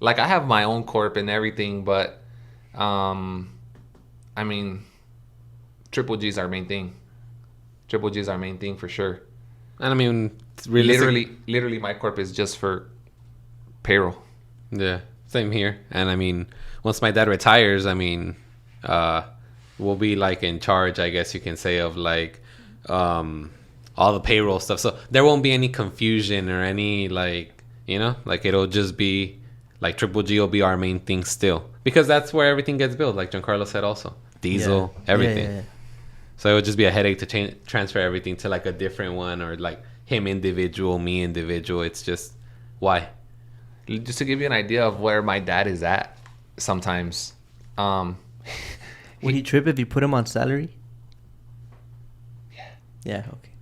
like I have my own corp and everything, but I mean, triple G is our main thing. Triple G is our main thing for sure.
And I mean,
Literally, my corp is just for payroll.
Yeah, same here. And I mean, once my dad retires, I mean, we'll be like in charge, I guess you can say, of like all the payroll stuff. So there won't be any confusion or any like, you know, like it'll just be like triple G will be our main thing still, because that's where everything gets built. Like Giancarlo said, also diesel, everything. Yeah. So it would just be a headache to transfer everything to like a different one, or like him individual, me individual. It's just why.
Just to give you an idea of where my dad is at sometimes.
Would he trip if you put him on salary?
Yeah.
Yeah, okay.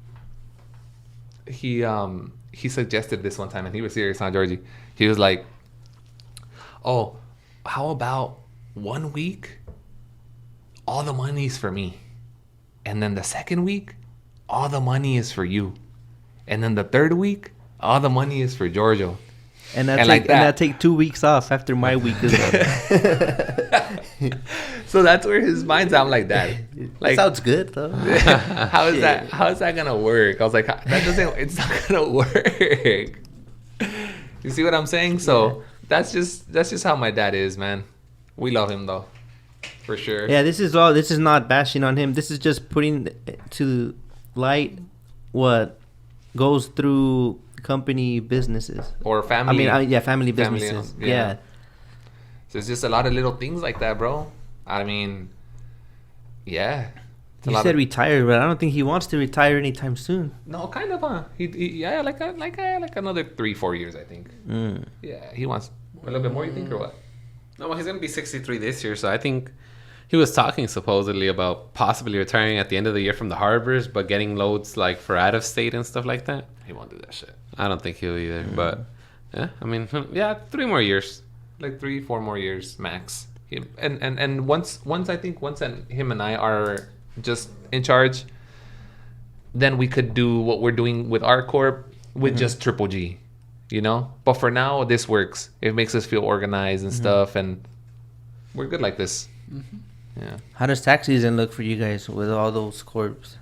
He suggested this one time, and he was serious, huh, Georgie? He was like, oh, how about 1 week, all the money's for me. And then the second week, all the money is for you. And then the third week, all the money is for Giorgio.
And I take 2 weeks off after my week is up.
So that's where his mind's at. I'm like, Dad, like,
sounds good though.
How is that gonna work? I was like, it's not gonna work. You see what I'm saying? So that's just how my dad is, man. We love him though, for sure.
Yeah, this is not bashing on him. This is just putting to light what goes through company businesses
or family.
Family businesses. Yeah.
So it's just a lot of little things like that, bro. I mean, yeah.
You said retire, but I don't think he wants to retire anytime soon.
No, kind of, huh? Like another 3-4 years, I think. Yeah, he wants a little bit more. You think, or what?
No, well, he's gonna be 63 this year, so I think he was talking supposedly about possibly retiring at the end of the year from the harbors, but getting loads like for out of state and stuff like that.
He won't do that shit.
I don't think he'll either. But yeah, I mean, 3 more years,
like 3-4 more years max. And once him and I are just in charge, then we could do what we're doing with our corp with just triple G, you know. But for now, this works. It makes us feel organized and stuff, and we're good like this. Yeah.
How does tax season look for you guys with all those corps?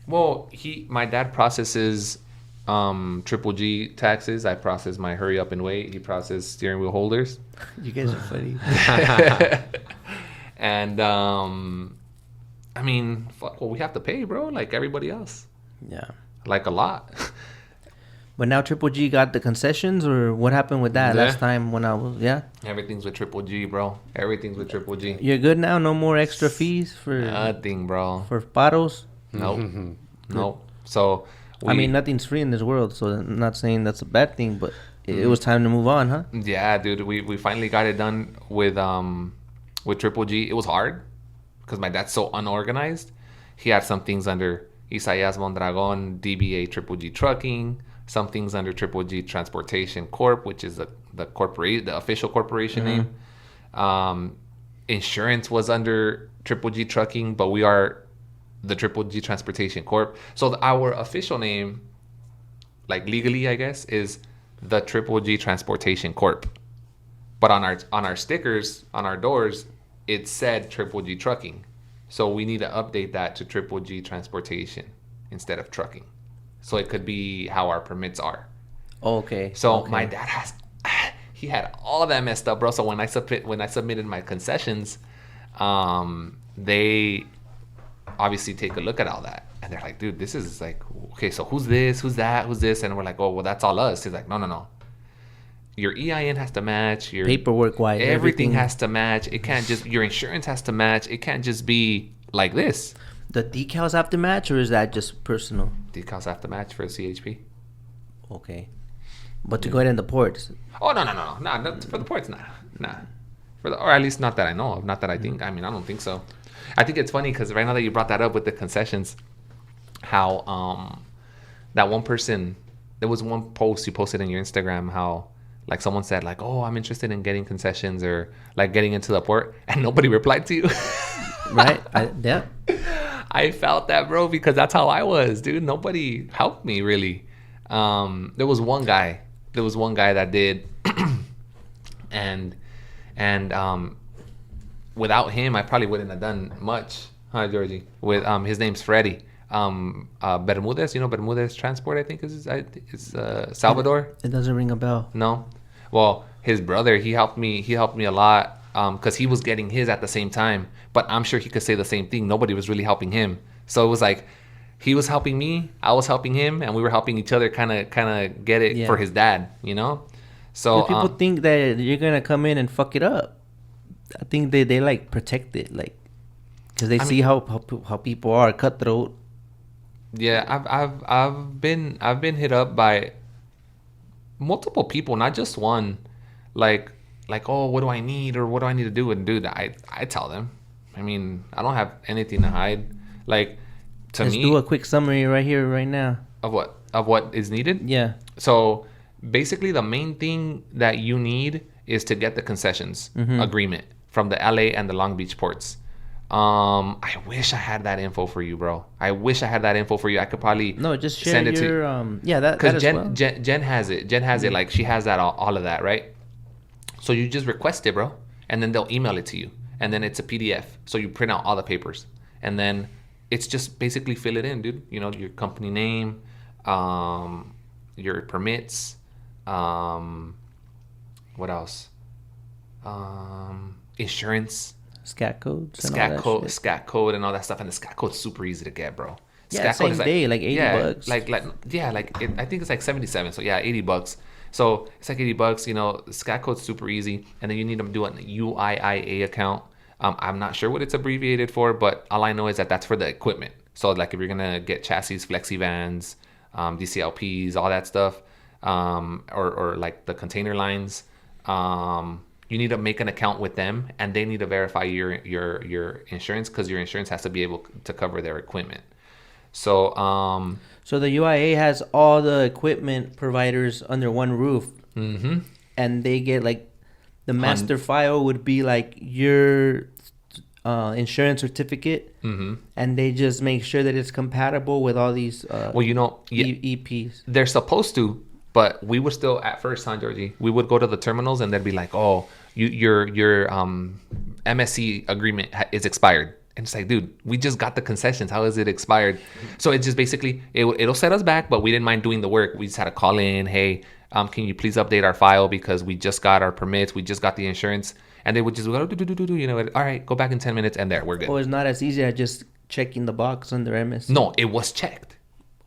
Well, my dad processes triple G taxes. I process my hurry up and wait. He processes steering wheel holders.
You guys are funny.
And I mean, fuck, well, we have to pay, bro, like everybody else.
Yeah.
Like a lot.
But now Triple G got the concessions, or what happened with that last time when I was,
Everything's with Triple G, bro. Everything's with Triple G.
You're good now? No more extra fees for...
Nothing, bro.
For paros?
Nope. Nope. So...
I mean, nothing's free in this world, so I'm not saying that's a bad thing, but it was time to move on, huh?
Yeah, dude. We finally got it done with Triple G. It was hard because my dad's so unorganized. He had some things under Isaias Mondragon, DBA Triple G Trucking, some things under Triple G Transportation Corp, which is the corporate, the official corporation name. Insurance was under Triple G Trucking, but we are the Triple G Transportation Corp. So our official name, like legally, I guess, is the Triple G Transportation Corp. But on our stickers, on our doors, it said Triple G Trucking. So we need to update that to Triple G Transportation instead of Trucking. So it could be how our permits are.
Okay.
So my dad he had all that messed up, bro. So when I submitted my concessions, they obviously take a look at all that, and they're like, dude, this is like, okay, so who's this, who's that, who's this? And we're like, oh, well, that's all us. He's like, no, your EIN has to match, your
paperwork wise,
everything has to match. It can't just, your insurance has to match. It can't just be like this.
The decals have to match, or is that just personal?
Decals have to match for a CHP.
Okay, but to go ahead in the ports,
no, for the ports, nah, or at least not that I know of, not that I think. I mean, I don't think so. I think it's funny because right now that you brought that up with the concessions, how that one person, there was one post you posted in your Instagram, how like someone said like, oh, I'm interested in getting concessions or like getting into the port, and nobody replied to you.
Right?
I felt that, bro, because that's how I was, dude. Nobody helped me really. There was one guy that did, and without him, I probably wouldn't have done much, huh, Georgie? With his name's Freddie. Bermudez, Bermudez Transport, I think is Salvador.
It doesn't ring a bell.
No, well, his brother, he helped me a lot because he was getting his at the same time. But I'm sure he could say the same thing. Nobody was really helping him, so it was like he was helping me, I was helping him, and we were helping each other kind of get it for his dad, So
Yeah, people think that you're gonna come in and fuck it up. I think they like protect it, like, because they see how people are cutthroat.
Yeah, I've been hit up by multiple people, not just one. Like, oh, what do I need, or what do I need to do? And dude, I tell them. I mean, I don't have anything to hide. Like, to
Let's
me,
do a quick summary right here, right now.
of what is needed.
Yeah.
So basically, the main thing that you need is to get the concessions agreement from the LA and the Long Beach ports. I wish I had that info for you, bro. I could probably
just share
send it
your
to
that
because
as
Jen,
well.
Jen has it. Jen has it. Like, she has that all of that, right? So you just request it, bro, and then they'll email it to you, and then it's a PDF. So you print out all the papers, and then it's just basically fill it in, dude. Your company name, your permits, what else? Insurance.
Scat codes.
Scat code and all that stuff, and the scat code's super easy to get, bro.
Yeah,
Scat
same
code is
day, like $80.
I think it's like 77. So yeah, $80. So it's like $80. Scat code's super easy, and then you need to do an UIIA account. I'm not sure what it's abbreviated for, but all I know is that that's for the equipment. So like if you're gonna get chassis, flexi vans, DCLPs, all that stuff, or like the container lines, you need to make an account with them, and they need to verify your insurance, because your insurance has to be able to cover their equipment. So
So the UIA has all the equipment providers under one roof, and they get like the master file would be like your insurance certificate, and they just make sure that it's compatible with all these EPs.
They're supposed to, but we would still, at first, huh, Georgie, we would go to the terminals and they'd be like, oh, your MSC agreement is expired. And it's like, dude, we just got the concessions. How is it expired? So it's just basically, it'll set us back, but we didn't mind doing the work. We just had to call in, hey, can you please update our file, because we just got our permits, we just got the insurance. And they would just go, all right, go back in 10 minutes, and there, we're good.
Oh, it's not as easy as just checking the box under MSC.
No, it was checked.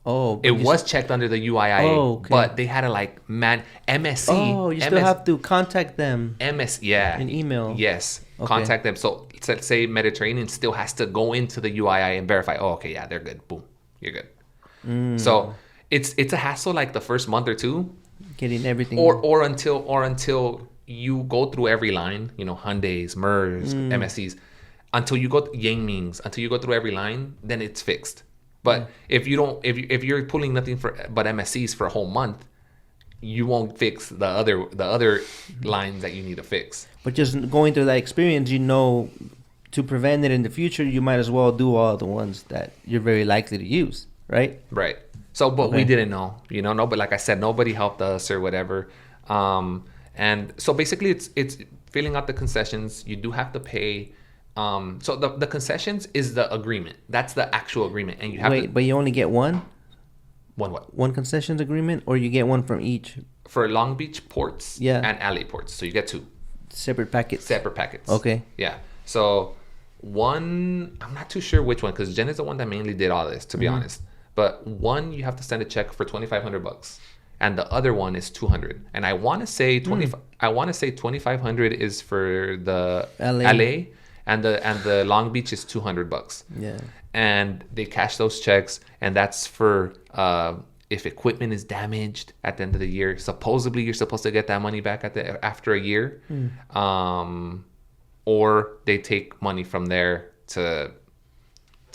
Oh,
it was checked under the UIIA, but they had to MSC.
Oh, you still have to contact them.
Yeah.
An email.
Yes,
okay.
Contact them. So let's say Mediterranean still has to go into the UIIA and verify. Oh, okay, yeah, they're good. Boom, you're good. So it's a hassle, like the first month or two,
getting everything,
or until you go through every line. Hyundais, MERS, MSCs, until you go Yangmings, until you go through every line, then it's fixed. But if you're pulling nothing but MSCs for a whole month, you won't fix the other lines that you need to fix.
But just going through that experience, to prevent it in the future, you might as well do all the ones that you're very likely to use, right?
Right. So, but we didn't know, no. But like I said, nobody helped us or whatever. And so basically, it's filling out the concessions. You do have to pay. So the concessions is the agreement. That's the actual agreement, and you have
but you only get one.
One what?
One concessions agreement, or you get one from each?
For Long Beach ports, and LA ports. So you get two
separate packets.
Okay. Yeah. So one, I'm not too sure which one, because Jen is the one that mainly did all this, to be honest. But one, you have to send a check for $2,500, and the other one is $200. And I want to say $2,500 is for the LA, and the Long Beach is $200. Yeah. And they cash those checks, and that's for if equipment is damaged at the end of the year. Supposedly, you're supposed to get that money back after a year, or they take money from there to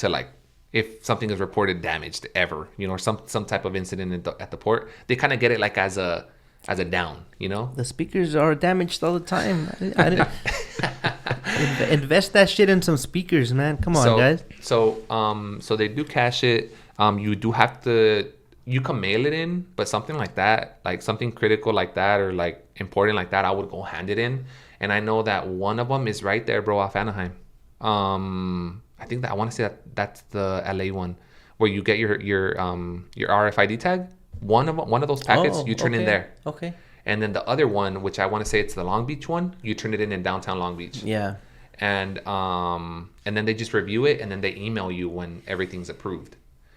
like, if something is reported damaged ever, or some type of incident at the port, they kind of get it like as a down,
The speakers are damaged all the time. Invest that shit in some speakers, man. Come on, guys.
So they do cash it. You do have to. You can mail it in, but something like that, like something critical like that, or like important like that, I would go hand it in. And I know that one of them is right there, bro, off Anaheim. I think that I want to say that's the LA one where you get your RFID tag. One of those packets you turn in there.
Okay.
And then the other one, which I want to say it's the Long Beach one, you turn it in downtown Long Beach.
Yeah.
And then they just review it, and then they email you when everything's approved.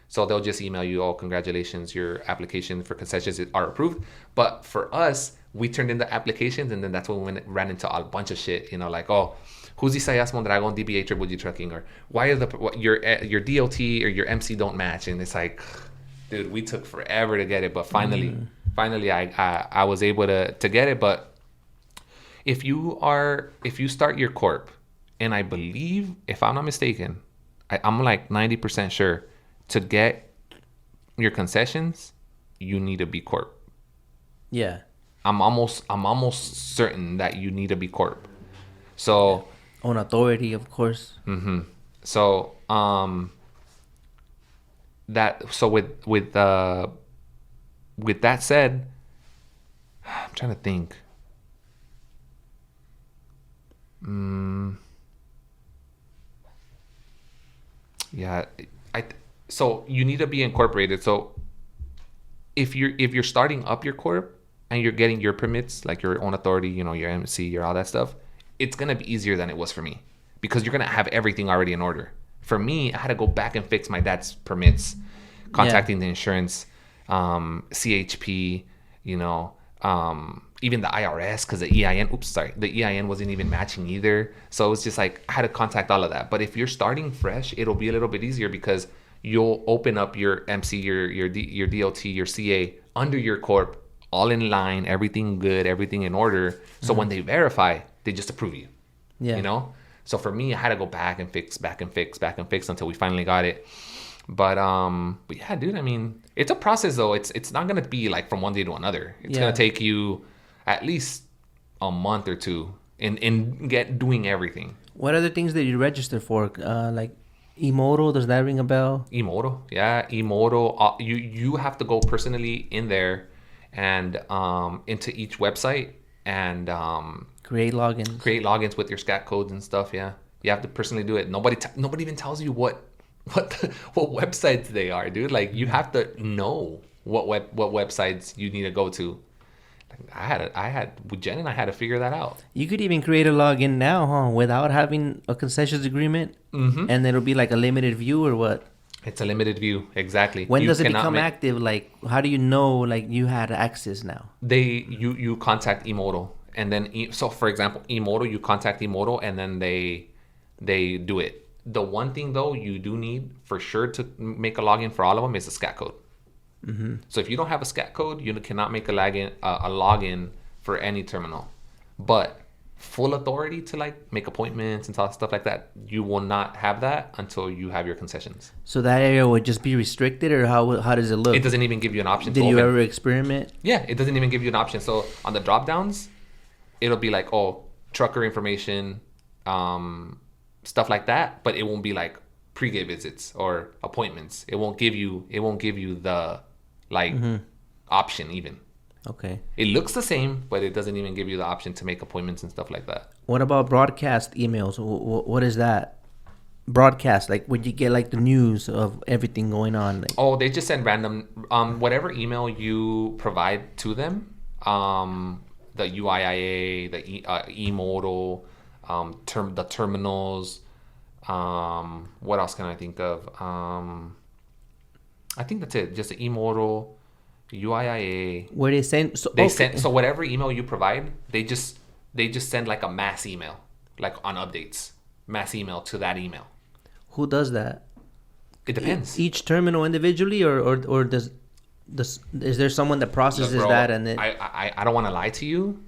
So they'll just email you, oh, congratulations, your application for concessions are approved. But for us, we turned in the applications, and then that's when we ran into a bunch of shit, you know, like, oh, who's Isaias Mondragon, DBA Triple G Trucking, or why are your DOT or your MC don't match? And it's like, dude, we took forever to get it, but finally I was able to get it. But if you start your corp, and I believe, if I'm not mistaken, I'm like 90% sure, to get your concessions, you need a B Corp.
Yeah.
I'm almost certain that you need a B Corp. So
On authority, of course.
Mm-hmm. So with that said, I'm trying to think. Yeah, so you need to be incorporated. So if you're starting up your corp and you're getting your permits, like your own authority, you know, your MC, your all that stuff, it's gonna be easier than it was for me because you're gonna have everything already in order. For me, I had to go back and fix my dad's permits, contacting the insurance, CHP, you know, even the IRS, because the EIN wasn't even matching either. So it was just like I had to contact all of that. But if you're starting fresh, it'll be a little bit easier because you'll open up your MC, your DOT, your CA under your corp, all in line, everything good, everything in order. So when they verify, they just approve you.
Yeah.
You know? So for me, I had to go back and fix until we finally got it. But yeah, dude, I mean, it's a process though. It's not gonna be like from one day to another. It's gonna take you at least a month or two in doing everything.
What other things did you register for? Like Emoto, does that ring a bell?
Emoto, yeah, Emoto. You have to go personally in there and into each website and
Create logins
with your scat codes and stuff. Yeah, you have to personally do it. Nobody even tells you what websites they are, dude. Like you have to know what websites you need to go to. I had with Jen and I had to figure that out.
You could even create a login now, huh? Without having a concessions agreement, and it'll be like a limited view or what?
It's a limited view, exactly.
When does it become active? Like, how do you know like you had access now?
You contact Emoto, and then so for example, Emoto, you contact Emoto, and then they do it. The one thing though you do need for sure to make a login for all of them is a scat code. So if you don't have a scat code, you cannot make a login for any terminal. But full authority to like make appointments and stuff like that, you will not have that until you have your concessions.
So that area would just be restricted, or how does it look?
It doesn't even give you an option.
Did you ever experiment?
Yeah, it doesn't even give you an option. So on the drop downs, it'll be like, oh, trucker information, stuff like that, but it won't be like pre-gate visits or appointments. It won't give you the option even.
Okay.
It looks the same, but it doesn't even give you the option to make appointments and stuff like that.
What about broadcast emails? What is that? Broadcast, like would you get like the news of everything going on? Like,
oh, they just send random whatever email you provide to them, the UIIA, the eModal, the terminals. What else can I think of? I think that's it. Just the eModal, UIIA.
Where they send?
So whatever email you provide, they just send like a mass email, like on updates, mass email to that email.
Who does that?
It depends.
Each terminal individually, or is there someone that processes that and then?
I don't want to lie to you,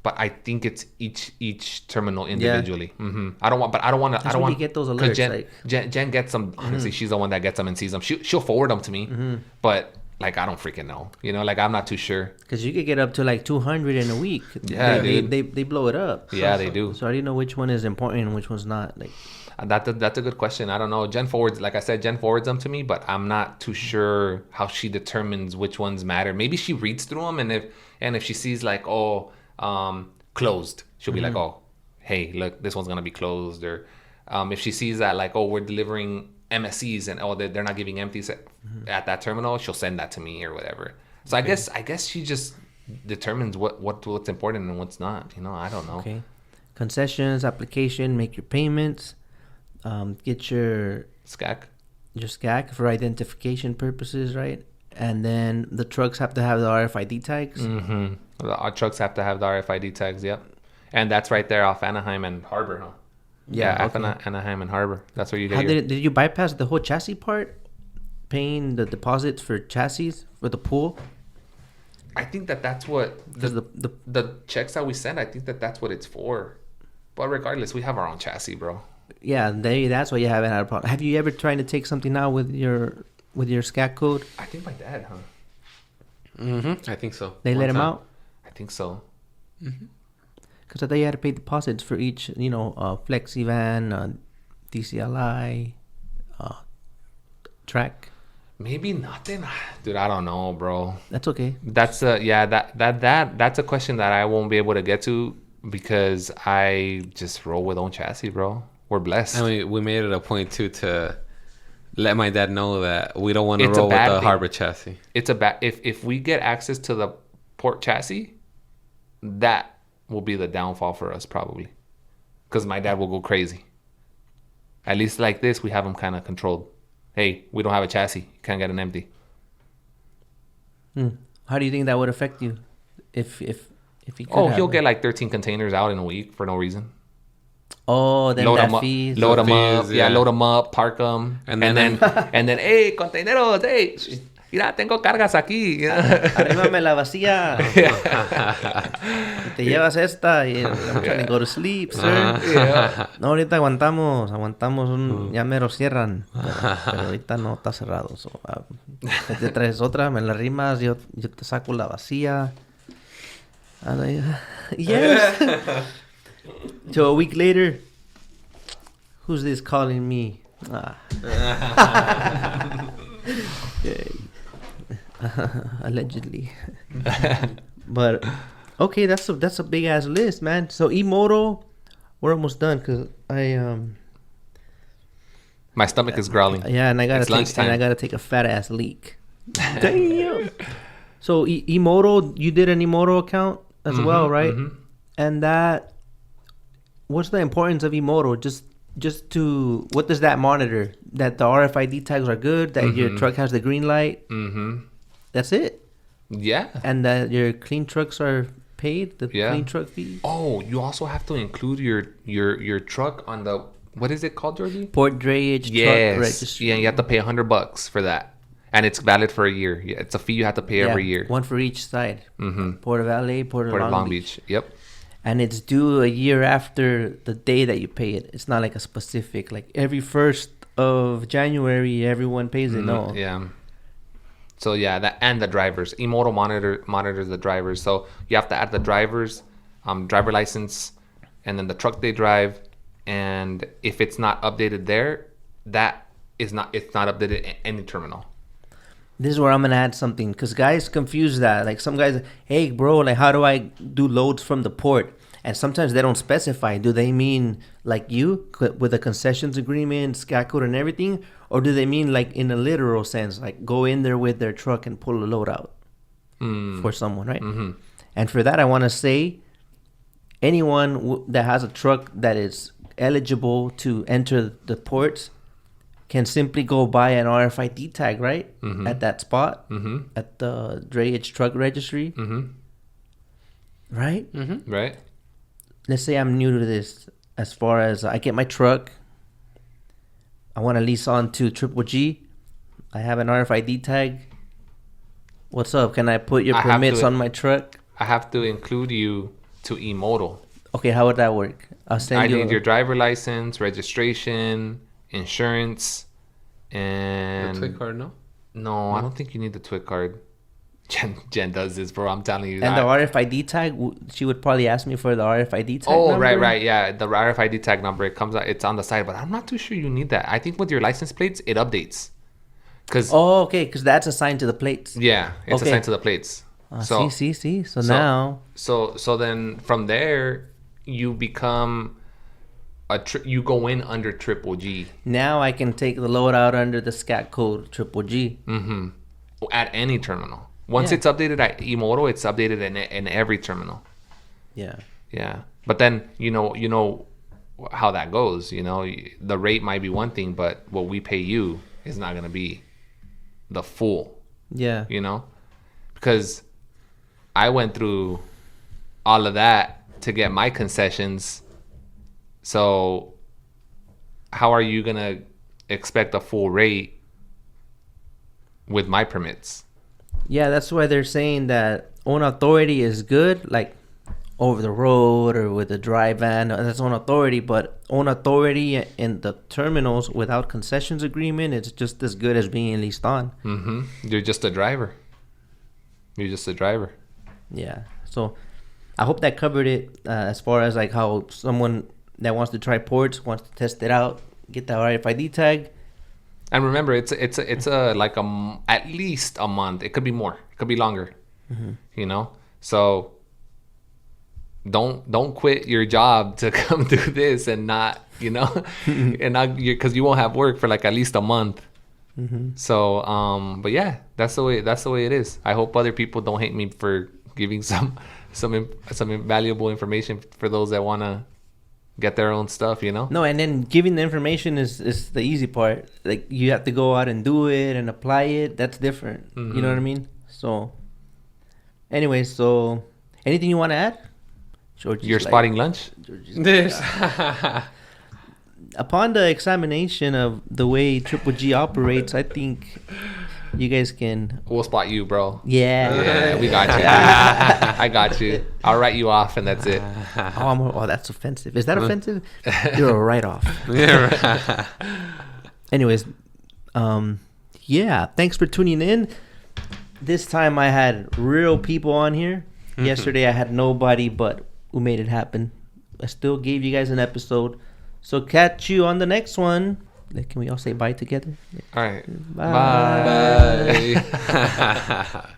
but I think it's each terminal individually. Yeah. I don't want to
get those alerts.
Jen gets them. Honestly, she's the one that gets them and sees them. She'll forward them to me, but like I don't freaking know. You know, like I'm not too sure.
Because you could get up to like 200 in a week.
Yeah,
they blow it up.
Yeah, they do.
So I didn't know which one is important and which one's not. Like
that's a good question. I don't know. Jen forwards them to me, but I'm not too sure how she determines which ones matter. Maybe she reads through them, and if she sees like closed, she'll be like, oh, hey, look, this one's gonna be closed. Or if she sees that like, oh, we're delivering MSCs and they're not giving empties at that terminal, she'll send that to me or whatever. So I guess she just determines what's important and what's not. I don't know.
Okay. Concessions, application, make your payments, get your SCAC for identification purposes, right? And then the trucks have to have the RFID tags.
Our trucks have to have the RFID tags. Yep. And that's right there off Anaheim and Harbor, huh? Yeah, okay. Anaheim and Harbor. That's where you get
did you bypass the whole chassis part? Paying the deposits for chassis for the pool?
I think that's what the checks that we send, I think that's what it's for. But regardless, we have our own chassis, bro.
Yeah, that's why you haven't had a problem. Have you ever tried to take something out with your SCAC code?
I think my dad, huh?
I think so.
They let him out?
I think so.
Because I thought you had to pay deposits for each, flexi van, DCLI, track.
Maybe nothing, dude. I don't know, bro.
That's okay.
That's that's a question that I won't be able to get to because I just roll with own chassis, bro. We're blessed.
I mean, we made it a point too to let my dad know that we don't want to roll with the Harbor chassis.
It's a bad if we get access to the port chassis, that will be the downfall for us probably, because my dad will go crazy. At least like this, we have him kind of controlled. Hey, we don't have a chassis. You can't get an empty.
How do you think that would affect you if he could?
He'll get like 13 containers out in a week for no reason.
Oh, then
load
that
them up,
fees.
load them up, load them up, park them, and then hey, containeros, hey, mira, tengo cargas aquí.
Arrímame la vacía. Te llevas esta y I'm trying to go to sleep, sir. No, ahorita aguantamos ya mero cierran, pero ahorita no está cerrado. So, te traes otra, me la rimas, yo te saco la vacía. Yes. So a week later, who's this calling me? Allegedly. But okay, that's a big ass list, man. So e-moto, we're almost done because
my stomach is growling.
Yeah, and I gotta take a fat ass leak. Damn. So e-moto, you did an e-moto account as well, right? And that, what's the importance of e-moto? Just to, what does that monitor? That the RFID tags are good, that your truck has the green light. That's it.
Yeah.
And that your clean trucks are paid, the clean truck fee.
Oh, you also have to include your truck on the, what is it called, Georgie?
Port drayage truck registry.
Yeah, you have to pay $100 for that. And it's valid for a year. Yeah, it's a fee you have to pay every year.
One for each side. Port of LA, Port of Long Beach.
Yep.
And it's due a year after the day that you pay it. It's not like a specific, like every 1st of January, everyone pays it. No.
Yeah. So yeah, that and the drivers. E-moto monitors the drivers. So you have to add the drivers, driver license, and then the truck they drive. And if it's not updated there, it's not updated in any terminal.
This is where I'm gonna add something, because guys confuse that. Like some guys, hey bro, like how do I do loads from the port? And sometimes they don't specify. Do they mean like you with a concessions agreement, SCAC code and everything, or do they mean like in a literal sense, like go in there with their truck and pull a load out for someone, right? And for that, I want to say, anyone that has a truck that is eligible to enter the ports can simply go buy an RFID tag, right? At that spot, at the drayage truck registry, right?
Right.
Let's say I'm new to this. As far as I get my truck, I want to lease on to Triple G. I have an RFID tag. What's up? Can I put your permits on my truck?
I have to include you to e-moto.
Okay, how would that work?
I need your driver license, registration, insurance, and
the TWIC card.
No, I don't think you need the TWIC card. Jen does this, bro. I'm telling you.
And the RFID tag, she would probably ask me for the RFID tag.
Oh,
number.
right, yeah. The RFID tag number, it comes out. It's on the side, but I'm not too sure you need that. I think with your license plates, it updates.
Because that's assigned to the plates.
Yeah, it's assigned to the plates.
See. So now.
So then from there, you become you go in under triple G.
Now I can take the load out under the scat code triple G.
Mm-hmm. At any terminal. Once
Yeah.
it's updated at eMoto, it's updated in every terminal.
Yeah.
Yeah. But then, you know how that goes. You know, the rate might be one thing, but what we pay you is not going to be the full,
Yeah.
you know? Because I went through all of that to get my concessions. So how are you going to expect a full rate with my permits?
Yeah, that's why they're saying that own authority is good, like over the road or with a dry van. That's own authority, but own authority in the terminals without concessions agreement, it's just as good as being leased on.
Mm-hmm. You're just a driver.
Yeah. So I hope that covered it as far as like how someone that wants to try ports wants to test it out, get that RFID tag.
And remember, it's a like at least a month. It could be more. It could be longer.
Mm-hmm.
You know, so don't quit your job to come do this and not, you know, and not because you won't have work for like at least a month.
Mm-hmm.
So but yeah, that's the way it is. I hope other people don't hate me for giving some invaluable information for those that want to get their own stuff, you know.
No, and then giving the information is the easy part. Like you have to go out and do it and apply it. That's different.
Mm-hmm.
You know what I mean? So anyway, so anything you want to add? George,
You're spotting lunch.
Upon the examination of the way Triple G operates, I think you guys can.
We'll spot you, bro.
Yeah.
We got you. I got you. I'll write you off, and that's it.
Oh, that's offensive. Is that offensive? You're a write-off.
Yeah.
Anyways, yeah. Thanks for tuning in. This time I had real people on here. Yesterday I had nobody, but we made it happen. I still gave you guys an episode. So catch you on the next one. Can we all say bye together?
All right.
Bye.
Bye.